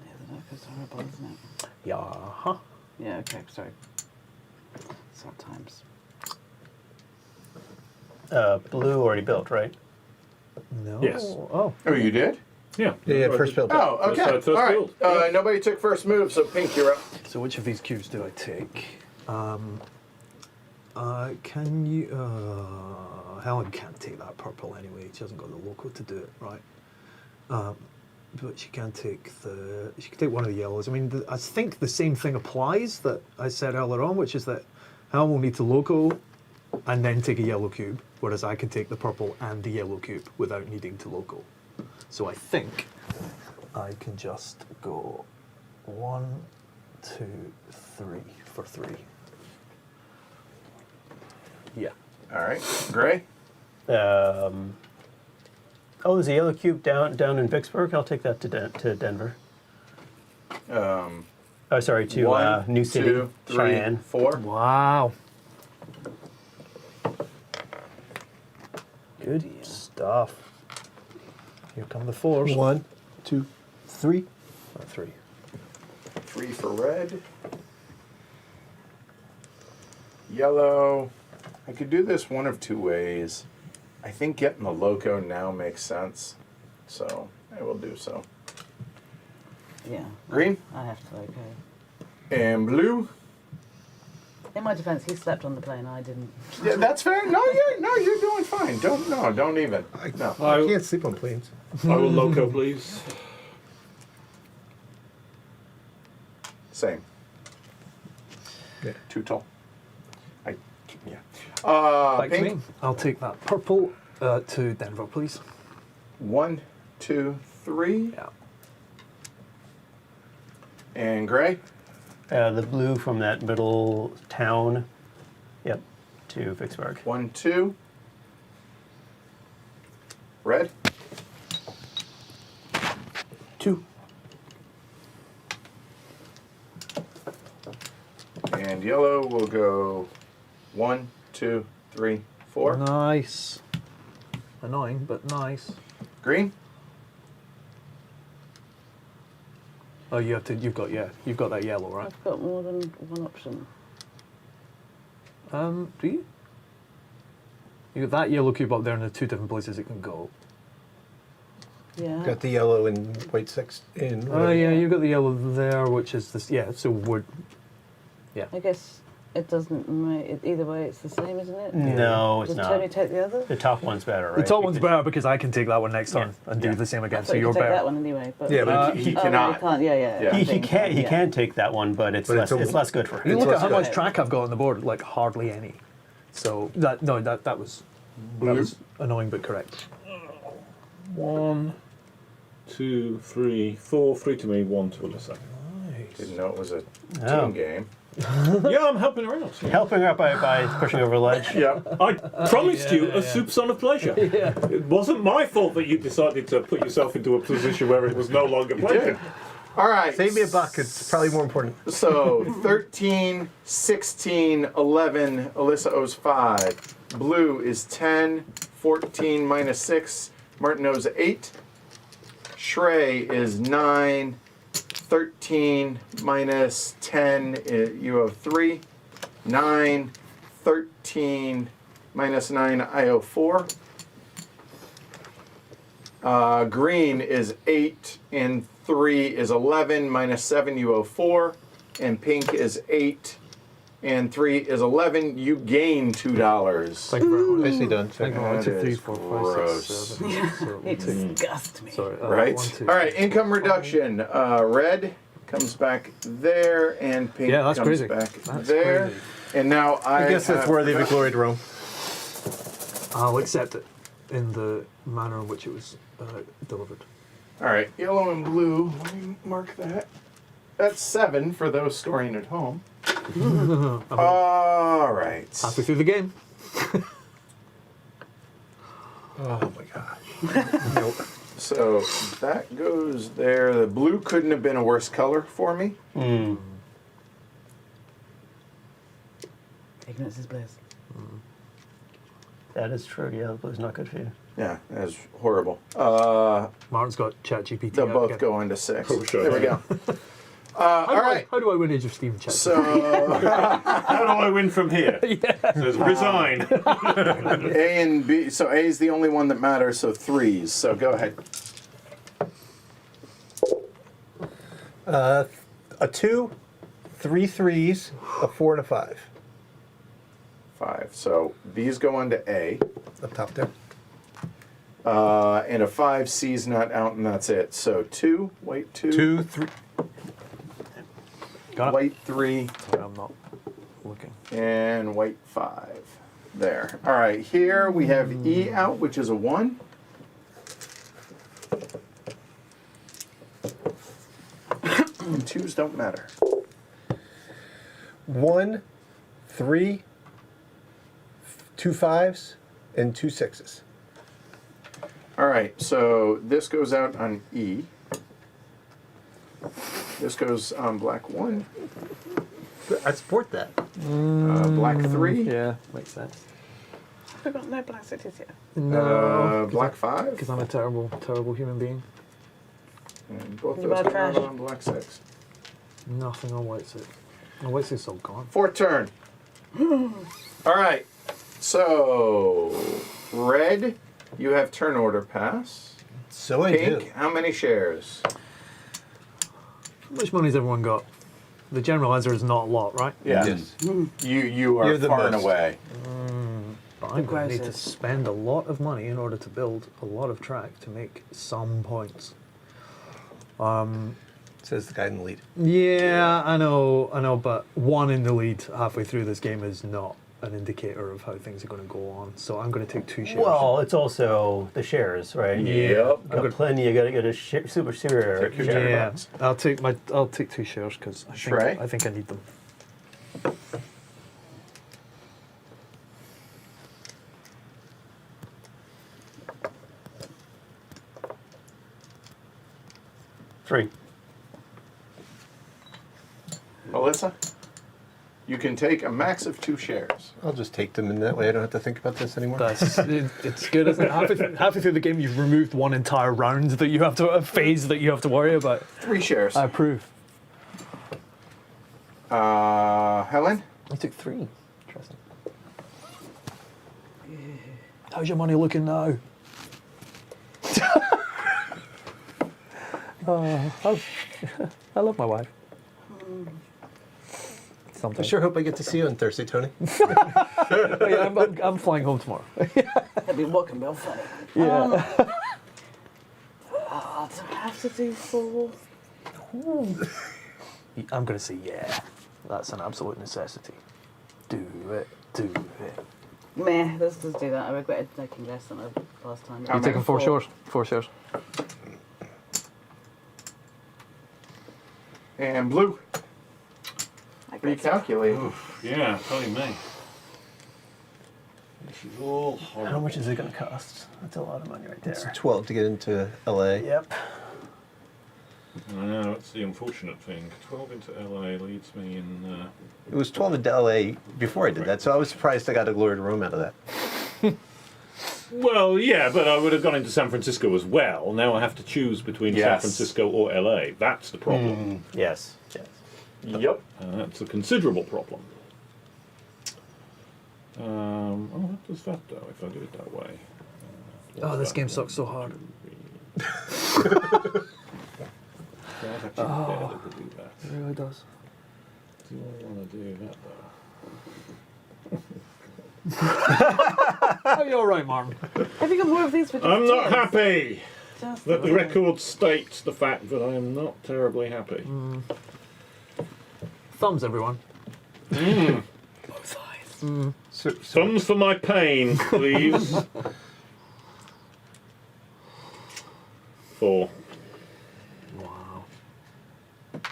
Yeah, the Dark is horrible, isn't it? Yeah. Huh. Yeah. Okay. Sorry. Sad times. Blue already built, right? No. Yes. Oh. Oh, you did? Yeah. Yeah, first build. Oh, okay. First All right. build. Nobody took first move, so Pink, you're up. So which of these cubes do I take? Can you? Helen can't take that purple anyway. She hasn't got the local to do it, right? But she can take She can take one of the yellows. I mean, I think the same thing applies that I said earlier on, which is that Hal will need to loco and then take a yellow cube, whereas I can take the purple and the yellow cube without needing to loco. So I think I can just go 1, 2, 3 for 3. Yeah. All right. Gray? Oh, there's a yellow cube down in Vicksburg. I'll take that to Denver. Oh, sorry, to 1, New City, 2, 3, Cheyenne. 4. Wow. Good stuff. Here come the 4s. 1, 2, 3. 3. 3 for red. Yellow. I could do this one of 2 ways. I think getting the loco now makes sense, so I will do so. Yeah. Green I have to loco. and blue. In my defence, he slept on the plane. I didn't. Yeah, that's fair. No, you're doing fine. Don't even. No. I can't sleep on planes. I will loco, please. Same. Yeah. Too tall. Yeah. Back to Pink. me. I'll take that purple to Denver, please. 1, 2, 3. Yeah. And gray. The blue from that middle town. Yep, to Vicksburg. 1, 2. Red. 2. And yellow will go 1, 2, 3, 4. Nice. Annoying, but nice. Green. Oh, you've got that yellow, right? I've got more than one option. Do you? You got that yellow cube up there, and the 2 different places it can go. Yeah. Got the yellow and white 6 in. Oh yeah, you've got the yellow there, which is this. Yeah, so wood. Yeah. I guess it doesn't make it, either way. It's the same, isn't it? No, it's Does Tony not. take the other? The top one's better, right? The top one's Because- better because I can take that one next turn and do Yeah. the same I again. thought So you you're could take better. that one anyway. But Yeah, but He oh, cannot. he can't. Yeah. Yeah. He can take that one, but it's But less it's a- it's less good for him. You look It's at how what's much good. track I've got on the board, like hardly any. So that was annoying but correct. 1, 2, 3, 4. 3 to me, 1 to Alyssa. Didn't know it was a Oh. team game. Yeah, I'm helping her out. Yeah. Helping her out by pushing over the ledge. Yeah. I promised you a soup son of pleasure. It wasn't my fault that you decided to put yourself into a position where it was no longer pleasure. All right. Save me a buck. It's probably more important. So 13, 16, 11. Alyssa owes 5. Blue is 10. 14 minus 6. Martin owes 8. Shrey is 9. 13 minus 10. You owe 3. 9. 13 minus 9. I owe 4. Green is 8 and 3 is 11 minus 7 you owe 4, and pink is 8 and 3 is 11. You gain $2. Thank you very much. Nicely done. Thank you Sir. very much. That 3, is 4, 5, gross. 6, 7. So we'll It take- disgusts me. Sorry. Right? 1, 2, All right, 3, income 4, 5. reduction. Red comes back there, and pink Yeah, that's comes crazy. back That's there. crazy. And now I guess that's have worthy of a glory to Rome. I'll accept it in the manner in which it was delivered. All right, yellow and blue. Let me mark that. That's 7 for those storing at home. All right. Halfway through the game. Oh my god. Nope. So that goes there. The blue couldn't have been a worse color for me. Ignorance is bliss. That is true. Yeah, the blue's not good for you. Yeah, that's horrible. Martin's got ChatGPT. They'll out both again. go into 6. Oh, sure. There we go. All right. How do I win Age of Steam chat? So How do I win from here? Says resign. A and B. So A is the only one that matters. So 3s. So go ahead. A 2, 3 3s, a 4 and a 5. 5. So these go on to A. Up top there. And a 5 C's not out, and that's it. So 2, white 2, 2, 3. Got it. white 3, Sorry, I'm not. looking. And white 5. There. All right, here we have E out, which is a 1. And 2s don't matter. 1, 3, 2 5s, and 2 6s. All right, so this goes out on E. This goes on black 1. I support that. Black 3. Yeah, makes sense. We've got no black cities yet. No, Black 5. because I'm a terrible, terrible human being. And both You those are go trash. out on black 6. Nothing on white 6. My white 6 is all gone. 4th turn. All right, so red, you have turn order pass. So I Pink, do. how many shares? How much money's everyone got? The general answer is not a lot, right? Yeah. Yes. You are You're the far and most. away. But I'm going to need to grosses. spend a lot of money in order to build a lot of track to make some points. Says the guy in the lead. Yeah, I know, but 1 in the lead halfway through this game is not an indicator of how things are going to go on. So I'm going to take 2 shares. Well, it's also the shares, right? Yep. Got plenty. You got to get a super share. Take your turn. yeah, I'll take 2 shares because Shrey? I think I need them. Three. Melissa, you can take a max of 2 shares. I'll just take them, and that way I don't have to think about this anymore. It's good, isn't it? Halfway through the game, you've removed one entire round that you have to a phase that you have to worry about. 3 shares. I approve. Helen? I took 3. Interesting. How's your money looking now? I love my wife. I Something. sure hope I get to see you on Thursday, Tony. Oh, yeah, I'm flying home tomorrow. That'd be what can be funny. Yeah. Oh, do I have to do 4? I'm going to say yeah. That's an absolute necessity. Do it. Do it. Meh, let's just do that. I regretted taking less than I last time. How You taking many? 4 shares? 4 shares. And blue. I guess. Recalculate. Yeah, telling me. This is all How horrible. much is it going to cost? That's a lot of money right It's there. 12 to get into LA. Yep. I know, that's the unfortunate thing. 12 into LA leads me in... It was 12 into LA before I did that, so I was surprised I got a Glory to Rome out of that. Well, yeah, but I would have gone into San Francisco as well. Now I have to choose between San Yes. Francisco or LA. That's the problem. Yes. Yes. Yep. That's a considerable problem. What does that do if I do it that way? Oh, this game sucks so hard. Can't actually bear to do that. It really does. Do I want to do that though? Oh, you're all right, Martin. Have you got more of these for I'm not just happy. Just Let the record state the fact that I am not terribly happy. Thumbs, everyone. both eyes. Thumbs for my pain, please. 4. Wow.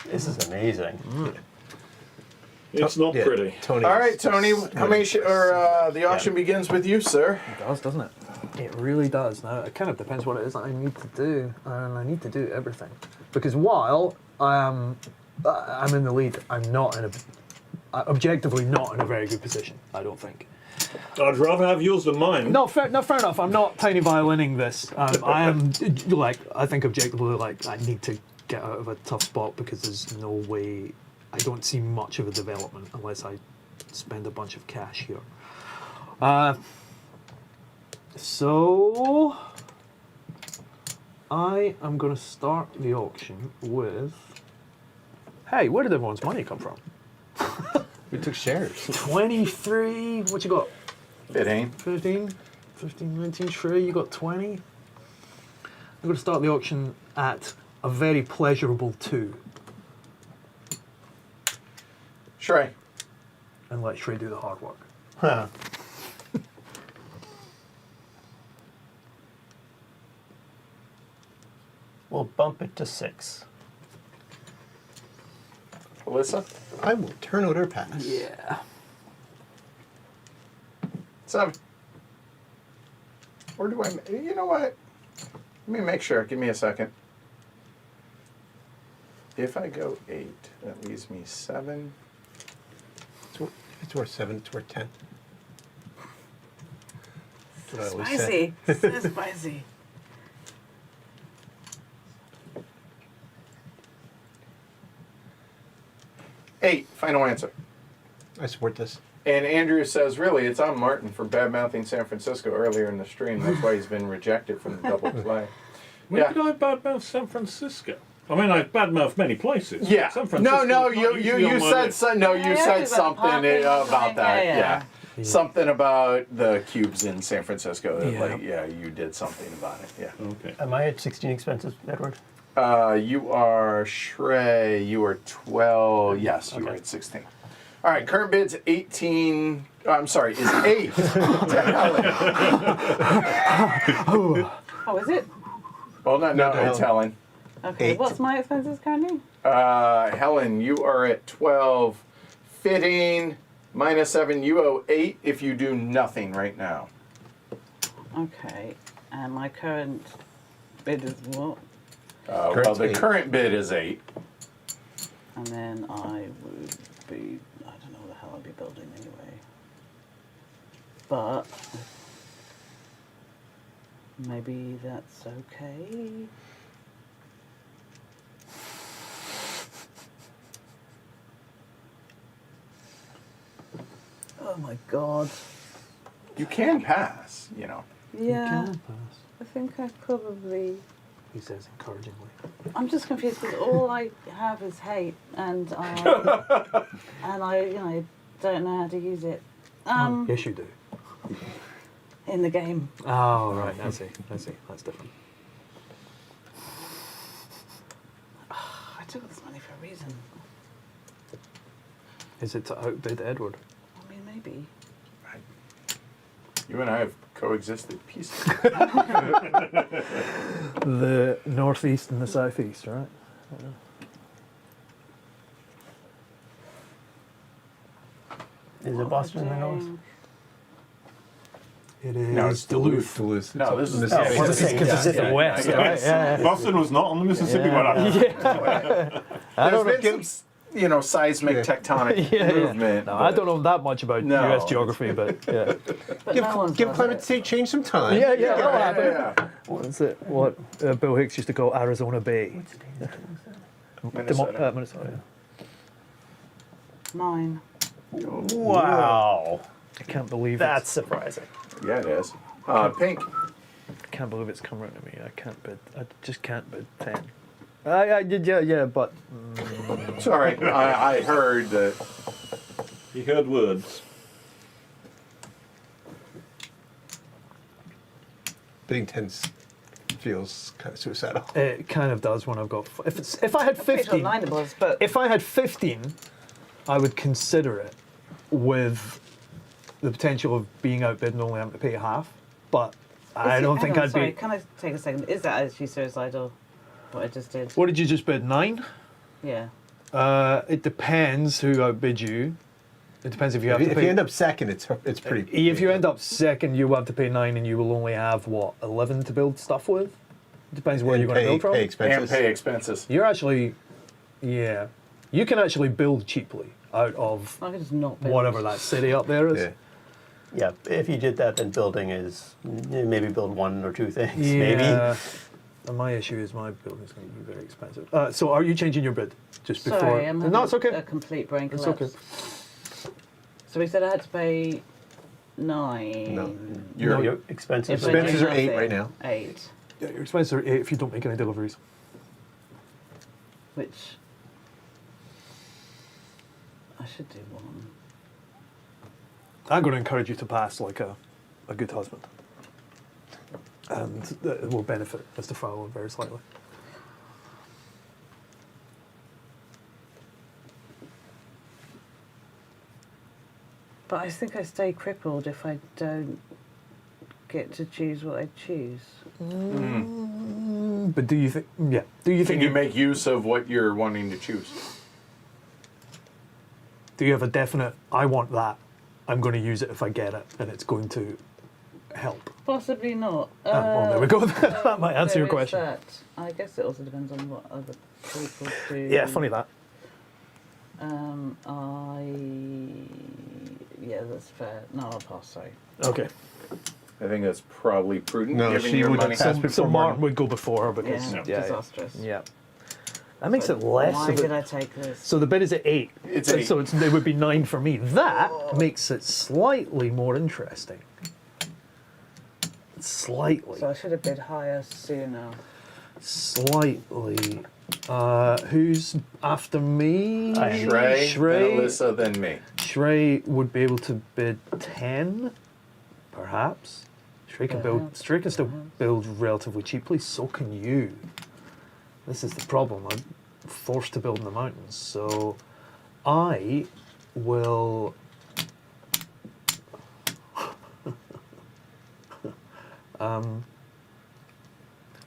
This is amazing. It's not Yeah, pretty. Tony. All right, Tony. How many? The auction begins with you, sir. It does, doesn't it? It really does. Now, it kind of depends what it is that I need to do, and I need to do everything. Because while I'm in the lead, I'm not in objectively not in a very good position, I don't think. I'd rather have yours than mine. No, fair enough. I'm not tiny violining this. I am, I think objectively, I need to get out of a tough spot because there's no way, I don't see much of a development unless I spend a bunch of cash here. So, I am going to start the auction with, hey, where did everyone's money come from? We took shares. 23, what you got? 15. 15, 19, Shrey, you got 20. I'm going to start the auction at a very pleasurable 2. Shrey. and let Shrey do the hard work. Huh. We'll bump it to 6. Alyssa? I will turn order pass. Yeah. 7. Or do I? You know what? Let me make sure. Give me a second. If I go 8, that leaves me 7. It's worth 7. It's worth 10. That's what I always say. Spicy. So spicy. 8. Final answer. I support this. And Andrew says, really, it's on Martin for bad-mouthing San Francisco earlier in the stream. That's why he's been rejected from the double play. When Yeah. did I badmouth San Francisco? I mean, I've badmouthed many places. Yeah. San Francisco. No, is not usually on you my said list. you Yeah, said about something parking or about something. that. Yeah. Something about the cubes in San Francisco. Yeah. You did something about it. Yeah. Okay. Am I at 16 expenses, Edward? You are Shrey. You are 12. Yes, you are at 16. All right. Current bid's 18. I'm sorry, is 8. Oh, is it? Well, no, it's Helen. Okay. 8. What's my expenses currently? Helen, you are at 12. Fitting minus 7. You owe 8 if you do nothing right now. Okay. And my current bid is what? Well, Current's the 8. current bid is 8. And then I would be, I don't know what the hell I'd be building anyway. But maybe that's okay. Oh my god. You can pass, you know. Yeah, Can pass, I think I probably. he says encouragingly. I'm just confused because all I have is hate, and I don't know how to use it. Yes, you do. In the game. Oh, right. I see. That's different. I took this money for a reason. Is it to outbid Edward? I mean, maybe. You and I have coexisted peacefully. The northeast and the southeast, right? Is it Boston in the north? It is No, it's Duluth. Duluth. No, this is Mississippi. Oh, it's Because it's in the west, right? Yeah. Boston was not on the Mississippi when I There's been some, seismic tectonic movement. No, I don't know that much about No. U.S. geography, but yeah. But Give, no one's give does climate it. change some time. yeah. Yeah. What is it? What Bill Hicks used to call Arizona Bay. Minnesota. Minnesota. Mine. Wow. I can't believe That's surprising. Yeah, it is. Pink. I can't believe it's come around to me. I just can't bid 10. Yeah, but Sorry, I heard that. He heard words. Bidding 10 feels kind of suicidal. it kind of does when I've got. If I had Pretty sure 15, 9 it was, but if I had 15, I would consider it with the potential of being outbid and only having to pay half. But I don't think I'd sorry, be. Can I take a second? Is that actually suicidal? What I just did? What did you just bid? 9? Yeah. It depends who outbid you. It depends if you have to If pay. you end up second, it's pretty. If you end up second, you will have to pay 9, and you will only have 11 to build stuff with. It depends where and you're going to build from. pay And expenses. pay expenses. You're actually, yeah, you can actually build cheaply out of I could just not build. whatever that city up there is. Yeah. Yeah, if you did that, then building is maybe build 1 or 2 things. Maybe. Yeah. And my issue is my building's going to be very expensive. So are you changing your bid just before? Sorry, I'm having No, it's a okay. complete brain It's collapse. okay. So we said I had to pay 9. No. Your expenses. If I Expenses do are 8 nothing, right now. 8, Yeah, your expenses are 8 if you don't make any deliveries. which I should do 1. I'm going to encourage you to pass like a good husband. And it will benefit Mr. Fowler very slightly. But I think I stay crippled if I don't get to choose what I choose. But do you think? Yeah. Do you Can think you make use of what you're wanting to choose? Do you have a definite? I want that. I'm going to use it if I get it, and it's going to help. Possibly not. Well, there we go. That might answer your There is question. that. I guess it also depends on what other people do. Yeah, funny that. Yeah, that's fair. No, I'll pass. Sorry. Okay. I think that's probably prudent. No, given she your would money. pass So before Martin Martin. would go before because Yeah, yeah, disastrous. yeah. That makes it less Why of did it. I take this? So the bid is at 8. It's so, 8. So it would be 9 for me. That makes it slightly more interesting. Slightly. So I should have bid higher sooner. Slightly. Who's after me? I am. Shrey, Shrey. then Alyssa, then me. Shrey would be able to bid 10, perhaps. Shrey can build. Shrey can still build relatively cheaply. So can you. This is the problem. I'm forced to build in the mountains. So I will.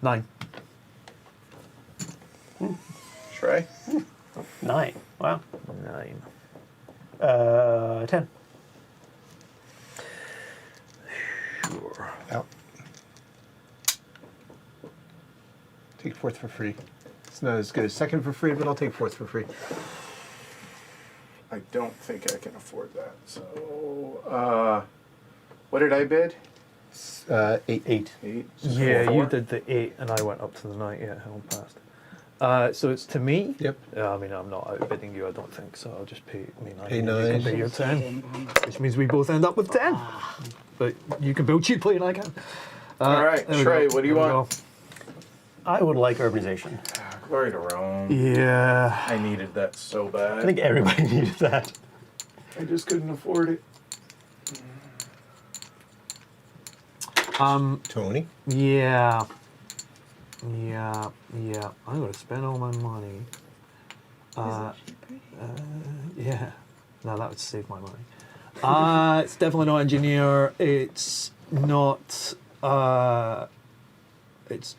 Nine. Shrey? 9. Wow. 9. 10. Sure. Out. Take fourth for free. It's not as good as second for free, but I'll take fourth for free. I don't think I can afford that. So, what did I bid? 8. 8. 8. Yeah, Four. you did the 8, and I went up to the 9. Yeah, held past. So it's to me. Yep. I mean, I'm not outbidding you, I don't think. So I'll just pay me 9. Pay and you 9. can pay your 10, which means we both end up with 10. But you can build cheaply, and I can. All right, there we go. Shrey, what do you There we want? I would like urbanization. Glory to Rome. go. Yeah. I needed that so bad. I think everybody needed that. I just couldn't afford it. Tony. Yeah. Yeah. Yeah. I'm going to spend all my money. Yeah. No, that would save my money. It's definitely not engineer. It's not. It's.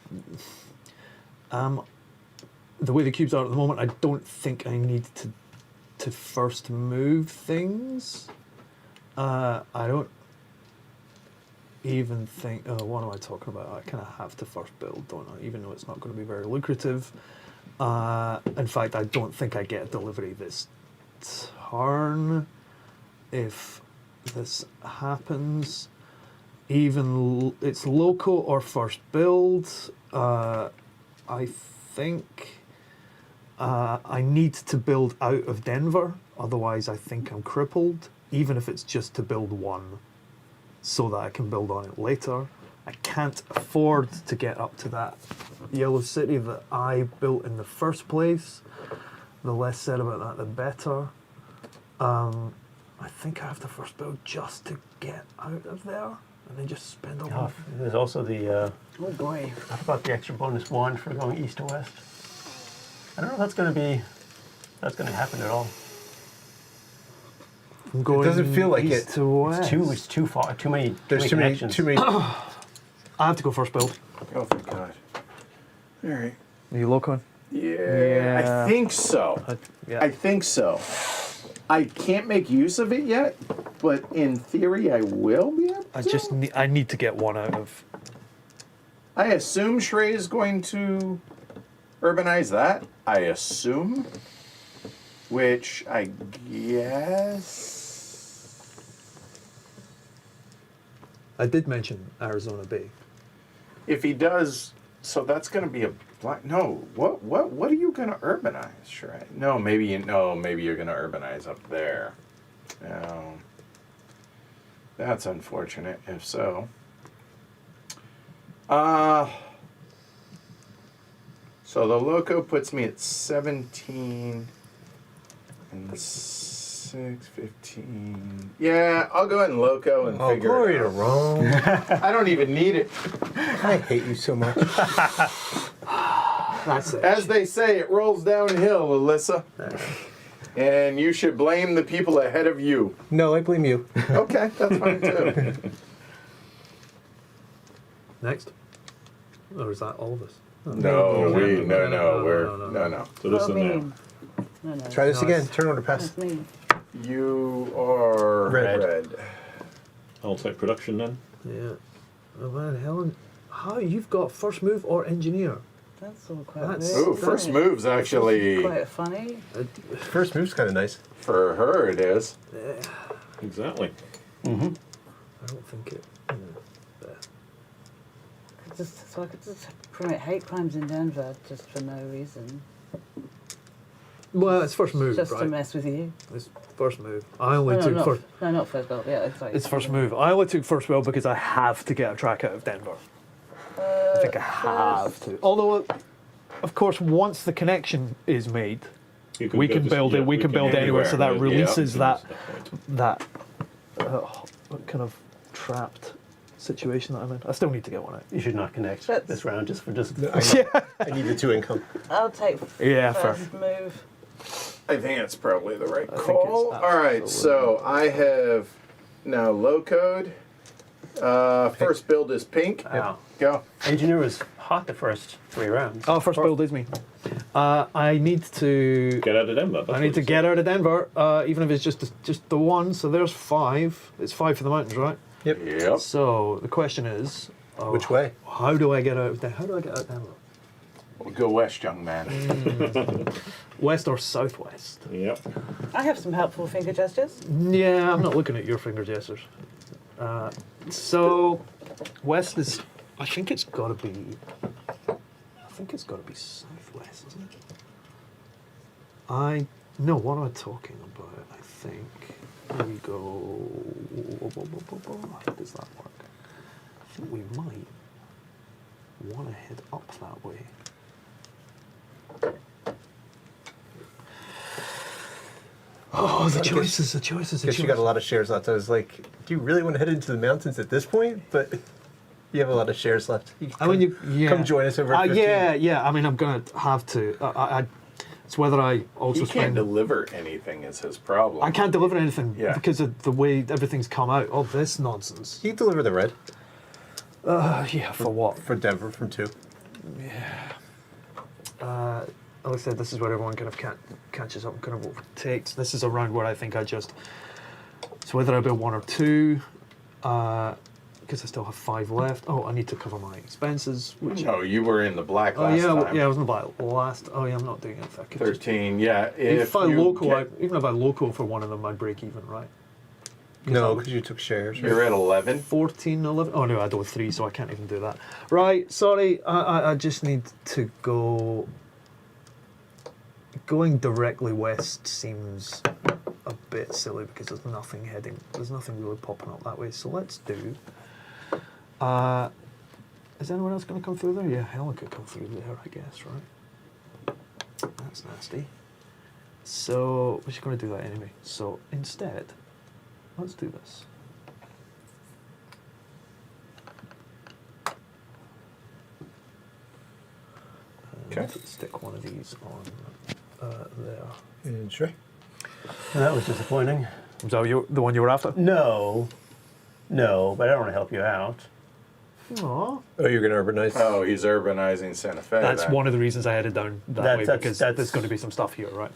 The way the cubes are at the moment, I don't think I need to first move things. I don't even think. Oh, what am I talking about? I kind of have to first build, don't I? Even though it's not going to be very lucrative. In fact, I don't think I get a delivery this turn. If this happens, even it's local or first build. I think I need to build out of Denver. Otherwise, I think I'm crippled. Even if it's just to build one, so that I can build on it later. I can't afford to get up to that yellow city that I built in the first place. The less said about that, the better. I think I have to first build just to get out of there, and then just spend all my. There's also the. Oh boy. What about the extra bonus 1 for going east to west? I don't know if that's going to happen at all. I'm going doesn't feel like east it. to west. It's too far. Too many. There's too many. connections. Too many. I have to go first build. Oh, thank God. All right. Are you local? Yeah. I think so. Yeah. I think so. I can't make use of it yet, but in theory, I will be able to. I need to get one out of. I assume Shrey is going to urbanize that. I assume. Which I guess. I did mention Arizona Bay. If he does, so that's going to be a black. No, what are you going to urbanize, Shrey? No, maybe you're going to urbanize up there. No, that's unfortunate. If so, so the loco puts me at 17 and 6, 15. Yeah, I'll go ahead and loco and Oh, figure glory it to out. Rome. I don't even need it. I hate you so much. That's it. As they say, it rolls downhill, Alyssa. And you should blame the people ahead of you. No, I blame you. Okay, that's fine too. Next. Or is that all of us? No, we're no. no. So this Well, one me. now. No. Try this No, again. it's- Turn order pass. That's me. You are Red. I'll take production then. Yeah. Oh man, Helen, how you've got first move or engineer? That's all quite That's- weird, Ooh, isn't first it? move's actually Quite funny. First move's kind of nice. for her. It is. Exactly. I don't think it. So I could just promote hate crimes in Denver just for no reason. Well, it's first move, Just to right? mess with you. It's first move. I only No, took not, first. no, not first goal. Yeah, sorry. It's first move. I only took first wheel because I have to get a track out of Denver. I think I have to. Although, of course, once the connection is made, You we go can to- build yeah, it. We can build anywhere, so that yeah, releases yeah. that kind of trapped situation that I'm in. I still need to get one out. You should not connect That's- this round just for just. I need the 2 income. I'll take Yeah, fair. first move. I think it's probably the right think call. it's All right, so I have now low code. First build is pink. Wow. Go. Engineer was hot the first 3 rounds. Oh, first build is me. I need to. Get out of Denver. that's I what need to you get said. out of Denver, even if it's just the one. So there's 5. It's 5 for the mountains, right? Yep. So the question is, Which way? How do I get out of Denver? How do I get out of Denver? Go west, young man. West or southwest? Yep. I have some helpful finger gestures. Yeah, I'm not looking at your finger gestures. So west is. I think it's got to be. I think it's got to be southwest, isn't it? No. What am I talking about? I think. Here we go. How does that work? I think we might want to head up that way. Oh, the choices. Guess you got a lot of shares left. I was like, do you really want to head into the mountains at this point? But you have a lot of shares left. You I mean, come join us over at 15. yeah. I mean, I'm gonna have to. It's whether I also He can't spend. deliver anything is his problem. I can't deliver anything Yeah. because of the way everything's come out. All this nonsense. You deliver the red Yeah, for what? for Denver from 2. Like I said, this is where everyone kind of catches up and kind of overtakes. This is a round where I think I just. It's whether I build 1 or 2, because I still have 5 left. Oh, I need to cover my expenses. Which, No, you were in the black oh last yeah, time. I was in the black last. Oh yeah, I'm not doing it. I could just- 13, yeah. If I you local, get- even if I local for one of them, I'd break even, right? No, because you took shares. Right? You're at 11. 14, 11. Oh no, I do 3, so I can't even do that. Right, sorry. I just need to go. Going directly west seems a bit silly because there's nothing really popping up that way. So let's do. Is anyone else going to come through there? Yeah, Helen could come through there, I guess, right? That's nasty. So we're just going to do that anyway. So instead, let's do this. And Okay. stick one of these on there. And sure. That was disappointing. Was that the one you were after? No, but I don't want to help you out. Aww. Oh, you're going to urbanize? Oh, he's urbanizing Santa Fe. That's then. one of the reasons I headed down that That's- way, that's- because that's- there's going to be some stuff here, right?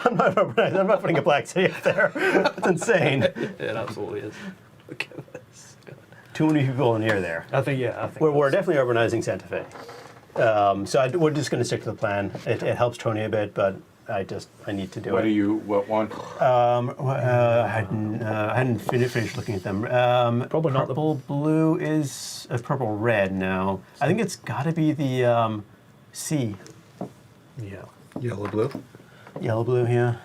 I'm not putting a black city up there. That's insane. It absolutely is. Look at this. Too many people in the air there. I think, yeah, I think. We're that's- definitely urbanizing Santa Fe. So we're just going to stick to the plan. It helps Tony a bit, but I need to do What it. what one? I hadn't finished looking at them. Probably not the- purple blue is purple red now. I think it's got to be the C. Yeah. Yellow, blue. Yellow blue, yeah.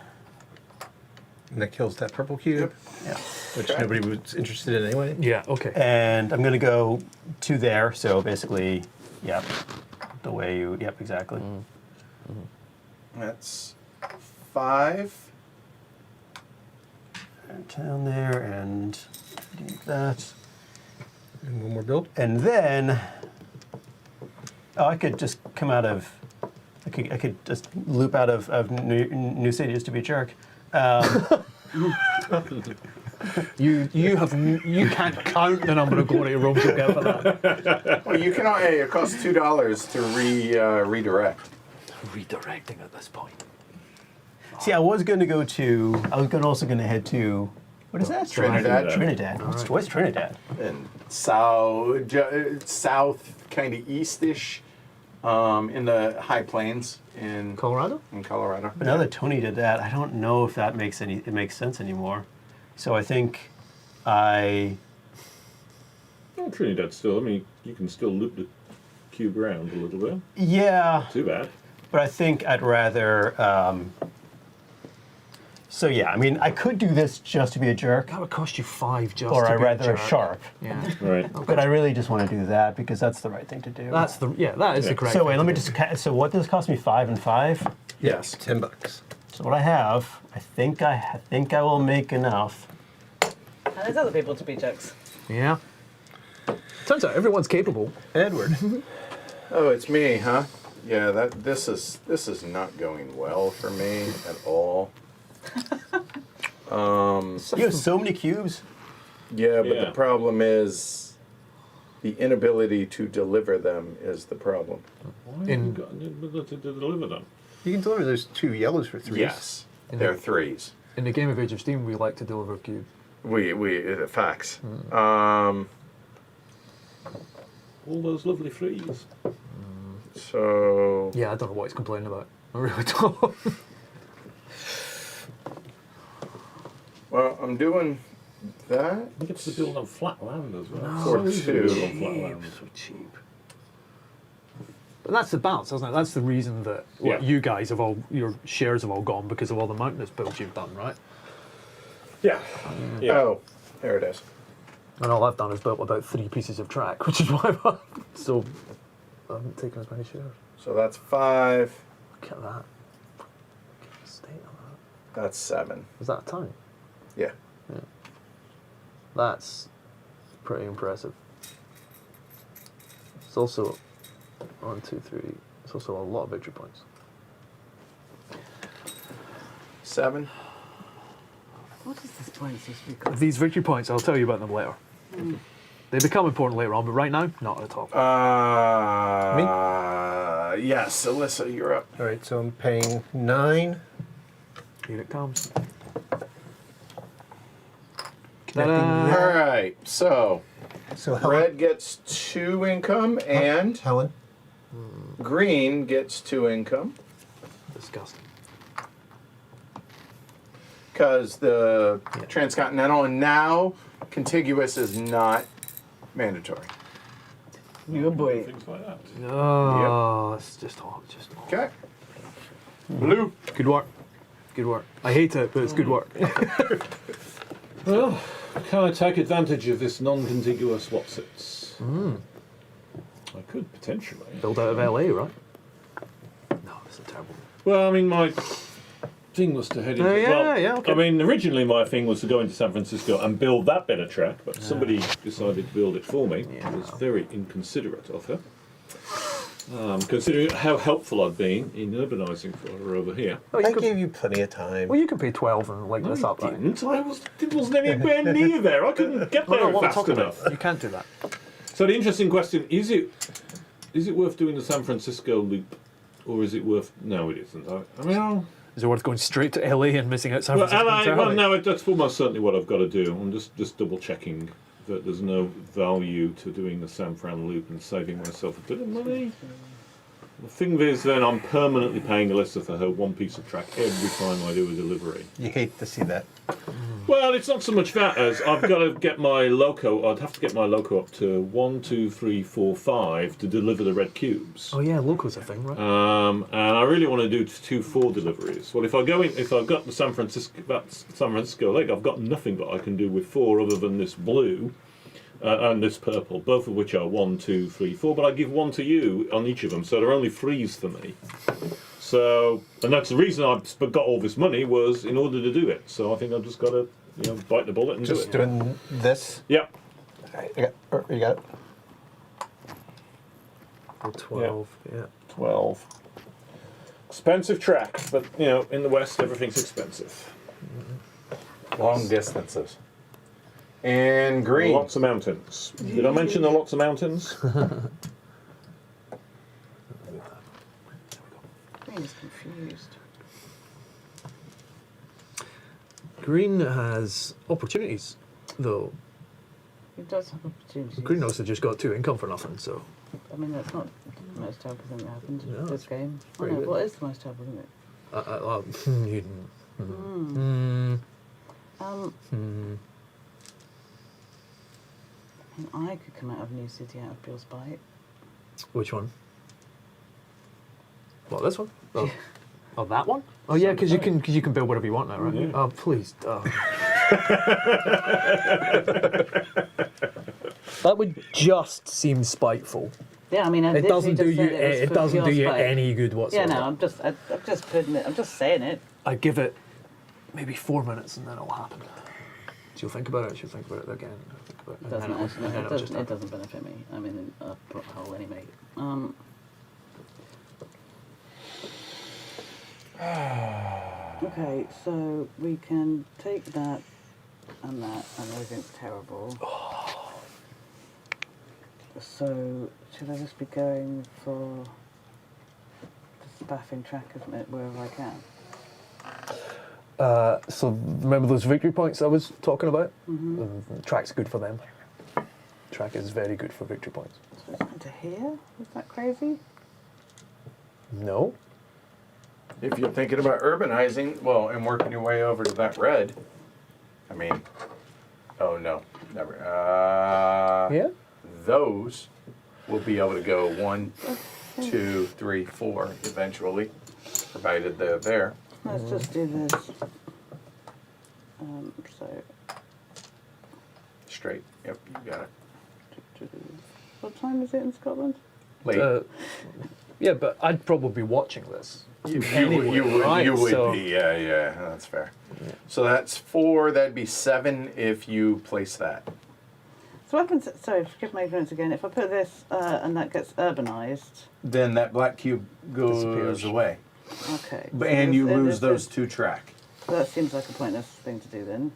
And that kills that purple cube, Yeah. which nobody was interested in anyway. Yeah, okay. And I'm going to go to there. So basically, yep, the way you, yep, exactly. That's 5. And down there and do that. And one more build. And then, I could just come out of I could just loop out of New City just to be a jerk. You can't count the number of glory robes you'll get for that. Well, you can. It costs $2 to redirect. Redirecting at this point. See, I was going to go to. I was also going to head to. What is that? Trinidad. Trinidad. What's Trinidad? And south, kind of eastish, in the high plains in Colorado? Colorado. But now that Tony did that, I don't know if that makes sense anymore. So I think I. Oh, Trinidad still. I mean, you can still loop the cube around a little bit. Yeah, Too bad. but I think I'd rather. So yeah, I mean, I could do this just to be a jerk, That would cost you 5 just or to I'd be a rather a jerk. sharp. Yeah. Right. But I really just want to do that because that's the right thing to do. That is the Yeah. correct So wait, thing let me to just. do. So what does this cost me? 5 and 5. Yes. $10. So what I have, I think I will make enough. And there's other people to be jerks. Yeah. Turns out everyone's capable. Edward. Oh, it's me, huh? Yeah. This is not going well for me at all. You have so many cubes. Yeah, but Yeah. the problem is the inability to deliver them is the problem. Why have In- you got to deliver them? You can deliver those 2 yellows for 3s. Yes, they're threes. In the game of Age of Steam, we like to deliver cubes. Facts. All those lovely threes. So Yeah, I don't know what he's complaining about. I really don't. well, I'm doing that You get to build on flat land as well. for easy to build two. on flat land. So cheap. But that's the balance, isn't it? That's the reason that Yeah. you guys have all, your shares have all gone because of all the mountainous builds you've done, right? Yeah. Yeah. Oh, there it is. And all I've done is built about 3 pieces of track, which is why I haven't taken as many shares. So that's 5. Look at that. Look at the state of that. That's 7. Is that a time? Yeah. That's pretty impressive. It's also 1, 2, 3. It's also a lot of victory points. 7. What is this point supposed to be called? These victory points, I'll tell you about them later. They become important later on, but right now, not at all. Yes, Alyssa, you're up. All right, so I'm paying 9. Here it comes. Connecting Ta-da! that. All right, so So Helen. red gets 2 income and Helen. green gets 2 income Disgusting. because the transcontinental and now contiguous is not mandatory. You boy. Things like that. Oh, it's just hot. Just hot. Okay. Blue. Good work. Good work. I hate it, but it's good work. Well, can I take advantage of this non-contiguous whatsits? I could potentially. Built out of LA, right? No, this is terrible. Well, I mean, my thing was to head into. Okay. I mean, originally my thing was to go into San Francisco and build that better track, but somebody decided to build it for me. Yeah. It was very inconsiderate of her. Considering how helpful I've been in urbanising for her over here. Oh, you I could, gave you plenty of time. well, you can pay 12 and like this up, right? Didn't I? Wasn't anywhere near there. I couldn't get No, there what I'm fast talking enough. about. You can't do that. So the interesting question is it worth doing the San Francisco loop, or is it worth? No, it isn't. I mean, Is it worth going straight to LA and missing out San well, Francisco LA, entirely? well, no, that's almost certainly what I've got to do. I'm just double checking that there's no value to doing the San Fran loop and saving myself a bit of money. The thing is, then I'm permanently paying Alyssa for her one piece of track every time I do a delivery. You hate to see that. Well, it's not so much that as I've got to get my loco. I'd have to get my loco up to 1, 2, 3, 4, 5 to deliver the red cubes. Oh yeah, loco's a thing, right? And I really want to do 2 4 deliveries. Well, if I've got the San Francisco leg, I've got nothing that I can do with 4 other than this blue and this purple, both of which are 1, 2, 3, 4. But I give 1 to you on each of them, so they're only 3s for me. So, and that's the reason I've got all this money was in order to do it. So I think I've just got to, bite the bullet and Just do it. doing this. Yep. You got it. Or 12, yeah. 12. Expensive track, but you know, in the West, everything's expensive. Long distances. And green. Lots of mountains. Did I mention the lots of mountains? Green is confused. Green has opportunities, though. It does have opportunities. Green also just got 2 income for nothing, so. I mean, that's not the most terrible thing that happened No, in this it's game. Oh, pretty no, good. what is the most terrible, isn't it? I mean, I could come out of New City out of Bill's Bite. Which one? What, this one? Oh, oh that one? Oh yeah, because you can build whatever you want now, right? Yeah. Oh please. That would just seem spiteful. Yeah, I mean, It doesn't do you. It doesn't do you any good Yeah, whatsoever. no, I'm just putting it. I'm just saying it. I give it maybe 4 minutes and then it'll happen. She'll think about it. She'll think about it again. Think about It doesn't and then actually. it'll just It doesn't benefit me. I'm in a hole anyway. Okay, so we can take that, and everything's terrible. So, should I just be going for the staffing track wherever I can? So remember those victory points I was talking about? Mm-hmm. Track's good for them. Track is very good for victory points. So it's into here? Is that crazy? No. If you're thinking about urbanizing, well, and working your way over to that red, I mean, oh no, never. Yeah. Those will be able to go 1, 2, 3, 4 eventually, provided they're there. Let's just do this. So, Straight. Yep, you got it. what time is it in Scotland? Late. Yeah, but I'd probably be watching this. You anyway, right, would so- be, yeah, that's fair. So that's 4, that'd be 7 if you place that. So what happens, sorry, forgive my ignorance again, if I put this and that gets urbanised, Then that black cube goes Disappears. away. okay. And you lose those This- 2 track. That seems like a pointless thing to do then.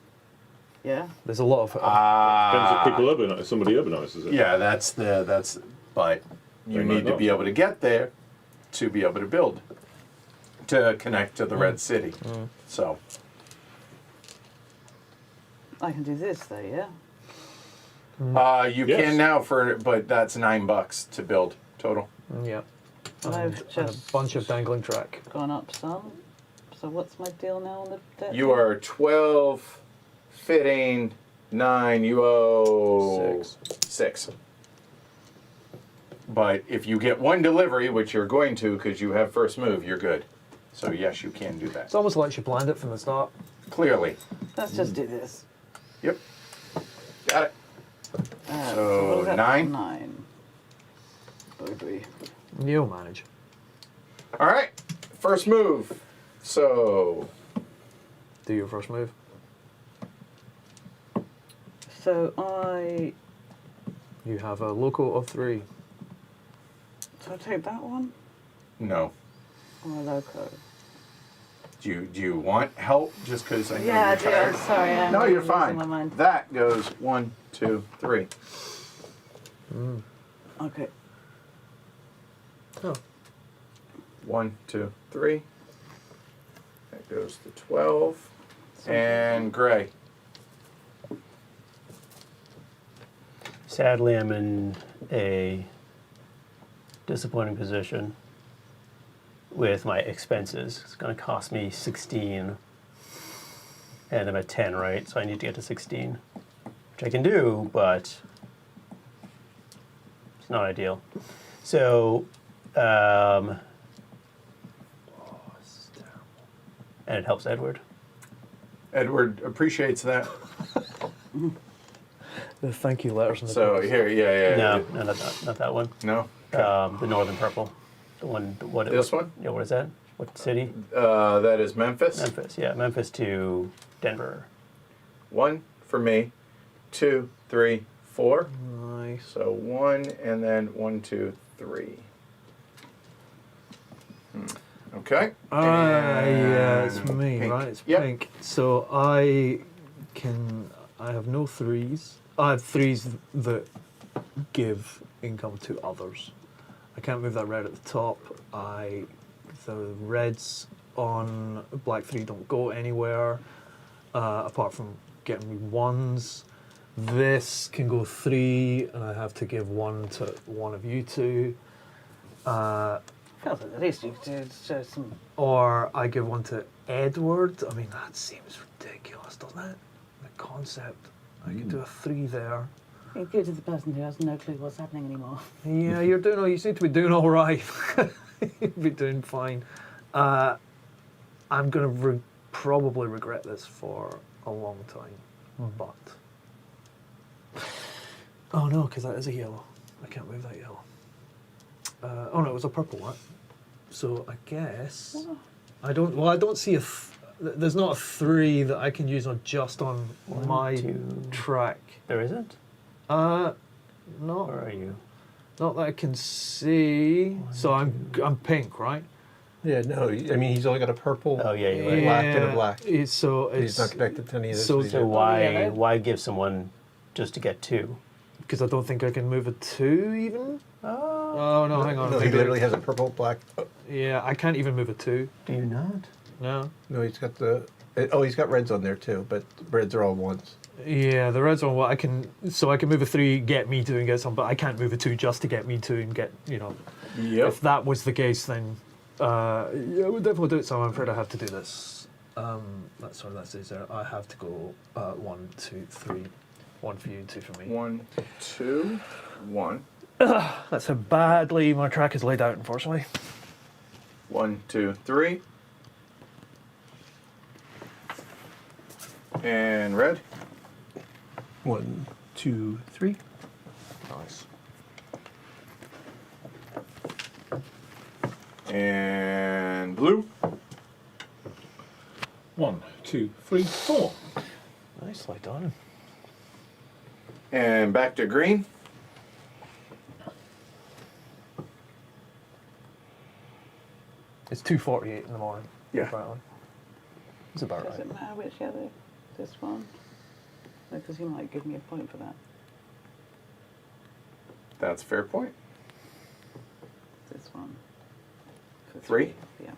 Yeah? There's a lot of. Depends if people urbanize. Somebody urbanizes it. Yeah, but you They might need to not. be able to get there to be able to build, to connect to the Red City. So, I can do this though, yeah? you Yes. can now but that's $9 to build total. Yeah. And And I've a just bunch of dangling track. gone up some. So what's my deal now on the debt? You are 12, fitting, 9, you owe 6. But if you get 1 delivery, which you're going to because you have first move, you're good. So yes, you can do that. It's almost like she planned it from the start. Clearly. Let's just do this. Yep. Got it. So, what is that? 9? 9. Boo-boo. You'll manage. All right. First move. So, Do your first move. So You have a local of 3. so I take that one no. or a loco? Do you want help just because I know Yeah, I you're do. tired? I'm sorry. I'm No, you're losing fine. My mind. That goes 1, 2, 3. Okay. Oh. 1, 2, 3. That goes to 12. And gray. Sadly, I'm in a disappointing position with my expenses. It's going to cost me 16, and I'm at 10, right? So I need to get to 16, which I can do, but it's not ideal. So, and it helps Edward. Edward appreciates that. The thank you letters. In the So books. here, yeah. No, not that one. No? The northern purple. The one. What? This one? Yeah. What is that? What city? That is Memphis. Memphis. Yeah, Memphis to Denver. 1 for me. 2, 3, 4. Nice. So 1 and then 1, 2, 3. Okay. Yeah, it's And me, pink. right? It's Yep. pink. So I have no threes. I have threes that give income to others. I can't move that red at the top. The reds on black 3 don't go anywhere apart from getting me ones. This can go 3, and I have to give 1 to one of you two. Feels like the least you could do is show some. Or I give 1 to Edward. I mean, that seems ridiculous, doesn't it? The concept. I could do a 3 there. You give to the person who has no clue what's happening anymore. Yeah, you seem to be doing all right. You'd be doing fine. I'm going to probably regret this for a long time, but... Oh no, because that is a yellow. I can't move that yellow. Oh no, it was a purple, right? So I guess... I don't see a... There's not a 3 that I can use just on my 2. track. There isn't? Not... Where are you? Not that I can see. So I'm pink, right? Yeah, no, I mean, he's only got a purple, Oh, yeah, you're a right. black, and a black. So He's it's not connected to any of this. so- these So are- yeah. why give someone just to get 2? because I don't think I can move a 2 even. Oh no, hang on. No, he maybe- literally has a purple, black. Yeah, I can't even move a 2. Do you not? No. No, he's got the. Oh, he's got reds on there too, but reds are all ones. Yeah, the red's one. Well, I can move a 3, get me 2, and get some, but I can't move a 2 just to get me 2 and get Yep. If that was the case, then yeah, I would definitely do it. So I'm afraid I have to do this. That says there. I have to go 1, 2, 3. 1 for you, 2 for me. 1, 2, 1. That's how badly my track is laid out, unfortunately. 1, 2, 3. And red. 1, 2, 3. Nice. And blue. 1, 2, 3, 4. Nicely done. And back to green. It's 2:48 in the morning. Yeah. Apparently. It's about Does right. it matter which yellow? This one? Because he might give me a point for that. That's a fair point. This one. For 3. Yeah.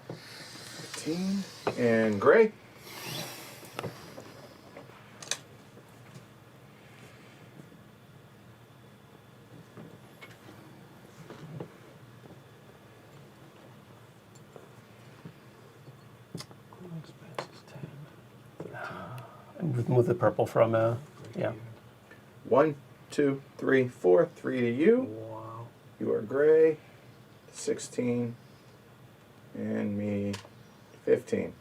15. And gray. And move the purple from, yeah. 1, 2, 3, 4. 3 to you. Wow. You are gray. 16. And me 15.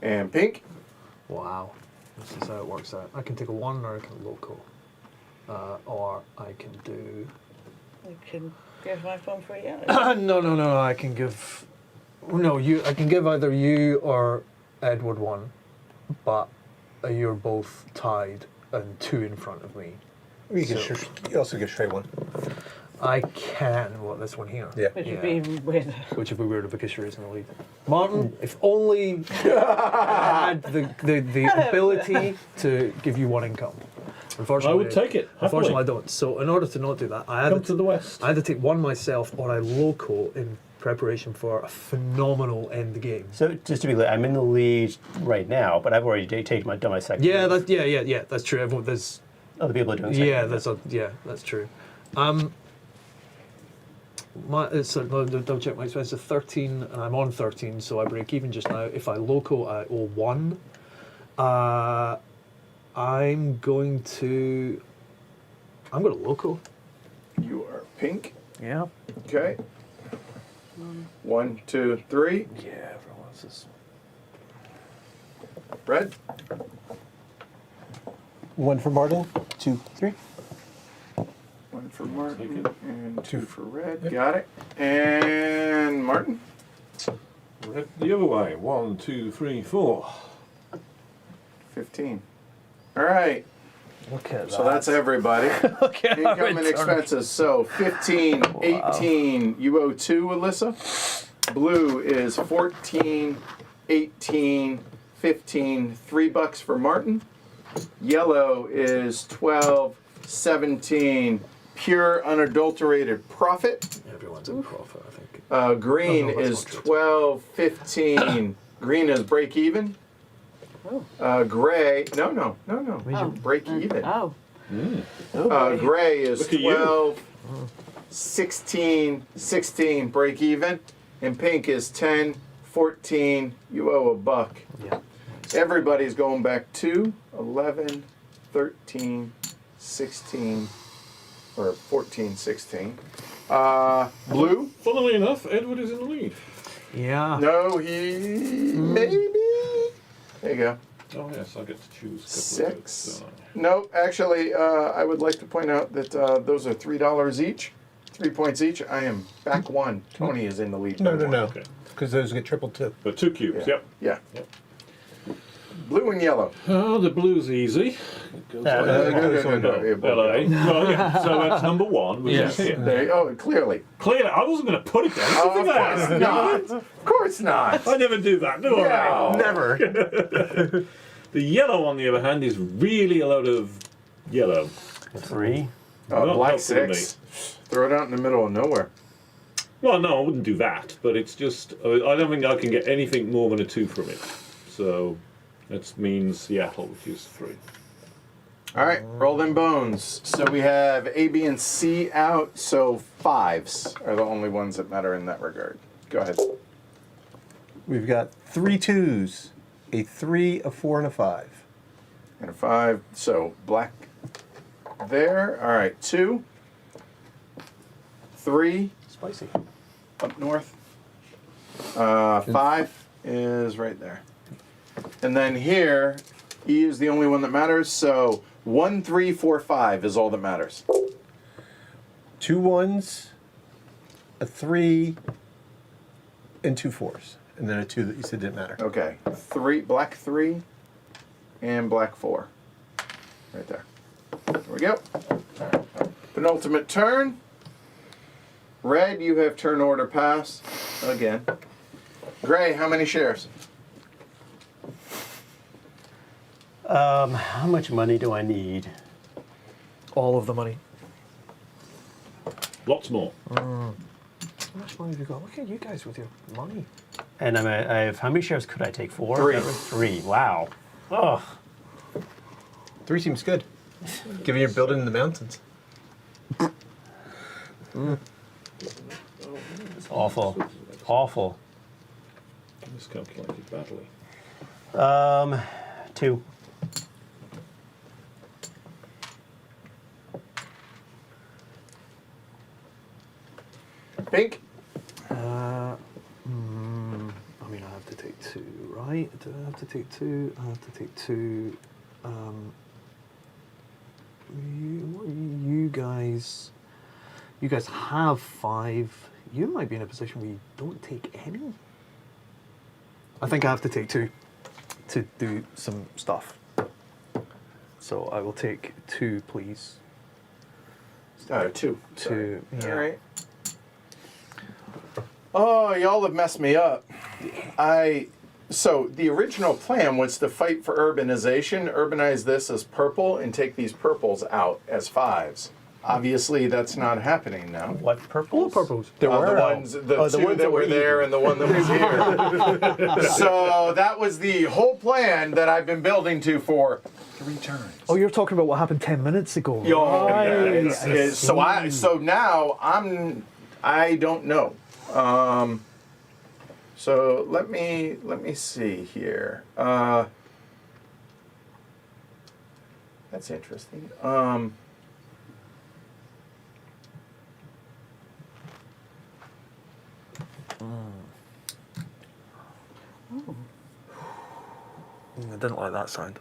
And pink. Wow. This is how it works out. I can take a 1 or I can loco. Or I can do... I can give my phone for a yellow. No. I can give... No, I can give either you or Edward 1, but you're both tied and 2 in front of me. You also get Shrey 1. I can, this one here? Yeah. Which would be even weirder. Which would be weirder because Shrey's in the lead. Martin, if only I had the ability to give you 1 income. Unfortunately, I would take it. Unfortunately, I Happily. don't. So in order to not do that, I Come to the west. had to take 1 myself or I loco in preparation for a phenomenal end game. So just to be clear, I'm in the lead right now, but I've already done my second. Yeah, move. that's true. Everyone, there's Other people are doing second. yeah, that's true. Double check my expenses. 13, and I'm on 13, so I break even just now. If I loco, I owe 1. I'm going to loco. You are pink. Yeah. Okay. 1, 2, 3. Yeah, everyone else is. Red. 1 for Martin, 2, 3. 1 for Martin Take it. and 2 for red. Got it. And Martin. Red the other way. 1, 2, 3, 4. 15. All right. Look at that. So that's everybody. Look at our Income and return. expenses. So 15, 18. You owe 2, Alyssa. Blue is 14, 18, 15. $3 for Martin. Yellow is 12, 17. Pure unadulterated profit. Everyone's in profit, I think. Green Oh, no, that's is not true. 12, 15. Green is break even. Gray, no. Oh, Break even. Oh. Gray is Look at you. 12, 16, 16, break even. And pink is 10, 14, you owe $1. Yeah. Everybody's going back to 11, 13, 16, or 14, 16. Blue? Funnily enough, Edward is in the lead. Yeah. No, he maybe. There you go. Oh yes, I get to choose a couple of 6. those, don't I? No, actually, I would like to point out that those are $3 each, 3 points each. I am back 1. Tony is in the lead. No, by no, 1. no. Okay. Because those get triple too. But 2 cubes, Yeah. yep. Yeah. Yep. Blue and yellow. Oh, the blue's easy. It goes Yeah, like no, that. no, yeah, LA. Well, yeah, so that's number 1, which Yes. is here. There you, oh, clearly. Clearly, I wasn't going to put it down. Oh, Look of at course that. not. Of course not. I never do that, do I? No. Never. The yellow, on the other hand, is really a load of yellow. 3. Oh, Not black helpful to 6. Throw it out in the middle of nowhere. Well, no, I wouldn't do that, but it's just, I don't think I can get anything more than a 2 from it. So that means Seattle, which is 3. All right, roll them bones. So we have A, B, and C out. So 5s are the only ones that matter in that regard. Go ahead. We've got 3 2s, a 3, a 4, and a 5. And a 5. So black there. All right, 2, 3 Spicy. up north. 5 is right there. And then here, E is the only one that matters. So 1, 3, 4, 5 is all that matters. 2 1s, a 3, and 2 4s. And then a 2 that you said didn't matter. Okay, 3, black 3, and black 4. Right there. There we go. Penultimate turn. Red, you have turn order pass again. Gray, how many shares? How much money do I need? All of the money. Lots more. How much money have you got? Look at you guys with your money. And I have, how many shares could I take? 4? 3. 3. Wow. Oh, 3 seems good. Given you're building in the mountains. it's awful. Awful. Miscalculated badly. 2. Pink? I mean, I have to take 2, right? Do I have to take 2? I have to take 2. You guys have 5. You might be in a position where you don't take any. I think I have to take 2 to do some stuff. So I will take 2, please. 2. 2. Yeah. All right. Oh, y'all have messed me up. So the original plan was to fight for urbanization, urbanize this as purple, and take these purples out as 5s. Obviously, that's not happening now. What purples? Purples. The ones, the 2 that were there and the one that was here. So that was the whole plan that I've been building to for 3 turns. Oh, you're talking about what happened 10 minutes ago. Yo, yeah, Right. so now I don't know. So let me see here. That's interesting. I didn't like that sound.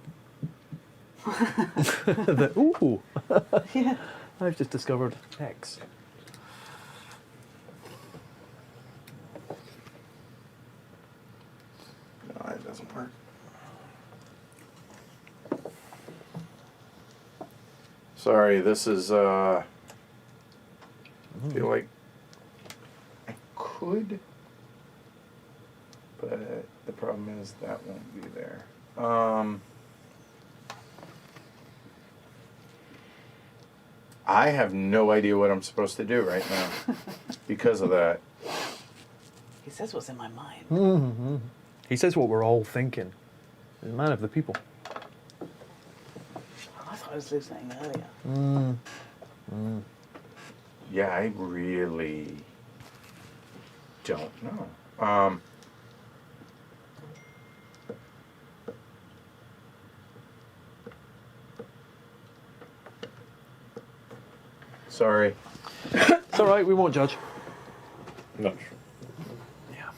Ooh. Yeah. I've just discovered X. No, it doesn't work. Sorry, this is, I feel like I could, but the problem is that won't be there. I have no idea what I'm supposed to do right now because of that. He says what's in my mind. He says what we're all thinking. He's a man of the people. I thought I was hallucinating earlier. Yeah, I really don't know. Sorry. It's all right. We won't judge. No. Yeah.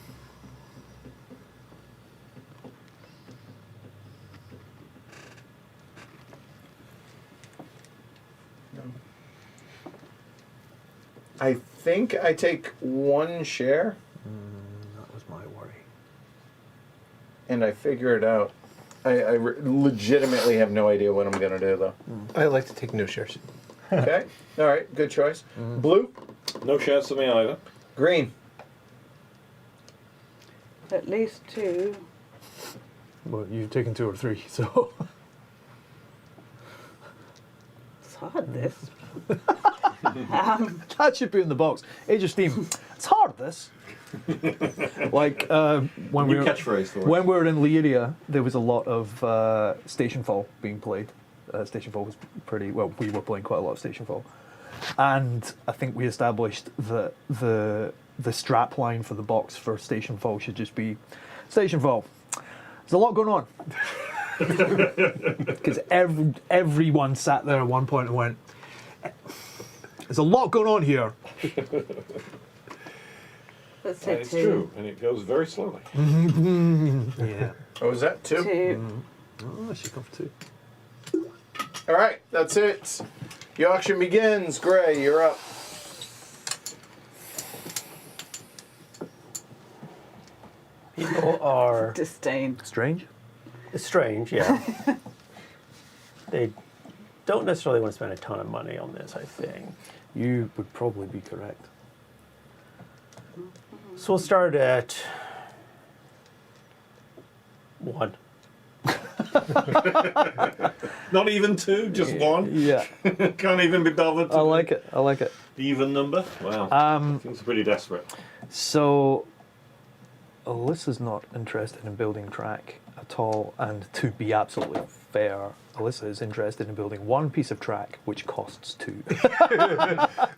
I think I take one share That was my worry. and I figure it out. I legitimately have no idea what I'm going to do, though. I like to take no shares. Okay? All right, good choice. Blue, No shares for me either. green. At least 2. Well, you've taken 2 or 3, so. It's hard, this. That should be in the box. Age of Steam. It's hard, this. Like, when we New were, catchphrase for it. when we were in Lyria, there was a lot of Stationfall being played. Stationfall was pretty, well, we were playing quite a lot of Stationfall. And I think we established that the strap line for the box for Stationfall should just be Stationfall. There's a lot going on. Because everyone sat there at one point and went, there's a lot going on here. Let's say It's 2. true, and it goes very slowly. Yeah. Oh, is that 2? 2. Oh, she got 2. All right, that's it. The auction begins. Gray, you're up. People are Disdain. Strange. strange, yeah. They don't necessarily want to spend a ton of money on this, I think. You would probably be correct. So we'll start at 1. Not even 2, just 1. Yeah. Can't even be bothered to I like it. I like it. even number. Wow. Things are pretty desperate. So, Alyssa's not interested in building track at all, and to be absolutely fair, Alyssa is interested in building one piece of track, which costs 2.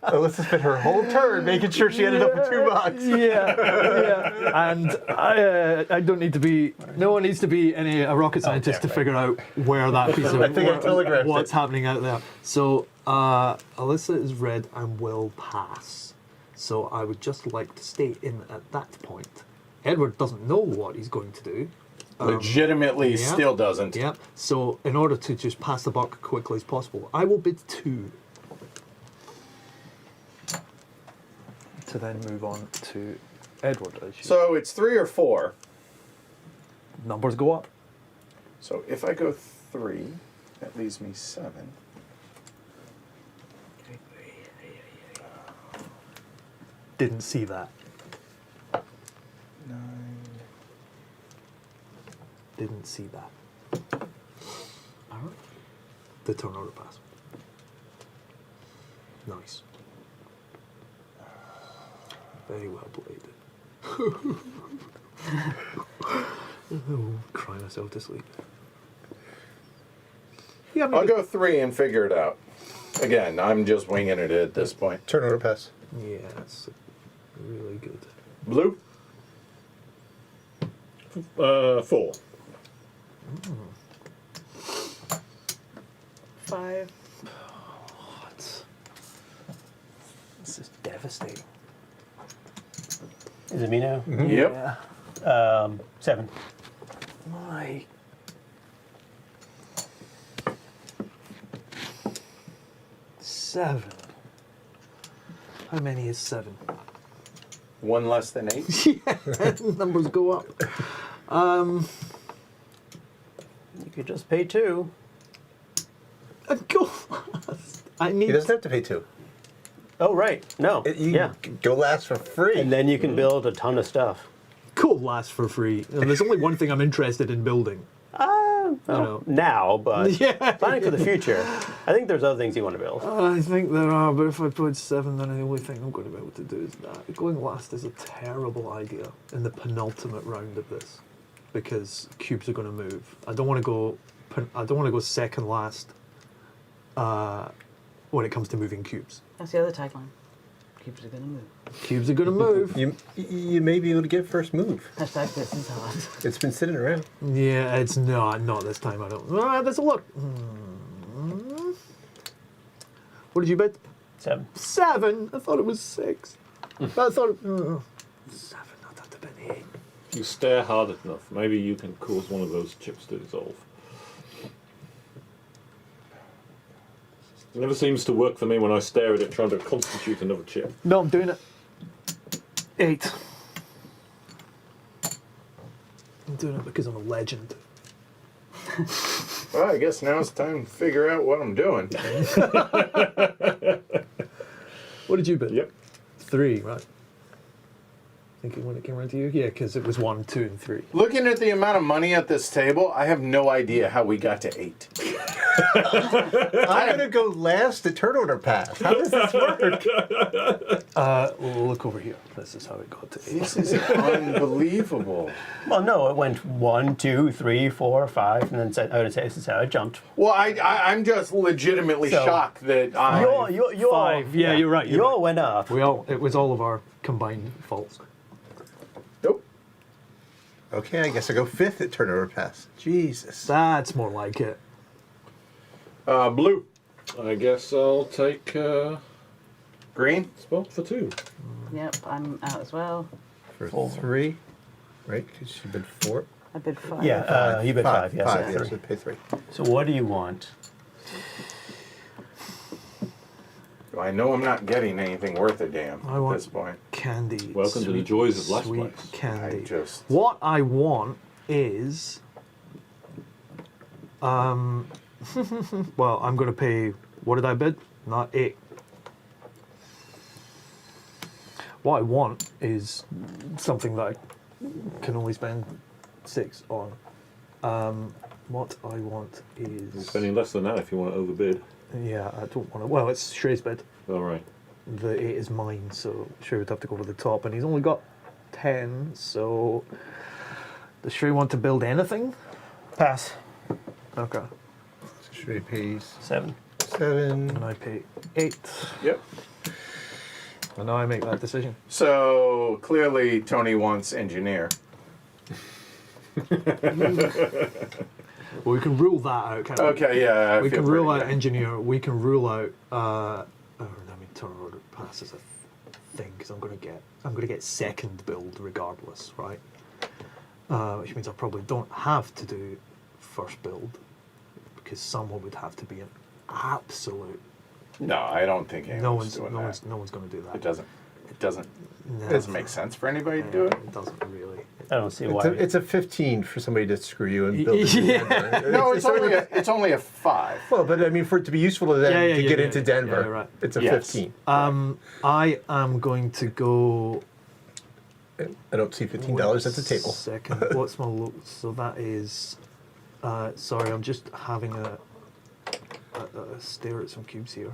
Alyssa spent her whole turn making sure she ended up with $2. yeah. And I don't need to be. No one needs to be a rocket scientist to figure out where that piece of I think I telegraphed what's it. happening out there. So Alyssa is red and will pass. So I would just like to stay in at that point. Edward doesn't know what he's going to do. Legitimately yeah. still doesn't. Yeah. So in order to just pass the buck quickly as possible, I will bid 2. To then move on to Edward. As you So it's 3 or 4. numbers go up. So if I go 3, that leaves me 7. Didn't see that. 9. Didn't see that. The turn order pass. Nice. Very well played. Oh, cry myself to sleep. Yeah, I'll go 3 and figure it out. Again, I'm just winging it at this point. Turn order pass. Yeah, that's really good. Blue? 4. 5. What? This is devastating. Is it me now? Yep. Yeah. 7. My. Seven. How many is 7? 1 less than 8. Numbers go up. You could just pay 2. And go fast. I He need. doesn't have to pay 2. Oh, right. No. You yeah. can go last for free. And then you can build a ton of stuff. Cool lasts for free. And there's only one thing I'm interested in building. Well, know. now, but Yeah. planning for the future. I think there's other things you want to build. I think there are, but if I put 7, then the only thing I'm going to be able to do is that. Going last is a terrible idea in the penultimate round of this, because cubes are going to move. I don't want to go. I don't want to go second last. When it comes to moving cubes, That's the other tagline. Cubes are going to move. cubes are going to move. You may be able to get first move. Hashtag this is hard. It's been sitting around. Yeah, it's not this time. I don't. There's a look. What did you bet? 7. 7. I thought it was 6. I thought 7. I thought it been 8. If you stare hard enough, maybe you can cause one of those chips to dissolve. It never seems to work for me when I stare at it trying to constitute another chip. No, I'm doing it. 8. I'm doing it because I'm a legend. Well, I guess now it's time to figure out what I'm doing. What did you bet? Yep. 3, right? Thinking when it came around to you? Yeah, because it was 1, 2, and 3. Looking at the amount of money at this table, I have no idea how we got to 8. I'm going to go last at turn order pass. How does this work? We'll look over here. This is how it got to 8. This is unbelievable. Well, no, it went 1, 2, 3, 4, 5, and then said, this is how it jumped. Well, I'm just legitimately So- shocked that I. Your 5. Yeah, you're right. Your went up. It was all of our combined faults. Nope. Okay, I guess I go 5th at turn order pass. Jesus. That's more like it. Blue. I guess I'll take Green. spot for 2. Yep, I'm out as well. For 3, right? Because you bid 4. I bid 5. Yeah, you bet 5. Yes, 5, yeah, yes, three. so pay 3. So what do you want? I know I'm not getting anything worth a damn I at want- this point. Candy. Welcome to the joys of last sweet place. candy. I just. What I want is, well, I'm going to pay. What did I bid? Not 8. What I want is something that I can only spend 6 on. What I want You're is. spending less than that if you want to overbid. Yeah, I don't want to. Well, it's Shrey's bid. All right. The 8 is mine, so Shrey would have to go to the top, and he's only got 10. So, does Shrey want to build anything? Pass. Okay. So Shrey pays 7. 7. And I pay 8. Yep. And now I make that decision. So clearly, Tony wants engineer. Well, we can rule that out, can't we? Okay, yeah. I We feel can rule pretty out good. engineer. We can rule out. Turn order pass is a thing because I'm gonna get second build regardless, right? Which means I probably don't have to do first build because someone would have to be an absolute. No, I don't think anyone's doing that. No one's going to do that. It doesn't. No. It doesn't make sense for anybody to do it. It doesn't really. I don't see why. It's a 15 for somebody to screw you and build it in Yeah. Denver. No, it's only a 5. Well, but I mean, for it to be useful to them to get into Denver, you're right. it's a Yes. 15. I am going to go. I don't see $15 at the table. Second, what's my look? So that is. Sorry, I'm just having a stare at some cubes here.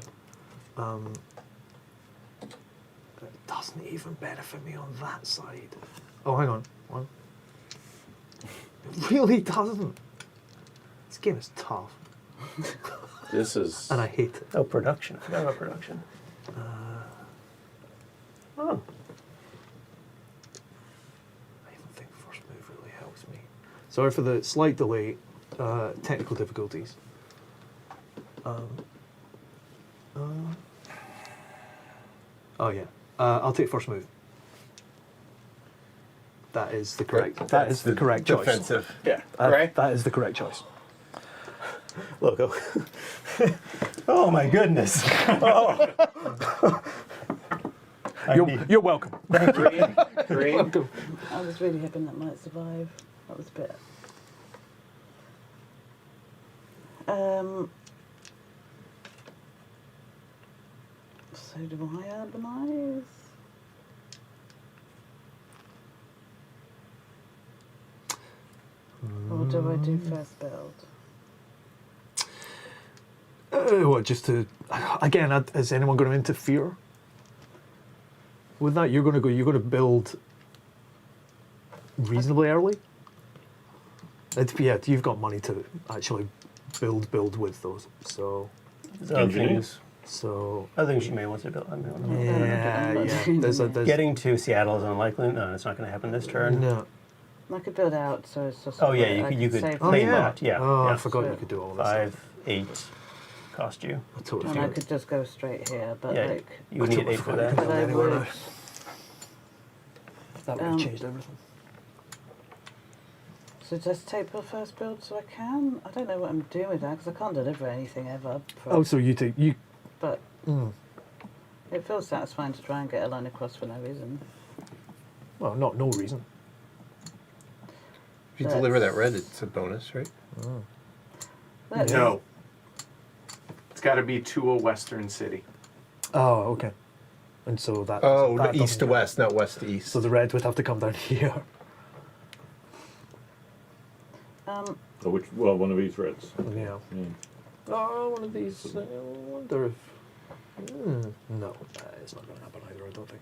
It doesn't even benefit me on that side. Oh, hang on. One. It really doesn't. This game is tough, This is. and I hate it. Oh, production. I forgot about production. Oh. I even think first move really helps me. Sorry for the slight delay. Technical difficulties. Oh yeah. I'll take first move. That is the correct. That is the correct choice. Defensive. Yeah. Right. That is the correct choice. Look. Oh my goodness. Oh. You're welcome. Green. Green. I was really hoping that might survive. That was a bit. So do I urbanise? Or do I do first build? What, just to again? Is anyone going to interfere with that? You're going to build reasonably early. Yeah, you've got money to actually build with those. So There's other things. So Other things she may want to build. I mean, yeah. There's getting to Seattle is unlikely. No, it's not going to happen this turn. no. I could build out, so it's just. Oh yeah, you could save play yeah. mod. Yeah. Oh, yeah. I forgot So you could do all this. 5, 8 cost you. I totally And I forgot. could just go straight here, but Yeah, like. you would need 8 for that. But I Anywhere would. now. That would have Um, changed everything. So just take the first build so I can. I don't know what I'm doing with that because I can't deliver anything ever. Oh, so you take you. But Mm. it feels satisfying to try and get a line across for no reason. Well, not no reason. If you deliver that red, it's a bonus, right? Let's- No. It's got to be to a western city. Oh, okay. And so that. Oh, that east to doesn't- west, not west to east. So the red would have to come down here. Or well, one of these reds. Yeah. Mm. Oh, one of these. I wonder if. No, it's not going to happen either. I don't think.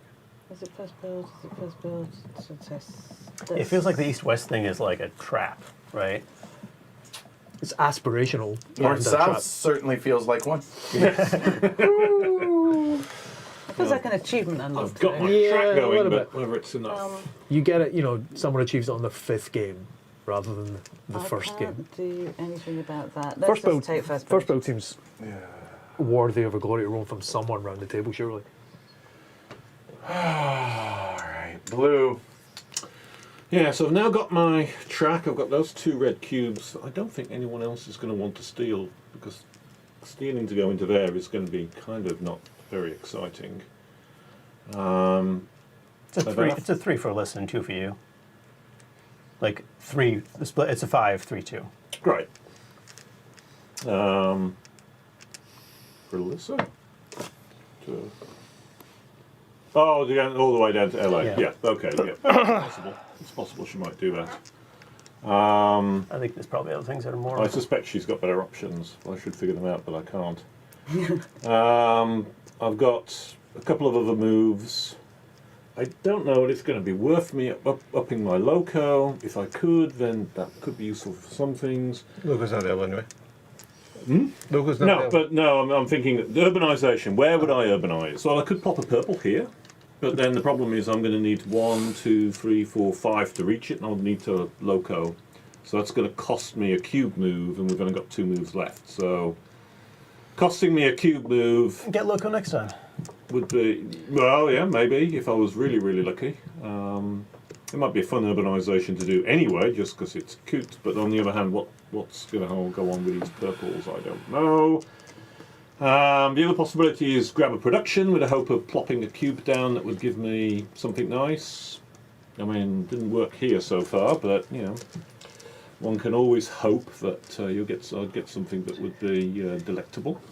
Is it first build? Is it first build? So It feels like the east-west thing is like a trap, right? It's aspirational. North and a south trap. certainly feels like one. It feels like an achievement unlock. I've got my Yeah, track a going, little but bit. whether it's enough. You get it. Someone achieves it on the 5th game rather than the first I game. can't do anything about that. Let's First just build. take first build. First build seems worthy of a glory roll from someone around the table, surely. All right, blue. Yeah, so I've now got my track. I've got those 2 red cubes. I don't think anyone else is going to want to steal because stealing to go into there is going to be kind of not very exciting. It's a Fair 3. enough. It's a 3 for Alyssa and 2 for you. Like 3. The split. It's a 5, 3, 2. Great. For Alyssa? Oh, all the way down to LA. Yeah. Yeah, okay. Yeah. It's possible. It's possible she might do that. I think there's probably other things that are more. I suspect she's got better options. I should figure them out, but I can't. I've got a couple of other moves. I don't know if it's going to be worth me upping my loco. If I could, then that could be useful for some things. Logo's not available anyway. Logo's not No, available. but no, I'm thinking the urbanisation. Where would I urbanise? Well, I could pop a purple here, but then the problem is I'm going to need 1, 2, 3, 4, 5 to reach it, and I'll need to loco. So that's going to cost me a cube move, and we've only got 2 moves left. So costing me a cube move Get loco next time. would be, well, yeah, maybe if I was really, really lucky. It might be a fun urbanisation to do anyway, just because it's cute. But on the other hand, what's going to go on with these purples, I don't know. The other possibility is grab a production with a hope of plopping a cube down that would give me something nice. I mean, didn't work here so far, but one can always hope that I'd get something that would be delectable.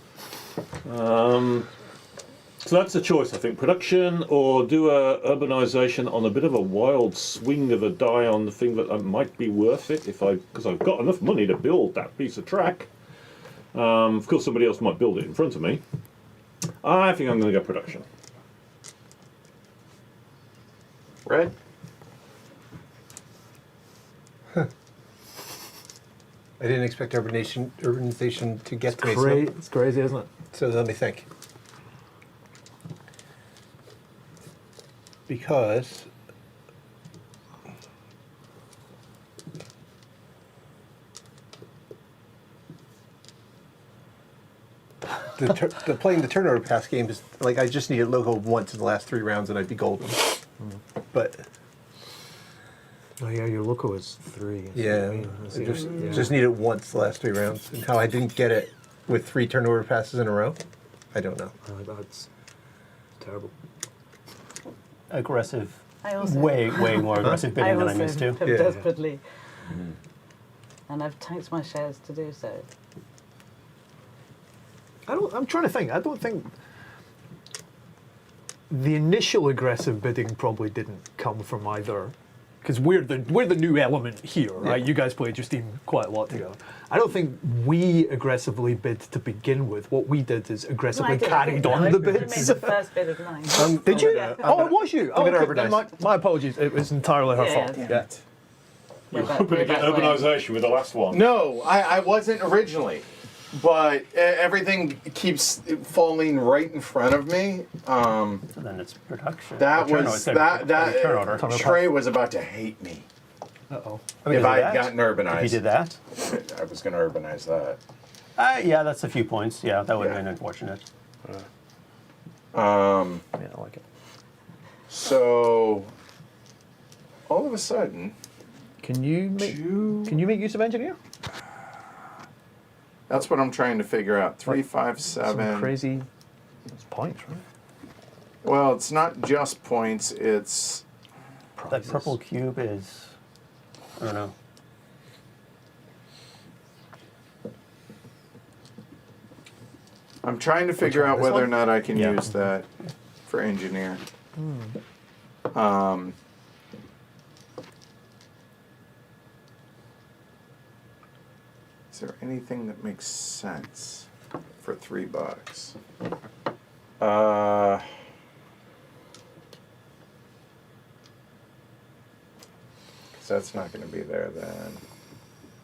So that's a choice, I think. Production or do a urbanisation on a bit of a wild swing of a die on the thing that might be worth it because I've got enough money to build that piece of track. Of course, somebody else might build it in front of me. I think I'm going to go production. Red. I didn't expect urbanization to get to me. So, It's crazy, isn't it? so let me think. Because the playing the turnover pass game is like I just needed logo once in the last 3 rounds and I'd be golden. But Oh yeah, your loco is 3. yeah, I I see. just need it once the last 3 rounds. And how I didn't get it with 3 turnover passes in a row, I don't know. That's terrible. Aggressive. I also Way more aggressive bidding than I used to. have Yeah. desperately, and I've tanked my shares to do so. I'm trying to think. I don't think the initial aggressive bidding probably didn't come from either, because we're the new element here, right? You guys played your Steam quite a lot together. I don't think we aggressively bid to begin with. What we did is aggressively carried on the I made bids. the first bid of mine. Did you? Yeah. Oh, it was you. Oh, gonna okay. urbanize. My apologies. It was entirely her Yeah, fault. yeah. Yeah. You're hoping to get urbanisation with the last one. No, I wasn't originally, but everything keeps falling right in front of me. So then it's production. That Turn was order. Turn order. Trey was about to hate me Uh-oh. if I had gotten urbanized. If you did that? I was going to urbanize that. Yeah, that's a few points. Yeah, that would have Yeah. been unfortunate. Yeah, I like it. So all of a sudden, Can you make use of engineer? that's what I'm trying to figure out. 3, 5, 7. Some crazy points, right? Well, it's not just points. It's That purple cube is, I don't know. I'm trying to figure one, out this whether or one? not I can Yeah. use that for engineer. Um, is there anything that makes sense for $3? Uh, 'cause that's not going to be there then.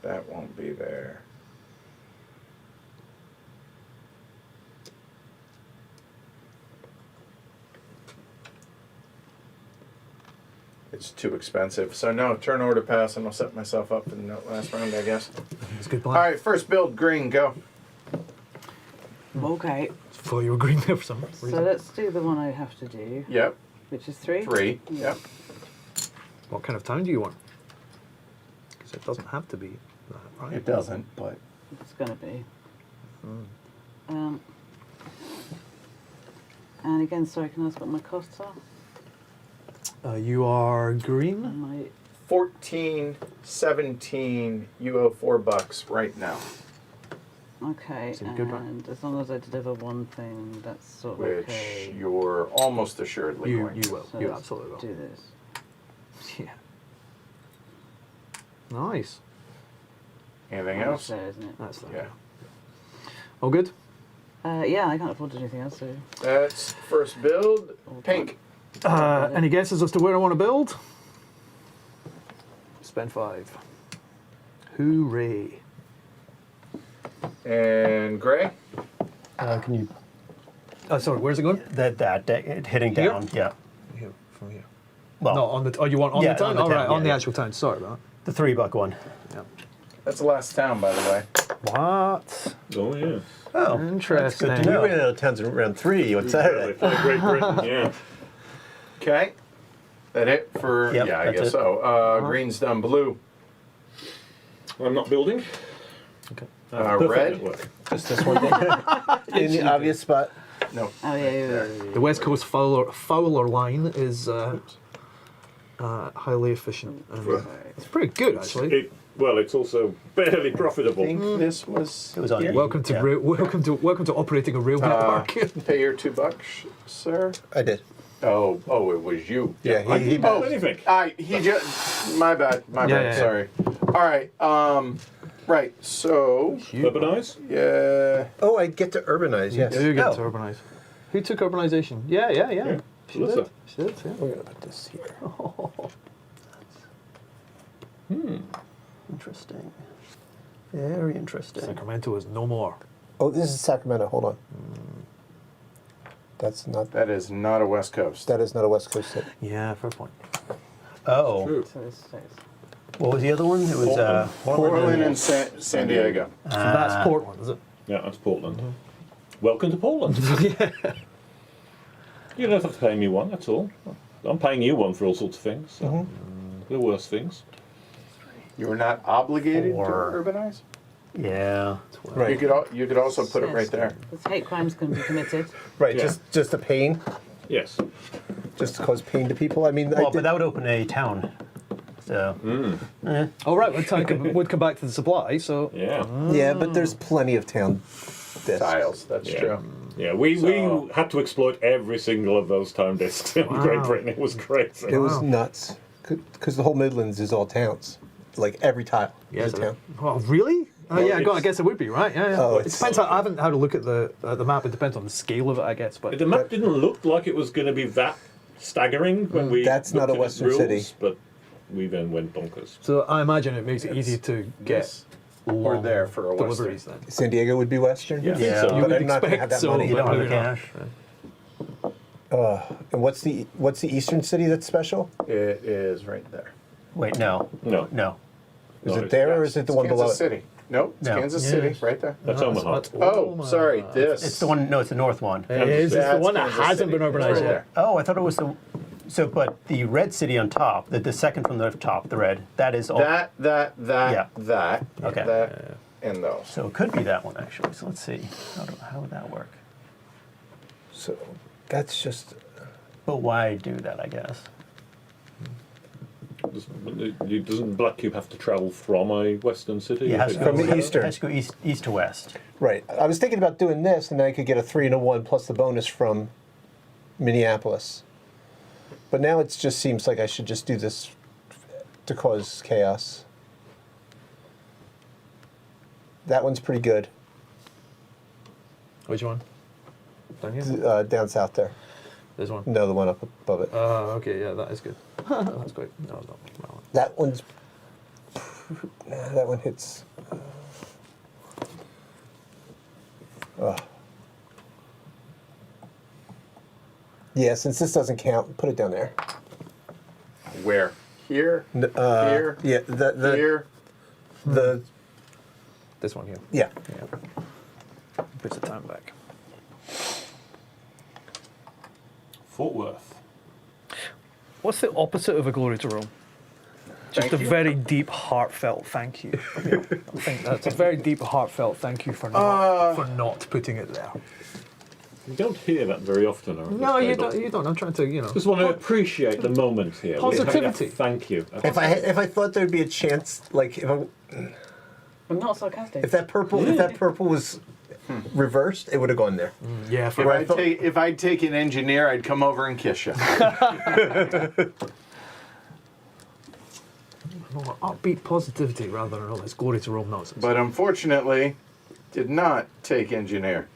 That won't be there. It's too expensive. So no, turn order pass, and I'll set myself up in the last round, I guess. It's a good All plan. right, first build, green, go. Okay, For your green there for some so reason. let's do the one I have to do, Yep, which is 3. 3. Yep. What kind of town do you want? Because it doesn't have to be that, right? It doesn't, but It's going to be. And again, sorry, can I ask what my costs are? You are green. And my 14, 17. You owe $4 right now, okay, Seems good, right? and as long as I deliver one thing, that's sort of which okay. you're almost assuredly You going to. will. So You let's absolutely will. do this. Yeah. Nice. Anything That's else? there, isn't it? That's that. Yeah. All good. Yeah, I can't afford to do anything else. So That's first build. Pink. Any guesses as to where I want to build? Spend 5. Hooray. And gray. Can you, Sorry, where's it going? hitting Here? down, yeah. Here, from here. Well, No, on the. Oh, you want on yeah, the town? on the All town, right, on the yeah. actual town. Sorry about the $3 one. that. Yeah. That's the last town, by the way. What? Oh, yeah. Oh, Interesting. That's good to We know. ran out of towns in round 3 on Saturday. For Great Britain, yeah. Okay. That it for? Yep, yeah, I that's guess it. so. Green's done. Blue. I'm not building. Okay. Perfect Red. network. Just this one thing. In the obvious spot. No. oh yeah. The West Coast fowler line is highly efficient. And, it's pretty good, actually. It's also barely I profitable. think this was. It was on. Welcome to yeah. welcome to operating a rail network. Pay your $2, sir. I did. Oh, it was you. Yeah, I he didn't build anything. He just. My bad. My Yeah, bad. yeah. Sorry. All right. Right. So. Urbanise? Yeah. Oh, I get to urbanize, yes. You get Oh. to urbanize. Who took urbanization? Yeah. Yeah, She Melissa. did. She did. Yeah. We're going to put this here. Interesting. Very interesting. Sacramento is no more. Oh, this is Sacramento. Hold on. That's not. That is not a West Coast. That is not a West Coast city. Yeah, fair point. Oh, True. So this stays. what was the other one? It was Portland and San Diego. So that's Portland, is it? Yeah, that's Portland. Welcome to Portland. You don't have to pay me one, that's all. I'm paying you one for all sorts of things. So. The worst things. You were not obligated Or- to urbanize. Yeah. Right. You could also put it right there. Because hate crimes can be committed. Right, Yeah. just a pain. Yes. Just to cause pain to people. I mean, Well, but that would open a town. So. All right, would come back to the supply. So Yeah. yeah, but there's plenty of town. Tiles. That's Yeah. true. Yeah, we So- had to exploit every single of those time discs in Great Wow. Britain. It was crazy. It was Wow. nuts. Because the whole Midlands is all towns. Like every tile is a town. Well, really? Well, Yeah, I it's- guess it would be, right? Yeah, yeah. Oh, it it's- depends. I haven't had a look at the map. It depends on the scale of it, I guess. But The map didn't look like it was going to be that staggering when we. That's not looked a at Western rules, city. But we then went bonkers. so I imagine it makes it easy to get Yes. Or long there for a deliveries Western. then. San Diego would be Western. Yeah. Yeah. So- You But would I'm not going to have expect that so, money. You don't have the Maybe not. cash. And what's the eastern city that's special? It is right there. Wait, no. No. No. Is No, it there or it's- is it the It's one Kansas below it? City. Nope, it's No. Kansas Yeah. City, right there. That's No, Omaha. that's Oh, Omaha. sorry, this. It's the one. No, it's the north one. It is. It's the That's one that Kansas hasn't City. been It's urbanized right yet. there. Oh, I thought it was the. So, but the red city on top, the second from the top, the red, that is all. That, Yeah. that, Okay. that, and those. So it could be that one actually. So let's see. How would that work? So that's just. But why do that? I guess. Doesn't Black Cube have to travel from a Western city? Yeah, it has If to it From go, the eastern. Has to go east to west. Right. I was thinking about doing this, and then I could get a 3 and a 1 plus the bonus from Minneapolis. But now it just seems like I should just do this to cause chaos. That one's pretty good. Which one? Down here? Down south there. This one. No, the one up above it. Okay, yeah, that is good. That's great. No, no, no. That one's. Nah, that one hits. Yeah, since this doesn't count, put it down there. Where? Here? Here? Yeah, the Here? the This one here. yeah. Yeah. Puts the time back. Fort Worth. What's the opposite of a glory to Rome? Just Thank a you. very deep, heartfelt thank you. I think that's a very deep, heartfelt thank you for not putting it there. You don't hear that very often. Around No, this you table. don't. You don't. I'm trying to, Just want to appreciate the moment here. We're having a Positivity. Thank you. If I thought there'd be a chance, like I'm not sarcastic. if that purple was reversed, it would have gone there. Yeah, If for I'd take an engineer, I'd come over and kiss you. upbeat positivity rather than all this glory to Rome nonsense. But unfortunately, did not take engineer.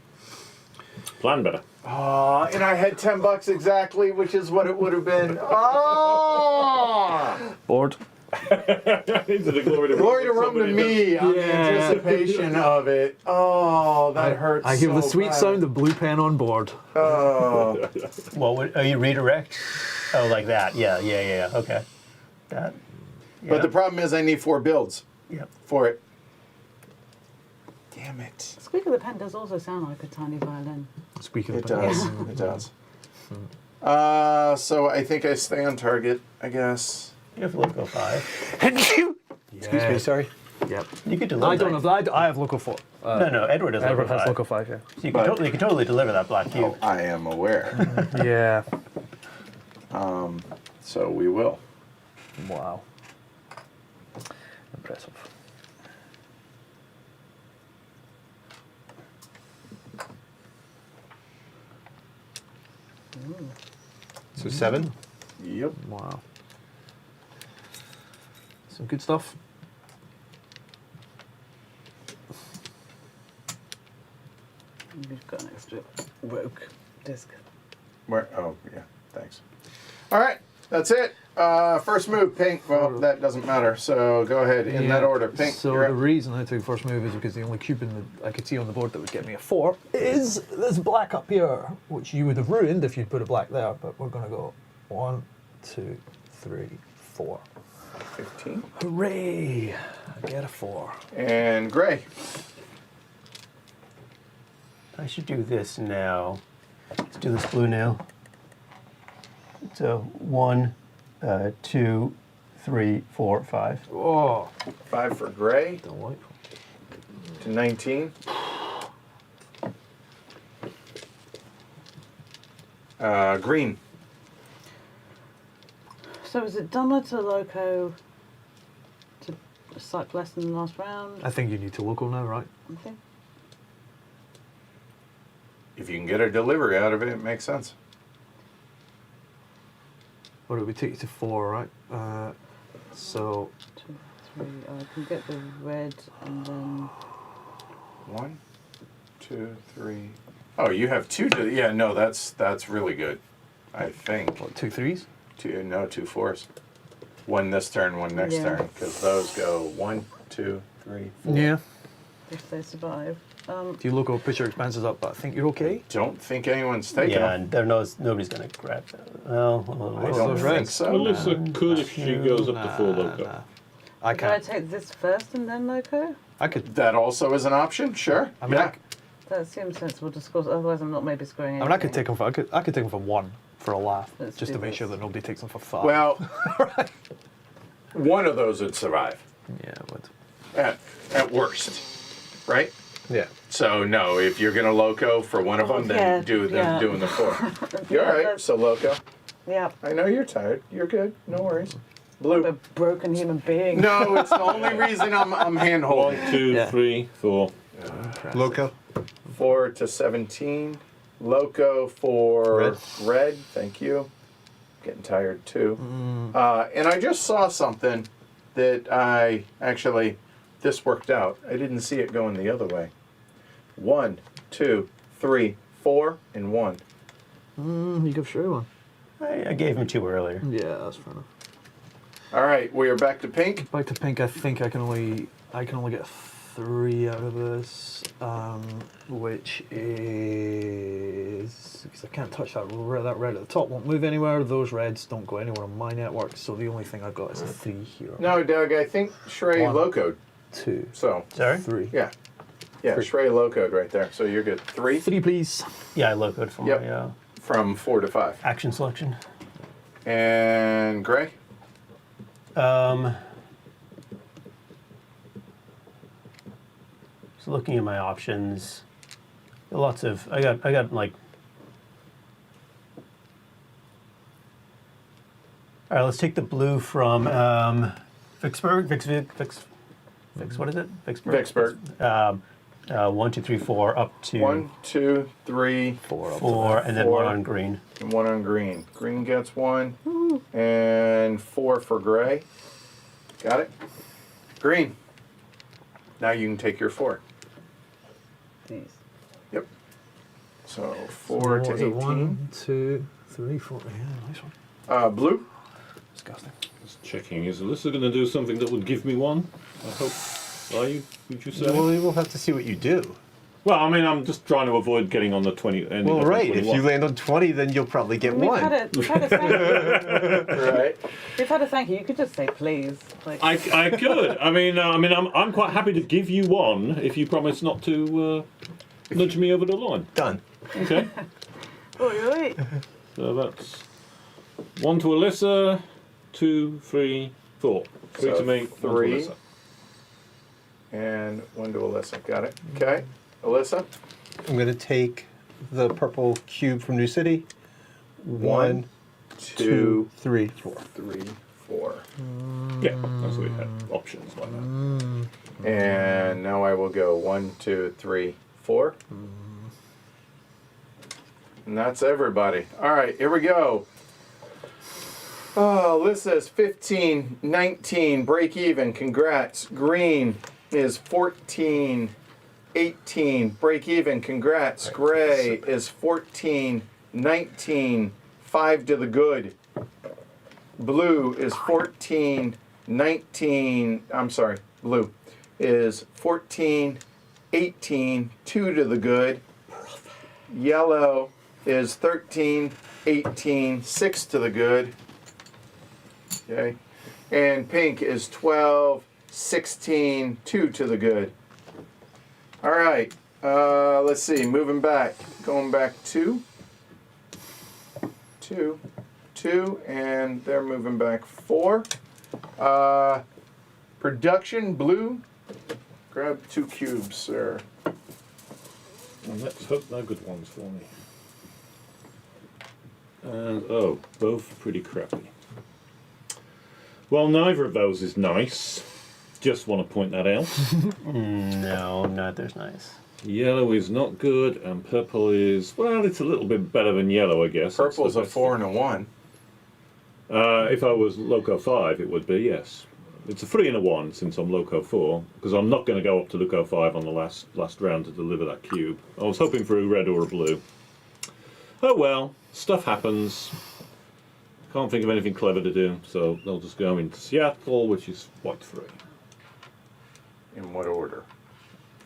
Plan better. And I had $10 exactly, which is what it would have been. Oh! bored. Into the glory to Glory to Rome, Rome to somebody me on the Yeah. anticipation of it. Oh, that hurts. I hear the so sweet bad. sound of blue pen on board. Oh. Well, are you redirect? Oh, like that. Yeah. Okay. That. Yeah. But the problem is, I need 4 builds Yep. for it. Damn it. Squeak of the pen does also sound like a tiny violin. Speaking It of does. It does. So I think I stay on target, I guess. You have local 5. Excuse me, sorry. Yep. You could deliver. I don't have. I have local 4. No, Edward has Edward local has 5. local 5. Yeah. So you But- can totally deliver that black cube. Oh, I am aware. Yeah. So we will. Wow. Impressive. So 7. Yep. Wow. Some good stuff. We've got an extra woke disc. Where? Oh, yeah. Thanks. All right. That's it. First move, pink. Well, that doesn't matter. So go ahead in that order. Pink. So you're the up. reason I took first move is because the only cube I could see on the board that would get me a 4 is this black up here, which you would have ruined if you'd put a black there. But we're going to go 1, 2, 3, 4. 15. Hooray! I get a 4. And gray. I should do this now. Let's do this blue now. So 1, 2, 3, 4, 5. Oh, 5 for gray. don't like. To 19. Green. So is it dumber to loco to suck less than the last round? I think you need to local now, right? Okay. if you can get a delivery out of it, it makes sense. What do we take you to 4, right? So 2, 3. I can get the red and then 1, 2, 3. Oh, you have 2. Yeah, no, that's really good. I think what, 2 3s? 2. No, 2 4s. One this turn, one next Yeah. turn, because those go 1, 2, 3, 4. Yeah. if they survive. If you look, put your expenses up, but I think you're okay. Don't think anyone's taking Yeah, them. and nobody's going to grab that. Well, I those don't think reds. so. Alyssa could if she goes up to 4 loco. I Do I can't. take this first and then loco? I could. That also is an option. Sure. I mean, yeah. That seems sensible to score. Otherwise, I'm not maybe scoring I anything. mean, I could take them for. I could take them for 1 for a laugh, Let's just do to make this. sure that nobody takes them for 5. Well, one of those would survive yeah, but at worst, right? Yeah. So no, if you're gonna loco for one of them, then Yeah, do the yeah. doing the 4. You're Yeah, all right. that's- So loco. Yeah, I know you're tired. You're good. No worries. I'm a Blue. broken human being. No, it's the only reason I'm hand 1, holding. 2, Yeah. 3, 4. Loco. 4 to 17. Loco for Red. red. Thank you. Getting tired too. And I just saw something that this worked out. I didn't see it going the other way. 1, 2, 3, 4, and 1. you give Sherry 1. I gave him 2 earlier. Yeah, that's fair enough. All right, we are back to pink. Back to pink. I think I can only get 3 out of this, which is because I can't touch that red at the top. Won't move anywhere. Those reds don't go anywhere on my network. So the only thing I've got is a 3 here. No, Doug, I think Shrey 1, locoed. 2, So, Sorry? 3. yeah. Yeah, Shrey locoed right there. So you're good. 3 3, please. Yeah, I locoed for Yep. my from 4 to 5. action selection. And Gray? So looking at my options, lots of I got like. All right, let's take the blue from Vicksburg. What is it? Vicksburg. Vicksburg. 1, 2, 3, 4 up to 1, 2, 3, 4, and then 4. 1 on green. and 1 on green. Green gets 1, and 4 for Gray. Got it? Green. Now you can take your 4. These. Yep. So 4 to 18. 1, 2, 3, 4. Yeah, nice one. Blue. Disgusting. Just checking. Is Alyssa going to do something that would give me 1? I hope. Are you? Would you say? Well, we'll have to see what you do. Well, I mean, I'm just trying to avoid getting on the 20. ending Well, up on right. If 21. you land on 20, then you'll probably get We've 1. had a thank you. Right. We've had a thank you. You could just say please. Like, I could. I'm quite happy to give you 1 if you promise not to nudge me over the line. Done. Okay. oi, oi. So that's 1 to Alyssa, 2, 3, 4. 3 So to me, 1 to 3. Alyssa. And 1 to Alyssa. Got it. Okay. Alyssa. I'm going to take the purple cube from New City. 1, 2, 3, 4. 3, 4. Yeah, that's what we had. Options like that. And now I will go 1, 2, 3, 4. And that's everybody. All right, here we go. Oh, Alyssa's 15, 19, break even. Congrats. Green is 14, 18, break even. Congrats. Gray is 14, 19, 5 to the good. Blue is 14, 19, I'm sorry, blue is 14, 18, 2 to the good. Yellow is 13, 18, 6 to the good. Okay. And pink is 12, 16, 2 to the good. All right. Let's see. Moving back. Going back 2. 2. 2. And they're moving back 4. Production blue. Grab 2 cubes, sir. And let's hope they're good ones for me. And, oh, both pretty crappy. Well, neither of those is nice. Just want to point that out. No, neither's nice. Yellow is not good, and purple is, well, it's a little bit better than yellow, I guess. It's Purple's the a best 4 and a 1. If I was Loco 5, it would be, yes. It's a 3 and a 1 since I'm Loco 4, because I'm not going to go up to Loco 5 on the last round to deliver that cube. I was hoping for a red or a blue. Oh well, stuff happens. Can't think of anything clever to do, so they'll just go into Seattle, which is white 3. In what order?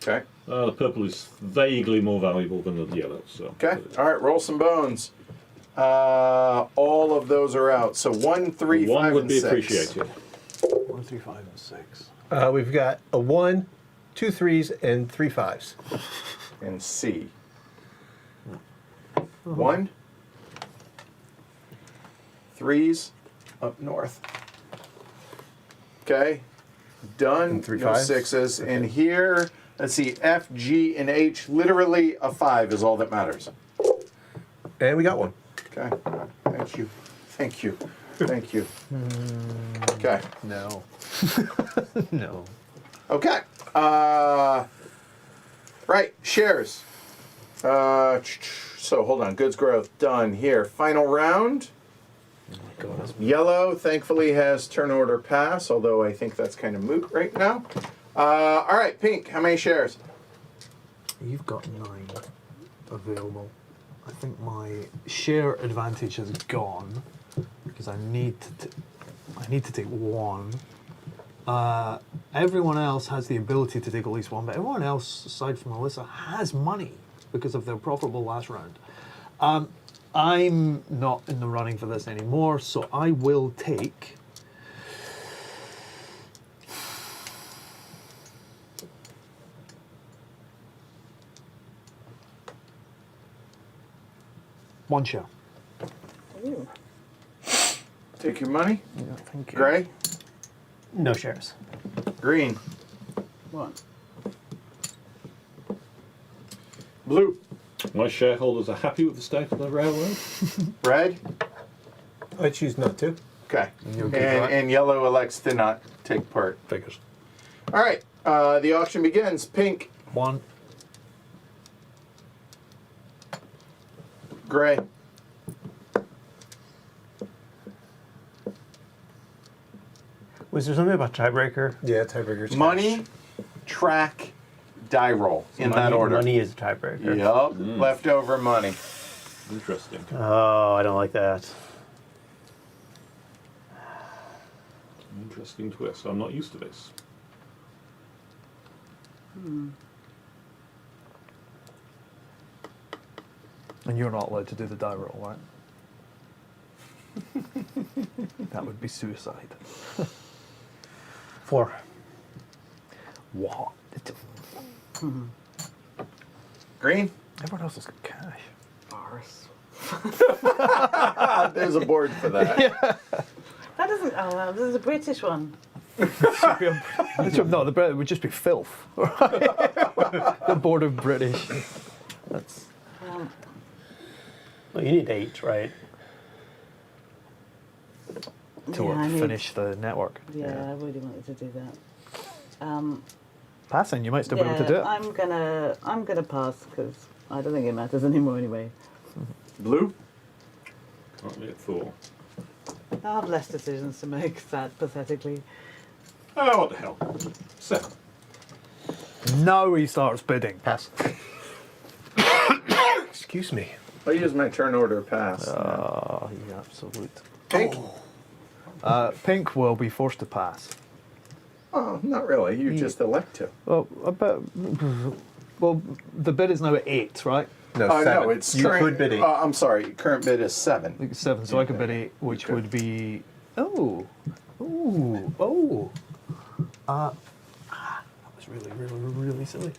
Okay. The purple is vaguely more valuable than the yellow, so. Okay. All right. Roll some bones. All of those are out. So 1, 3, 5, One would and be 6. appreciated. 1, 3, 5, and 6. We've got a 1, 2 3s, and 3 5s. And C. 1. 3s up north. Okay. Done. And 3 no 5s? 6s. And here, let's see, F, G, and H. Literally a 5 is all that matters. And we got one. Okay. Thank you. Thank you. Thank you. Okay. No. No. Okay. Right. Shares. So hold on. Goods growth done here. Final round. Yellow, thankfully, has turn order pass, although I think that's kind of moot right now. All right, pink, how many shares? You've got 9 available. I think my share advantage has gone because I need to take 1. Everyone else has the ability to take at least 1, but everyone else, aside from Alyssa, has money because of their profitable last round. I'm not in the running for this anymore, so I will take... one share. Ooh. Take your money. Yeah, thank you. Gray, No shares. green, 1. blue, My shareholders are happy with the state of the railroad. red. I choose not to. Okay. And you'll give that? And yellow elects to not take part. Figures. All right. The auction begins. Pink, 1. gray, Was there something about tiebreaker? Yeah, tiebreakers. money, track, die roll in money, that order. Money is a tiebreaker. Yup. Leftover money. Interesting. Oh, I don't like that. Interesting twist. I'm not used to this. And you're not allowed to do the die roll, right? That would be suicide. 4. What? Green. Everyone else has got cash. Bars. There's a board for that. That doesn't. Oh, well, this is a British one. No, the bread would just be filth. The board of British. That's Well, you need 8, right? to Yeah, I need- finish the network. Yeah, I really wanted to do that. Passing, you might still be able to do it. I'm gonna pass because I don't think it matters anymore anyway. Blue. Currently at 4. I have less decisions to make. Sad, pathetically. Oh, what the hell. 7. Now he starts bidding. Pass. Excuse me. I'll use my turn order pass. You absolute. Pink. Pink will be forced to pass. Oh, not really. You just elect to. Well, well, the bid is now at 8, right? No, Oh 7. no, it's you current. could bid 8. I'm sorry. Current bid is 7. I think it's 7, so I could bid 8, which Okay. would be. That was really, really, really silly.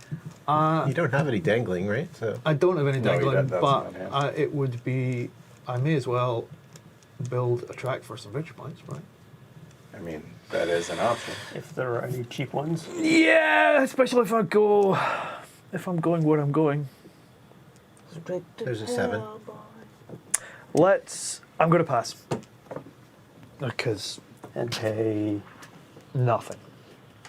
You don't have any dangling, right? So I don't have any No, dangling, that's but not him. it would be. I may as well build a track for some victory points, right? I mean, that is an option. If there are any cheap ones. Yeah, especially if I'm going where I'm going. Straight to There's a 7. hell, boy. I'm going to pass because And pay. nothing.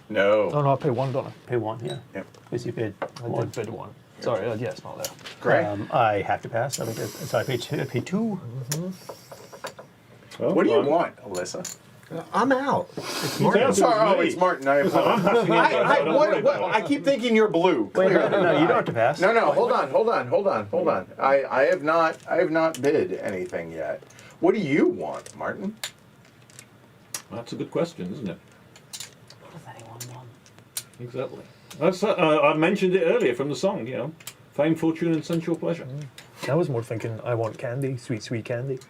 No. Oh no, I pay one, don't I? Pay one, yeah. Yep. Because you paid I one. did bid one. Sorry, yeah, it's not there. Gray. I have to pass. So I pay two. I pay two. Well, What do you I'm- want, Alyssa? I'm out. It's You Martin. tell I'm sorry. me. Oh, it's Martin. I apologize. I'm passing it, but I, don't worry what, about it. I keep thinking you're blue. Wait, no, clearly. no, you don't have to pass. No, hold on. I have not bid anything yet. What do you want, Martin? That's a good question, isn't it? What does anyone want? Exactly. That's, I mentioned it earlier from the song, you know. Fame, fortune, and sensual pleasure. I was more thinking I want candy, sweet, sweet candy.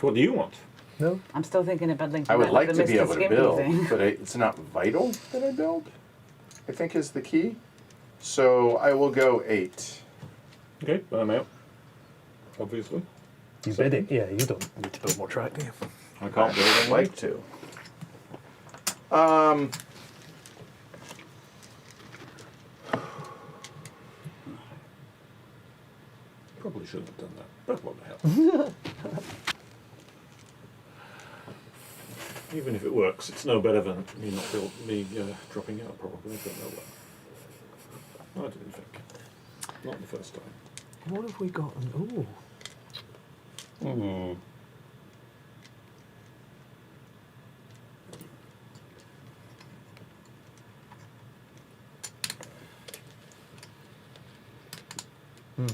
What do you want? No? I'm still thinking about linking I would that like with to the be Mr. able to Skimpy build, thing. but it's not vital that I build, I think is the key. So I will go 8. Okay, I'm out. Obviously. You bid it? Yeah, you don't need to build more track, do you? I can't build I'd any. like to. Probably shouldn't have done that. But what the hell. Even if it works, it's no better than me dropping out, probably. I don't know that. I didn't think. Not the first time. What have we got? Oh. Hmm.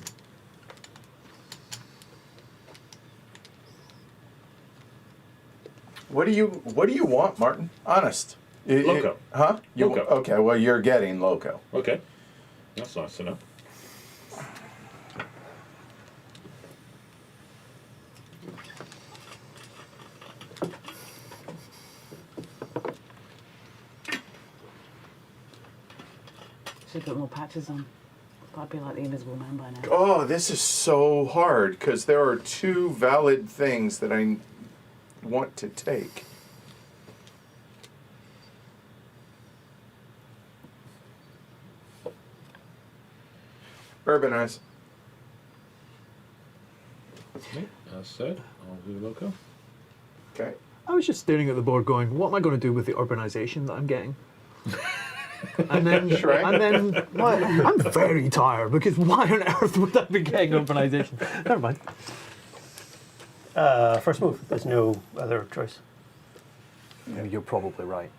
What do you want, Martin? Honest. Loco. Huh? Loco. Okay, well you're getting Loco. Okay. That's nice to know. Should put more patches on. I'd be like the Invisible Man by now. Oh, this is so hard because there are 2 valid things that I want to take. Urbanize. Okay, as said, I'll do Loco. Okay. I was just staring at the board going, what am I going to do with the urbanization that I'm getting? And then, Shrek? and then well, I'm very tired because why on earth would I be getting urbanization? Never mind. First move. There's no other choice. You're probably right.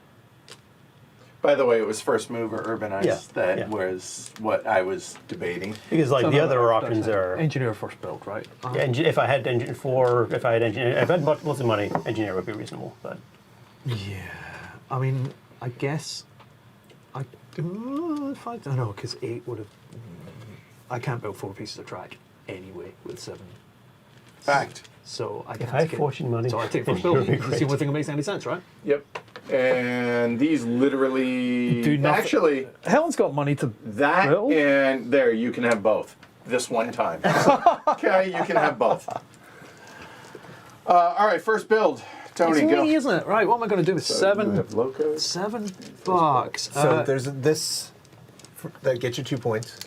By the way, it was first move or urbanize Yeah, that yeah. was what I was debating. Because like So the no, other options are. engineer first build, right? If I had engine 4, if I had lots of money, engineer would be reasonable. But Yeah, I mean, I guess if I don't know, because 8 would have. I can't build 4 pieces of track anyway with 7. Fact. So I if I had fortune money, so I take first engineer build. would be It's the great. only thing that makes any sense, right? Yep. And these literally Do nothing. actually Helen's got money to that build. and there you can have both this one time. Okay, you can have both. All right, first build. Tony, It's go. me, isn't it? Right, what am I going to do with So seven? You have locos. $7. So there's this that gets you 2 points.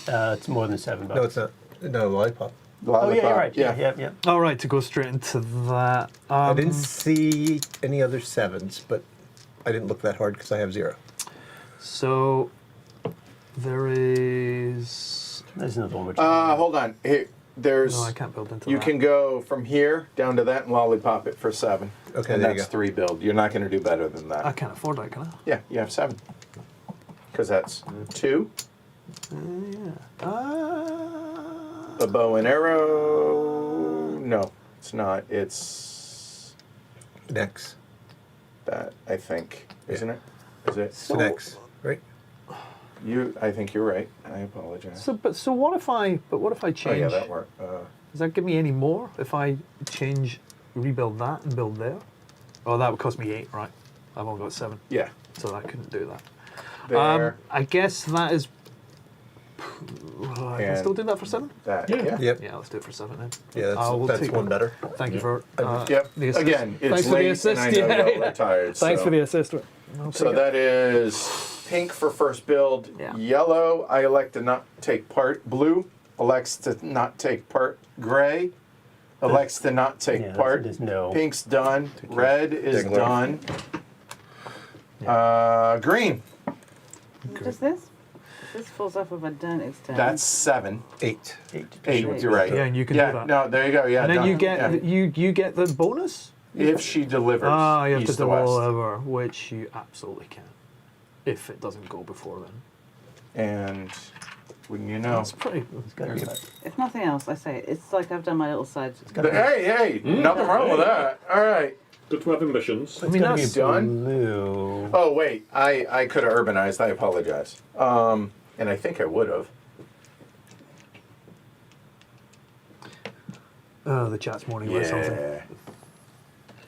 It's more than $7. No, it's not. No, lollipop. Oh yeah, you're right. Yeah. All right, to go straight into that. I didn't see any other 7s, but I didn't look that hard because I have 0. So there is. There's another one. Which Hold on. Here, there's. No, I can't build into You that. can go from here down to that and lollipop it for 7. Okay, and there you that's go. 3 build. You're not going to do better than that. I can't afford that, can I? Yeah, you have 7. Because that's 2. A bow and arrow. No, it's not. It's Next. that, I think. Isn't it? Is it? It's next, right? I think you're right. I apologize. So what if I? But what if I Oh, change? yeah, that worked. Does that give me any more if I change, rebuild that and build there? Oh, that would cost me 8, right? I've only got 7, Yeah. so I couldn't do that. There. I guess that is. I can And- still do that for 7. That. Yeah. Yeah. Yep. Yeah, let's do it for 7 then. Yeah, I will that's take one better. Thank you for Yep. the assist. Again, it's Thanks for the late assist. and I know yeah, y'all are tired. Thanks so. for the assist. I'll So take it. that is pink for first build. Yeah. Yellow, I elect to not take part. Blue elects to not take part. Gray elects to not take Yeah, part. there's no- Pink's done. Red is Dangler. done. Green. Does this? This falls off if I don't extend. That's 7. 8. 8. You're right. Yeah, and you can yeah, do that. No, there you go. Yeah. And then done. you get Yeah. you get the bonus. If she delivers. Ah, you have to east to west. deliver, which you absolutely can, if it doesn't go before then. And wouldn't you know? That's pretty. It's gotta be If nothing else, I say it's like I've done my little side. Hey, nothing wrong with that. All right. Good to have ambitions. I mean, gotta that's be done. blue. Oh wait, I could have urbanized. I apologize. And I think I would have. Oh, the chat's moaning about something, Yeah.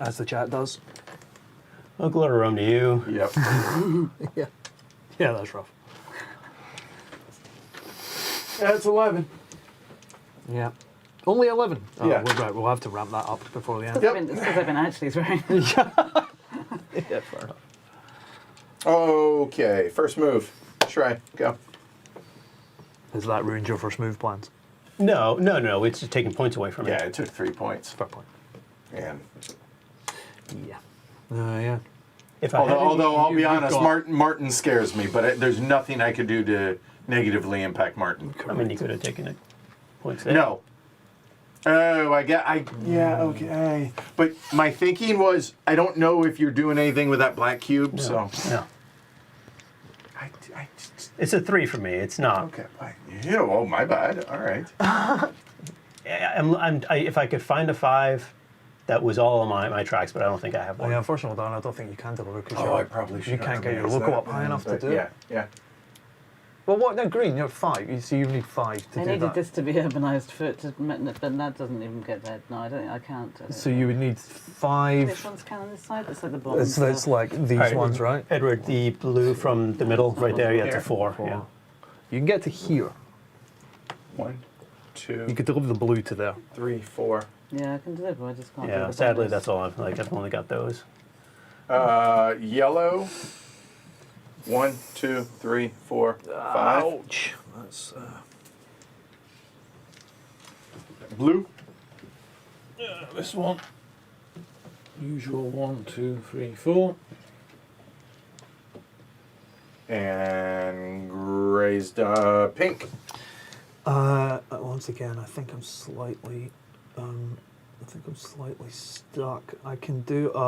as the chat does. I'll go to Rome to you. Yep. Yeah. Yeah, that's rough. That's 11. Yeah. Only 11. Oh, Yeah. we're right. We'll have to ramp that up before the end. Yep. It's because I've been actually throwing. Yeah, fair enough. Okay, first move. Shrey, go. Has that ruined your first move plans? No. It's just taking points away from Yeah, it. it took 3 points. Fair point. And Yeah. Yeah. If I although I'll be you've honest, got- Martin scares me, but there's nothing I could do to negatively impact Martin. I mean, you could have taken it points there. No. Oh, yeah, okay. But my thinking was, I don't know if you're doing anything with that black cube, so. No. I It's a 3 for me. It's not. okay. Oh, my bad. All right. If I could find a 5, that was all on my tracks, but I don't think I have Oh, one. yeah, unfortunately, Dan, I don't think you can deliver because Oh, I probably should. you can't get your local up high enough to do it. Yeah. Well, what? No, green. You're 5. You see, you need 5 to I do needed that. this to be urbanised for it to, but that doesn't even get there. No, I don't think I can't. So you would need Which 5. one's can on this side? It's like the bottom. It's like these All right, ones, right? Edward, the blue from the middle, right there, yeah, it's a Here. 4. Four. Yeah. You can get to here. 1, 2, You could deliver the blue to there. 3, 4. Yeah, I can deliver. I just can't. do Yeah, the sadly, bonus. that's all I've only got those. Yellow. 1, 2, 3, 4, 5. Ouch. That's. Blue. This one. Usual 1, 2, 3, 4. And raised pink. Once again, I think I'm slightly stuck. I can do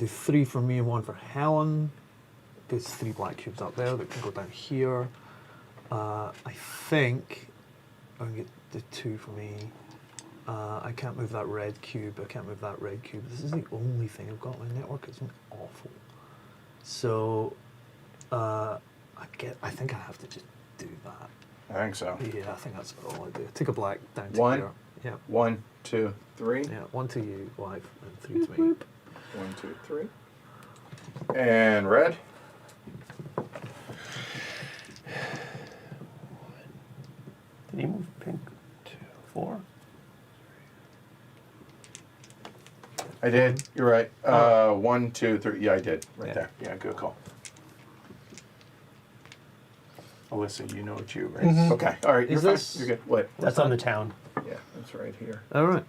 3 for me and 1 for Helen. There's 3 black cubes up there that can go down here. I think I can get the 2 for me. I can't move that red cube. I can't move that red cube. This is the only thing I've got on my network. It's awful. So I think I have to just do that. I think so. Yeah, I think that's all I do. Take a black down to 1. here. Yeah. 1, 2, 3. Yeah. 1 to you, wife, and 3 to me. 1, 2, 3. And red. Did he move pink to 4? I did. You're right. 1, 2, 3. Yeah, I did. Right Yeah. there. Yeah, good call. Alyssa, you know what you right? Okay. All right. You're Is fine. this- You're good. What? That's on the town. Yeah, that's right here. All right.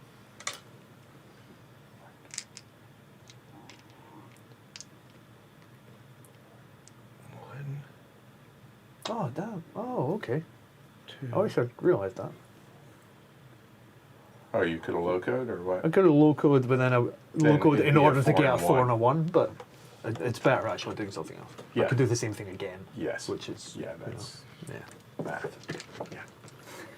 Oh, damn. Oh, okay. 2. I wish I'd realised that. Oh, you could have low-code or I what? could have low code, but then I low code it'd in be a order to 4 get a and a 4 and a 1. 1, but it's better actually doing something else. I Yeah. could do the same thing again. Yes. Which is, Yeah, you know, that's yeah. math. Yeah,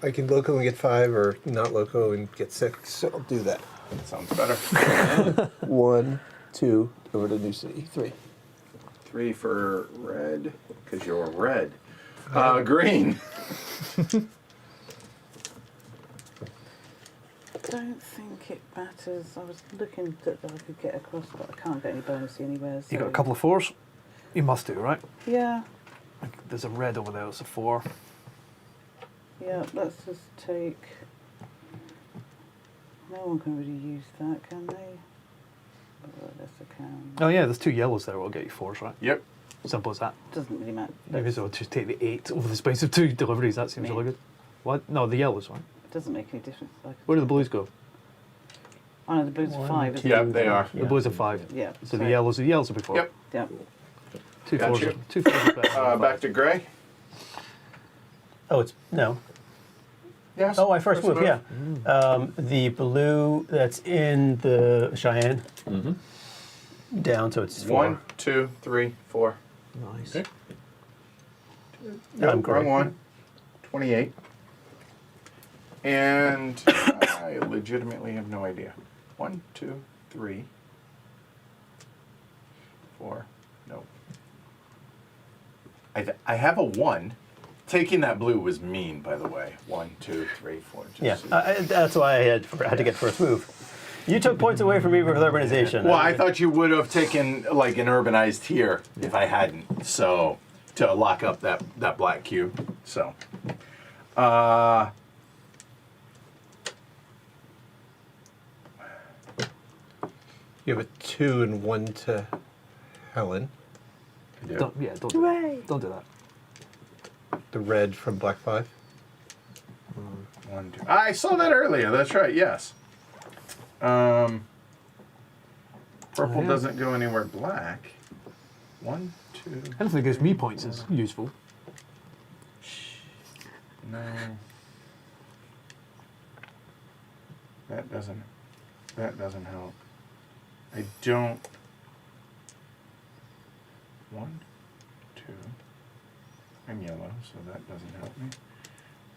I can loco and get 5, or not loco and get 6. So I'll do that. sounds better. 1, 2, over to New City. 3. 3 for red, because you're red. Green. I don't think it matters. I was looking that I could get across, but I can't get any bonus anywhere. So. You got a couple of 4s? You must do, right? Yeah, Like, there's a red over there, it's a 4. yeah. Let's just take. No one can really use that, can they? Oh, yes, I can. Oh yeah, there's 2 yellows there, will get you 4s, right? Yep. Simple as that. Doesn't really matter. Maybe so just take the 8 over the space of 2 deliveries, that seems Me. really good. What? No, the yellows, right? It doesn't make any difference. Where do the blues go? Oh, no, the blues are 5, isn't Yep, it? they are. The blues are 5. Yeah. So the yellows are before. Yep. Yeah. Two Got fours. you. Two fours are better. than Back five. to Gray. Oh, it's no. Yes. Oh, I first move. Yeah. The blue that's in the Cheyenne. Down, so it's 4. 1, 2, 3, 4. Nice. Okay. No, I'm wrong correct. one. 28. And I legitimately have no idea. 1, 2, 3, 4. No. I have a 1. Taking that blue was mean, by the way. 1, 2, 3, 4. Just Yeah, so you- that's why I had to get first move. You took points away from me with urbanization. Well, I thought you would have taken like an urbanized here if I hadn't. So to lock up that black cube. So. You have a 2 and 1 to Helen. Don't do that. Don't do that. The red from Black 5. 1, 2. I saw that earlier. That's right. Yes. Purple yeah. doesn't go anywhere black. 1, 2. Anything that gives me points is useful. No. That doesn't help. I don't. 1, 2. I'm yellow, so that doesn't help me.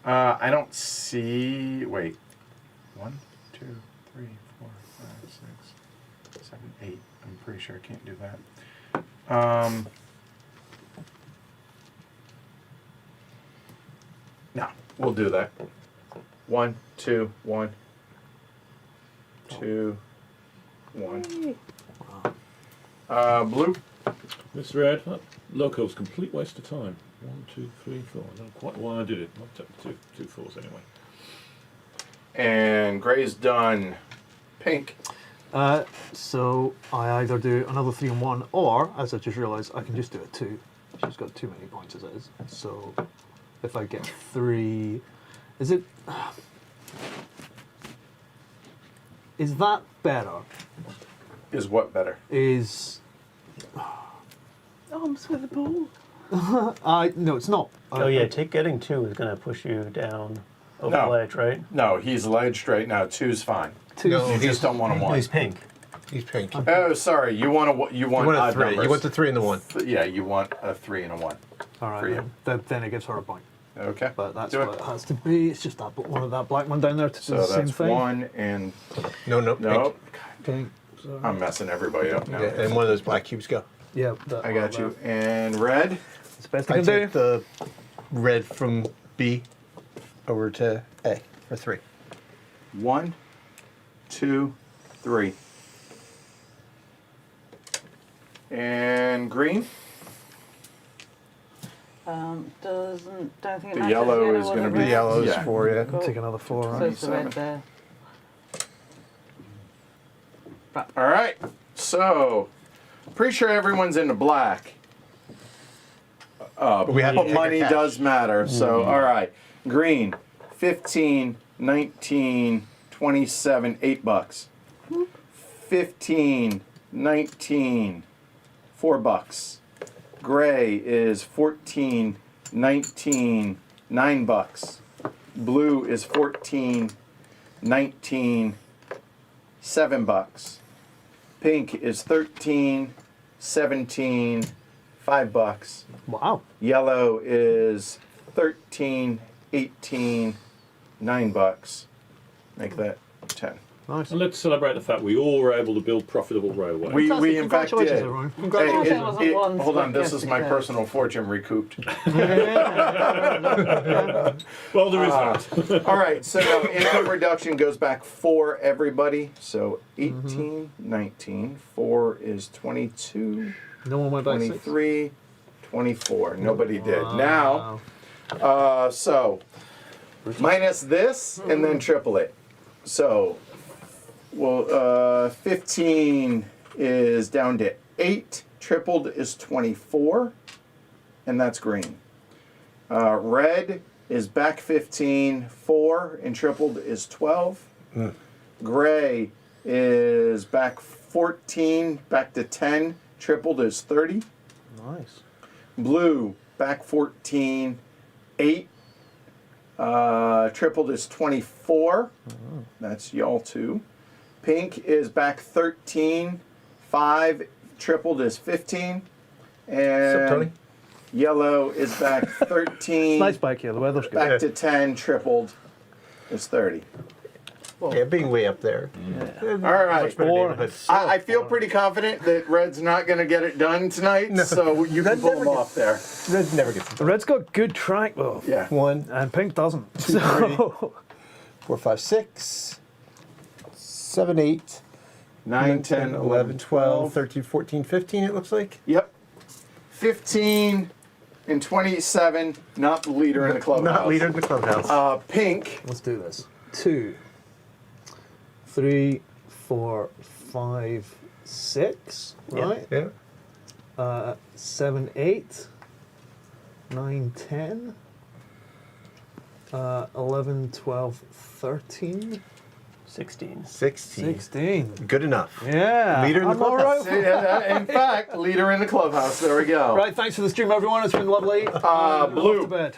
I don't see. Wait. 1, 2, 3, 4, 5, 6, 7, 8. I'm pretty sure I can't do that. No, we'll do that. 1, 2, 1, 2, 1. Blue. This red, that loco's complete waste of time. 1, 2, 3, 4. I don't know quite why I did it. I'll take two fours anyway. And gray's done. Pink. So I either do another 3 and 1, or, as I just realised, I can just do a 2. She's got too many points as it is. So if I get 3, is it? Is that better? Is what better? Is Arms with the ball. no, it's not. Oh yeah, getting 2 is going to push you down over No. the ledge, right? No, he's ledged right now. 2's fine. 2. No. You just don't want a No, 1. he's pink. He's pink. Oh, sorry. You want You want a odd 3. numbers. You want the 3 and the 1. Yeah, you want a 3 and a 1. All right, for you. then it gives her a point. Okay. But that's Do what it has to be. It's just that one of that black one down there to do So the same that's thing. 1 and No, no. Pink. I'm messing everybody up now. Yeah, and one of those black cubes go. Yeah, that I got one you. there. And red. It's the best I I can do. take the red from B over to A for 3. 1, 2, 3. And green. Don't think it The matters. yellow is gonna be- The yellow is Yeah. 4, yeah. Cool. Take another 4. So Right? it's the red 27. there. All right. So, pretty sure everyone's into black. we have to But take money our cash. does matter. So, all right. Green, 15, 19, 27, $8. 15, 19, $4. Gray is 14, 19, $9. Blue is 14, 19, $7. Pink is 13, 17, $5. Wow. Yellow is 13, 18, $9. Make that 10. Nice. And let's celebrate the fact we all were able to build profitable railways. We Fantastic. in fact Congratulations, did. everyone. Hey, Congratulations. It wasn't one hold on, split this is my yesterday. personal fortune recouped. Well, there is that. All right, so income reduction goes back for everybody. So 18, 19, 4 is 22, No one went back 6. 23, 24. Nobody did. Now, so minus this and then triple it. So, well, 15 is down to 8. Tripled is 24, and that's green. Red is back 15, 4, and tripled is 12. Gray is back 14, back to 10. Tripled is 30. Nice. Blue, back 14, 8. Tripled is 24. That's y'all too. Pink is back 13, 5. Tripled is 15. And Tony? yellow is back 13. Nice bike here. The weather's good. Back to 10. Tripled is 30. Yeah, being way up there. All right. Much better neighborhood. I feel pretty confident that Red's not going to get it done tonight, so you can Red pull never him gets- off there. Red never gets The red's got good track though. Yeah. 1, And pink doesn't. 2, So 4, 5, 6, 7, 8, 9, 10, 11, 12. 13, 14, 15, it looks like. Yep. 15 and 27, not the leader in the clubhouse. Not leader in the clubhouse. Pink, let's do this. 2, 3, 4, 5, 6. Right. Yeah. 7, 8, 9, 10, 11, 12, 13, 16. 16. 16. Good enough. Yeah. Leader in the I'm all clubhouse. right. in fact, leader in the clubhouse. There we go. Right, thanks for the stream, everyone. It's been lovely. Blue. Off to bed.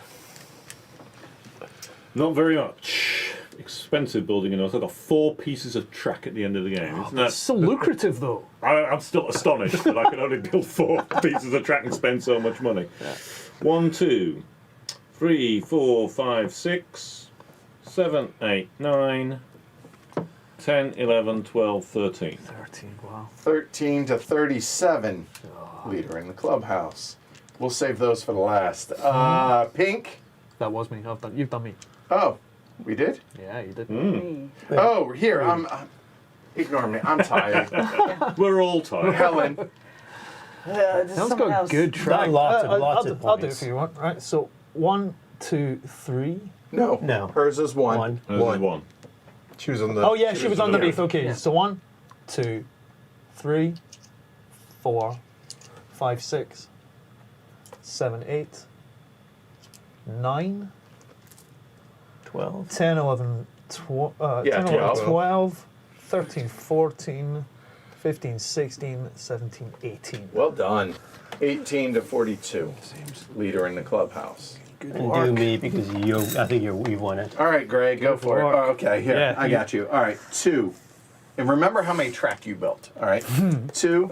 Not very much. Expensive building enough. I've got 4 pieces of track at the end of the game. Isn't that? It's so lucrative, though. I'm still astonished that I can only build 4 pieces of track and spend so much money. 1, 2, 3, 4, 5, 6, 7, 8, 9, 10, 11, 12, 13. 13, wow. 13 to 37, leader in the clubhouse. We'll save those for the last. Pink. That was me. You've done me. Oh, we did? Yeah, you did. Me. Oh, here. Ignore me. I'm tired. We're all tired. Helen. That's someone got else. good track. Lots of- I'll lots do- of I'll do it points. if you want. Right, so 1, 2, 3. No. No. Hers is 1. 1. This is 1. She was on the. Oh, yeah, she was was underneath. underneath. Okay, so 1, 2, 3, 4, 5, 6, 7, 8, 9, 12. 10, 11, 12, Yeah, 10, 11, 12. 12, 13, 14, 15, 16, 17, 18. Well done. 18 to 42, leader in the clubhouse. Good And work. do me because I think you've won it. All right, Greg, go for it. work. Oh, okay, here, Yeah, I got you. All right, 2. And remember how many track you built, all right? 2,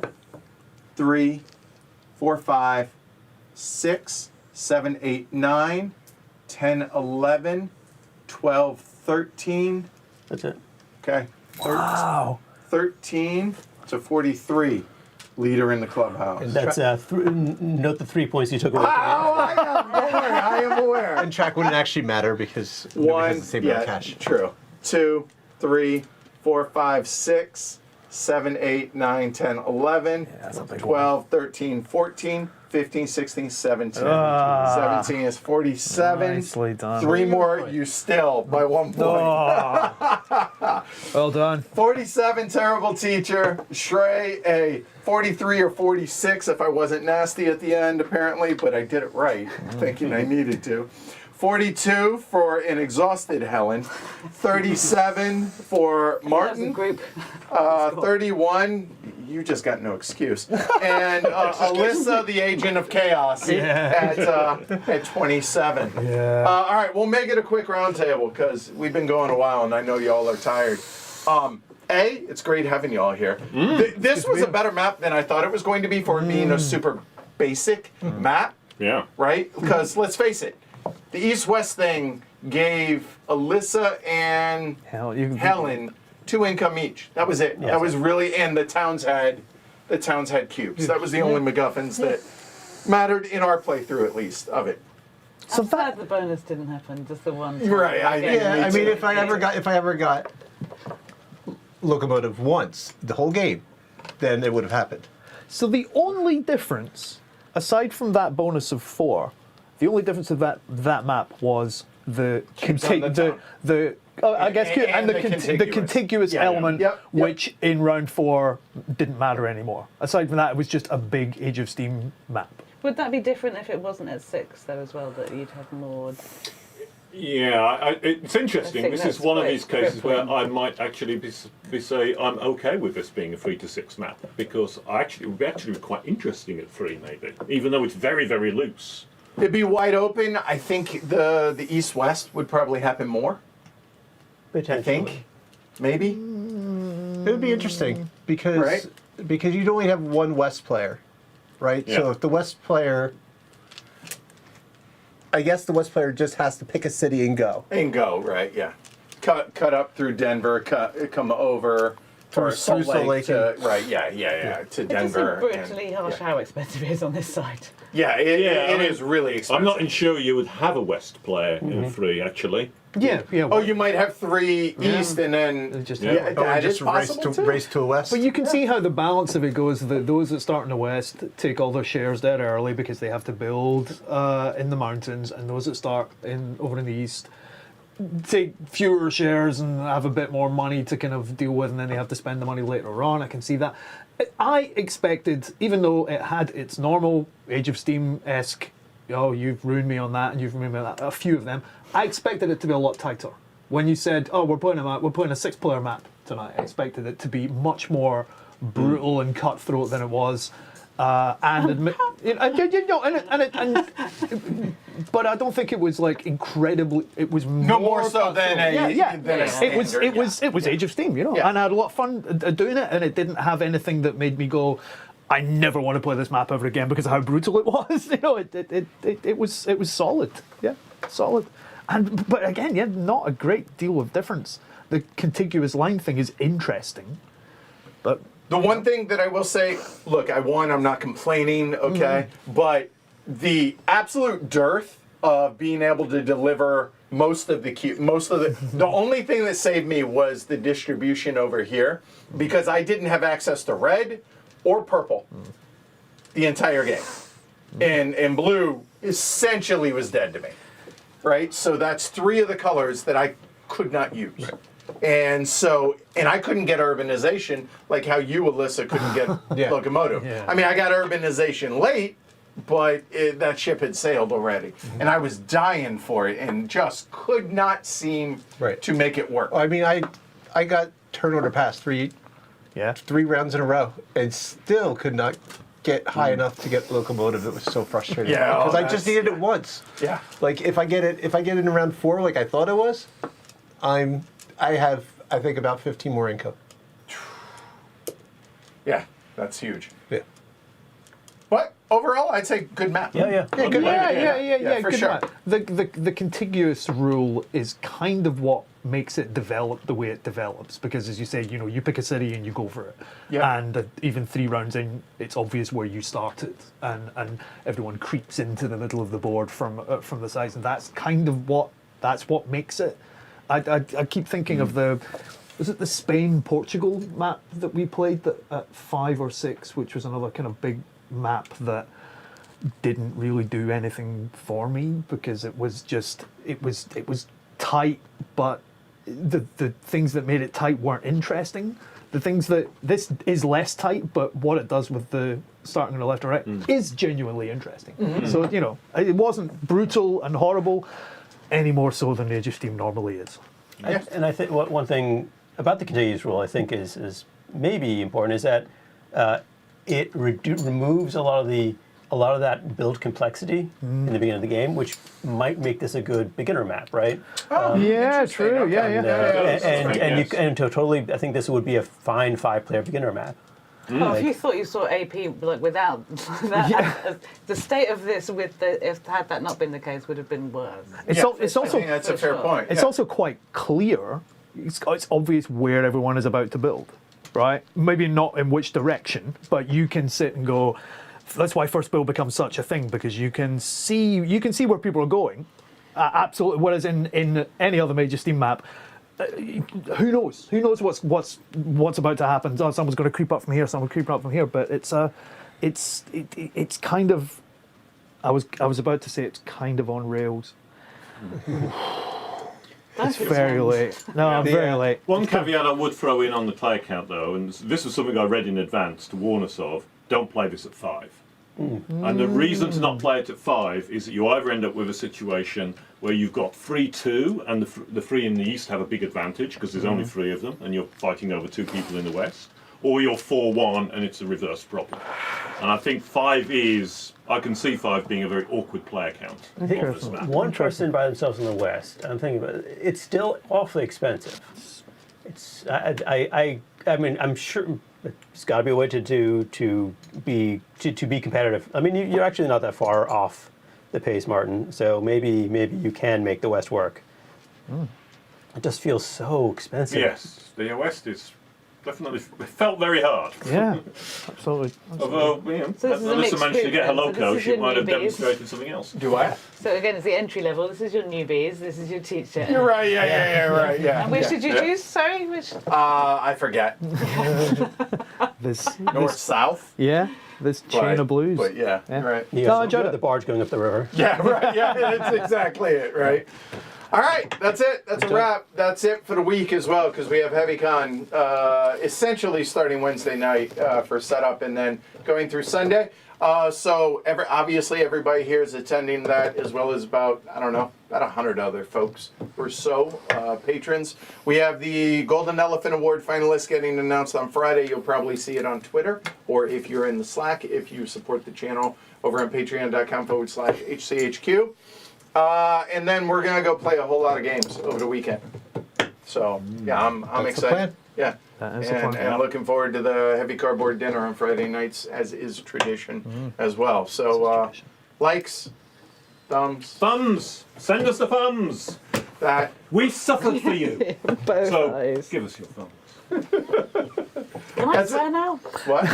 3, 4, 5, 6, 7, 8, 9, 10, 11, 12, 13. That's it. Okay. Wow. 13 to 43, leader in the clubhouse. That's note the 3 points you took away from me. I am aware. And track wouldn't actually matter because nobody 1, has the same amount yeah, of cash. true. 2, 3, 4, 5, 6, 7, 8, 9, 10, 11, that's a big 12, 13, 14, 15, 16, 17. Ah. 17 is 47. Nicely done. 3 more, you still by 1 point. Oh. Well done. 47, terrible teacher. Shrey, a 43 or 46 if I wasn't nasty at the end, apparently, but I did it right, thinking I needed to. 42 for an exhausted Helen. 37 for That's a Martin. group. 31, you just got no excuse. And Alyssa, the agent of chaos, at 27. Yeah. All right, we'll make it a quick roundtable because we've been going a while and I know y'all are tired. It's great having y'all here. This was a better map than I thought it was going to be for it being a super basic map, Yeah. right? Because let's face it, the East-West thing gave Alyssa and Helen 2 income each. That was it. Yes. That was really, and the towns had cubes. That was the only MacGuffins that mattered in our playthrough, at least, of it. So I'm glad the bonus didn't happen, just the one. time. Right, I- Okay. yeah. Yeah, I Me mean, too. if I ever got locomotive once the whole game, then it would have happened. So the only difference, aside from that bonus of 4, the only difference of that map was the Cubes on the top. I guess And the the contiguous. contiguous Yeah, yeah. element, Yep. which in round 4 didn't matter anymore. Aside from that, it was just a big Age of Steam map. Would that be different if it wasn't at 6 though as well? That you'd have more. Yeah, it's interesting. think This that's is one of quite these cases where crippling. I might actually be say I'm okay with this being a 3 to 6 map because it would be quite interesting at 3 maybe, even though it's very very loose. It'd be wide open. I think the east-west would probably happen more. I think. Maybe. It would be interesting because Right. you'd only have one West player, right? So Yeah. if the West player, I guess the West player just has to pick a city and go. And go, right, yeah. Cut up through Denver, come over Through or Salt Salt Lake Lake to, right, yeah, to It does seem Denver. brutally harsh yeah. how expensive it is on this side. Yeah, I it mean, is really expensive. I'm not sure you would have a West player in 3 actually. Yeah, yeah. Oh, you might have 3 east and then Just- yeah, Yeah. Oh, and that is just race possible to too. race to a West. But you can see how the balance of it goes. That those that start in the west take all their shares dead early because they have to build in the mountains, and those that start over in the east take fewer shares and have a bit more money to kind of deal with, and then they have to spend the money later on. I can see that. I expected, even though it had its normal Age of Steam-esque, oh, you've ruined me on that, and you've ruined me on that, a few of them, I expected it to be a lot tighter. When you said, oh, we're playing a 6-player map tonight, I expected it to be much more brutal and cutthroat than it was. But I don't think it was like incredibly. It was No more so than cutthroat. a than a It was standard, Age of Steam, you know, Yeah. and I had a lot of fun doing it, and it didn't have anything that made me go, I never want to play this map ever again because of how brutal it was. You know, it was solid, yeah, solid, but again, yeah, not a great deal of difference. The contiguous line thing is interesting, but. The one thing that I will say, look, I'm not complaining, okay, but the absolute dearth of being able to deliver the only thing that saved me was the distribution over here because I didn't have access to red or purple the entire game, and blue essentially was dead to me, right? So that's 3 of the colors that I could not use. Right. And I couldn't get urbanization like how you, Alyssa, couldn't get locomotive. Yeah. I mean, I got urbanization late, but that ship had sailed already. And I was dying for it and just could not seem to make it work. I mean, I got turn order pass 3 rounds in a row and still could not get high enough to get locomotive. It was so frustrating. Yeah, because I just needed it once. Yeah. Like if I get it in round 4 like I thought I was, I have, I think, about 15 more income. Yeah, that's huge. Yeah. But overall, I'd say good map. Yeah. Good map. Yeah, for good sure. map. The contiguous rule is kind of what makes it develop the way it develops, because as you say, you know, you pick a city and you go for it. Yeah. And even 3 rounds in, it's obvious where you started, and everyone creeps into the middle of the board from the sides, and that's kind of what makes it. I keep thinking of was it the Spain-Portugal map that we played at 5 or 6, which was another kind of big map that didn't really do anything for me because it was tight, but the things that made it tight weren't interesting. The things that this is less tight, but what it does with the starting on the left or right is genuinely interesting. So, you know, it wasn't brutal and horrible any more so than the Age of Steam normally is. And I think one thing about the contiguous rule I think is maybe important is that it removes a lot of that build complexity in the beginning of the game, which might make this a good beginner map, right? Yeah, true. Okay. And totally, I think this would be a fine 5-player beginner map. Oh, if you thought you saw AP like without that, the state of this had that not been the case would have been worse. It's I also think that's a fair point. It's also quite clear. It's obvious where everyone is about to build, right? Maybe not in which direction, but you can sit and go. That's why first build becomes such a thing, because you can see where people are going. Absolutely. Whereas in any other major Steam map, who knows? Who knows what's about to happen? Oh, someone's going to creep up from here. Someone creep up from here. But it's kind of. I was about to say it's kind of on rails. It's very late. No, I'm very late. One caveat I would throw in on the player count though, and this was something I read in advance to warn us of, don't play this at 5. And the reason to not play it at 5 is that you either end up with a situation where you've got 3-2, and the 3 in the east have a big advantage because there's only 3 of them, and you're fighting over 2 people in the west, or you're 4-1 and it's a reverse problem. And I think 5 is, I can see 5 being a very awkward player count of this map. One person by themselves in the West. I'm thinking about it. It's still awfully expensive. It's I mean I'm sure there's got to be a way to be competitive. I mean you're actually not that far off the pace, Martin. So maybe you can make the West work. It just feels so expensive. Yes, the West is definitely felt very hard. Yeah, absolutely. Although, you know, So this is a Alyssa mixed managed to group get her then, so loco, this is she your might have newbies. demonstrated something else. Do I? So again, it's the entry level. This is your newbies. This is your teacher. You're right. Yeah. Right. Yeah. And which yeah. did you Yeah. choose? Sorry, which? I forget. There's, North, south. yeah, this chain of blues. But yeah. Yeah. Right. You No, I got enjoyed it. the barge going up the river. Yeah, right. Yeah, that's exactly it, right? All right, that's it. That's a wrap. That's it for the week as well, because we have HeavyCon essentially starting Wednesday night for setup and then going through Sunday. So obviously everybody here is attending that, as well as about 100 other folks or so, patrons. We have the Golden Elephant Award finalists getting announced on Friday. You'll probably see it on Twitter, or if you're in the Slack, if you support the channel over on patreon.com/HCHQ. And then we're gonna go play a whole lot of games over the weekend. So yeah, I'm That's the excited. plan. Yeah. That is the plan. And looking forward to the heavy cardboard dinner on Friday nights, as is tradition as well. So likes, thumbs, Thumbs! Send us the thumbs! that. We suffered for you. Both So, eyes. give us your thumbs. Can I That's swear it. now? What?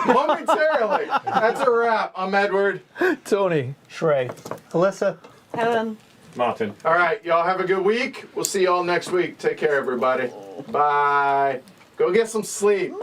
Momentarily. That's a wrap. I'm Edward. Tony. Shrey. Alyssa. Helen. Martin. All right, y'all have a good week. We'll see y'all next week. Take care, everybody. Bye. Go get some sleep.